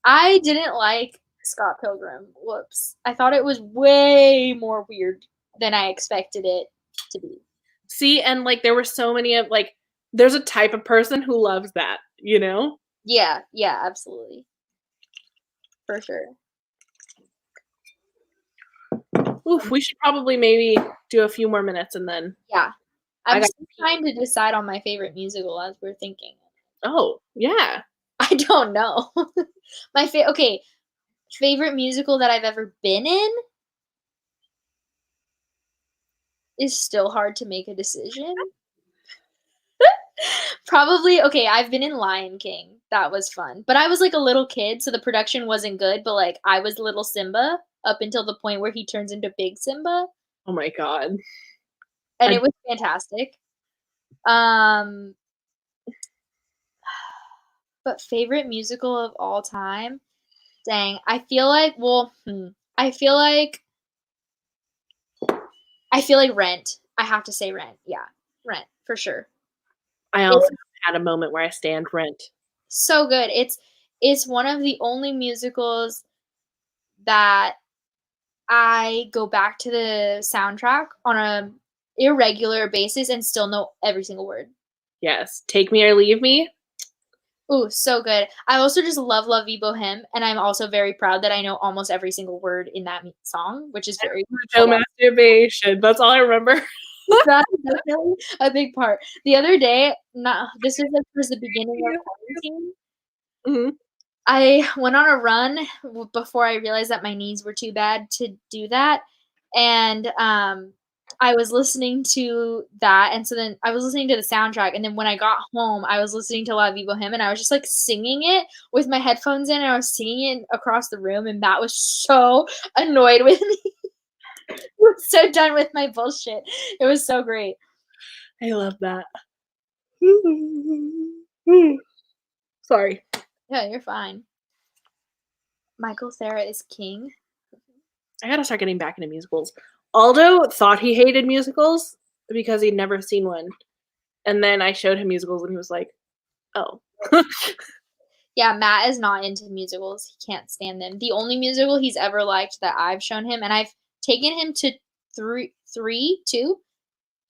I didn't like Scott Pilgrim. Whoops. I thought it was way more weird than I expected it to be. See, and like there were so many of like there's a type of person who loves that, you know? Yeah, absolutely. For sure. Oof, we should probably maybe do a few more minutes and then. Yeah. I'm still trying to decide on my favorite musical as we're thinking. Oh, yeah. I don't know. My favorite musical that I've ever been in is still hard to make a decision. Probably, I've been in Lion King. That was fun. But I was like a little kid, so the production wasn't good, but like I was little Simba up until the point where he turns into big Simba. Oh my God. And it was fantastic. But favorite musical of all time? Dang, I feel like Rent. I have to say Rent. Yeah, Rent for sure. I also had a moment where I stand Rent. So good. It's one of the only musicals that I go back to the soundtrack on a irregular basis and still know every single word. Yes. Take Me or Leave Me. Ooh, so good. I also just love La Vie Boheme, and I'm also very proud that I know almost every single word in that song, which is very No masturbation. That's all I remember. That's definitely a big part. The other day, this was like towards the beginning of quarantine. Mm-hmm. I went on a run before I realized that my knees were too bad to do that, and I was listening to that, and so then I was listening to the soundtrack, and then when I got home, I was listening to La Vie Boheme, and I was just like singing it with my headphones in, and I was singing it across the room, and that was so annoyed with me. I was so done with my bullshit. It was so great. I love that. Sorry. Yeah, you're fine. Michael Cera is king. I gotta start getting back into musicals. Aldo thought he hated musicals because he'd never seen one. And then I showed him musicals and he was like, oh. Yeah, Matt is not into musicals. He can't stand them. The only musical he's ever liked that I've shown him, and I've taken him to two,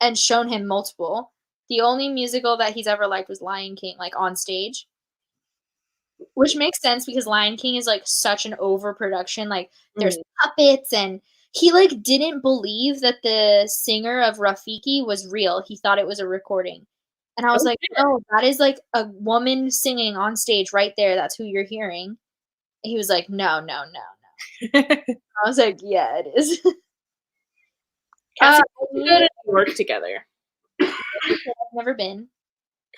and shown him multiple. The only musical that he's ever liked was Lion King, like, on stage. Which makes sense because Lion King is, like, such an overproduction, like, there's puppets, and he, like, didn't believe that the singer of Rafiki was real. He thought it was a recording. And I was like, "Oh, that is, like, a woman singing on stage right there. That's who you're hearing." And he was like, "No, no, no, no." I was like, "Yeah, it is." Cassie, we go to New York together. I've never been.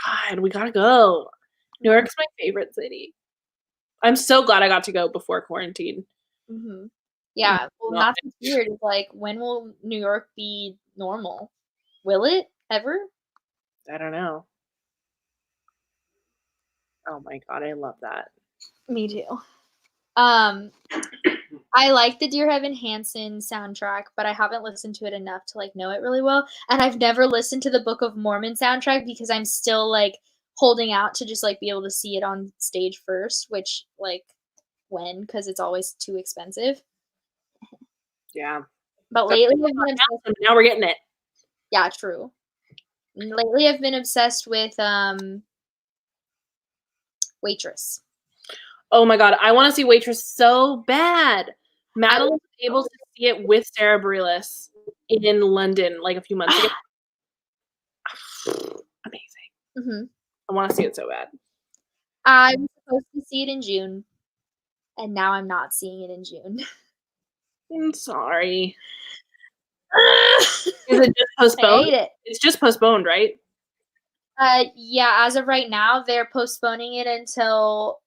God, we gotta go. New York's my favorite city. I'm so glad I got to go before quarantine. Mhm. Yeah, well, that's what's weird is, like, when will New York be normal? Will it ever? I don't know. Oh my god, I love that. Me too. I like the Dear Evan Hansen soundtrack, but I haven't listened to it enough to, like, know it really well, and I've never listened to the Book of Mormon soundtrack because I'm still, like, holding out to just, like, be able to see it on stage first, which, like, when? Because it's always too expensive. Yeah. But lately I've been obsessed. Now we're getting it. Yeah, true. Lately I've been obsessed with, Waitress. Oh my god, I want to see Waitress so bad. Madeline was able to see it with Sarah Bareilles in London like a few months ago. Amazing. Mhm. I want to see it so bad. I was supposed to see it in June, and now I'm not seeing it in June. I'm sorry. Is it just I postponed? hate it. It's just postponed, right? Yeah, as of right now, they're postponing it until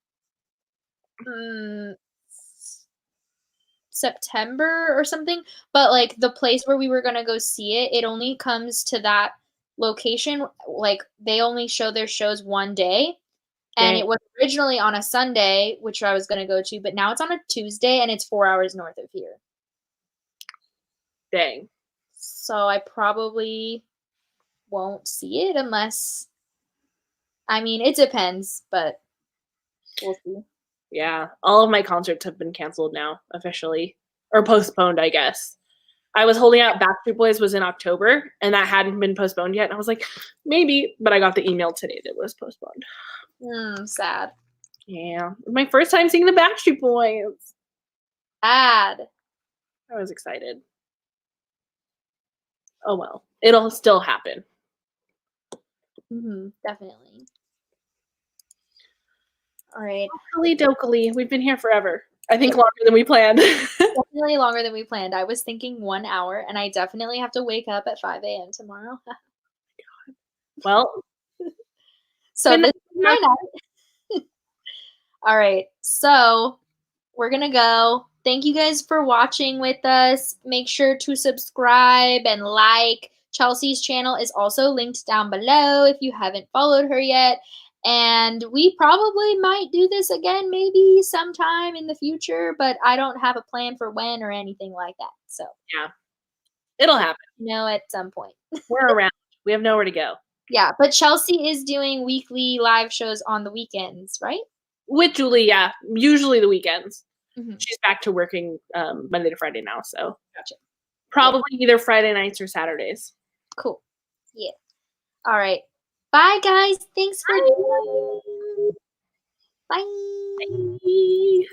September or something. But like the place where we were gonna go see it, it only comes to that location. Like they only show their shows one day. And Dang. it was originally on a Sunday, which I was gonna go to, but now it's on a Tuesday and it's 4 hours north of here. Dang. So I probably won't see it unless I mean, it depends, but we'll see. Yeah, all of my concerts have been canceled now, officially. Or postponed, I guess. I was holding out Backstreet Boys was in October, and that hadn't been postponed yet. And I was like, maybe, but I got the email today that it was postponed. Sad. Yeah, my first time seeing the Backstreet Boys. Sad. I was excited. Oh well, it'll still happen. Definitely. All right. Dokily, we've been here forever. I think longer than we planned. Definitely longer than we planned. I was thinking 1 hour, and I definitely have to wake up at 5 a.m. tomorrow. Well, so this is my night. All right. So we're going to go. Thank you guys for watching with us. Make sure to subscribe and like. Chelsea's channel is also linked down below if you haven't followed her yet. And we probably might do this again maybe sometime in the future, but I don't have a plan for when or anything like that. So, yeah, it'll happen. At some point. We're around. We have nowhere to go. Yeah, but Chelsea is doing weekly live shows on the weekends, right? With Julie, yeah. Usually the weekends. Mm-hmm. She's back to working Monday to Friday now, so Gotcha. probably either Friday nights or Saturdays. Cool. Yeah. All right. Bye, guys. Thanks for joining. Bye. Bye.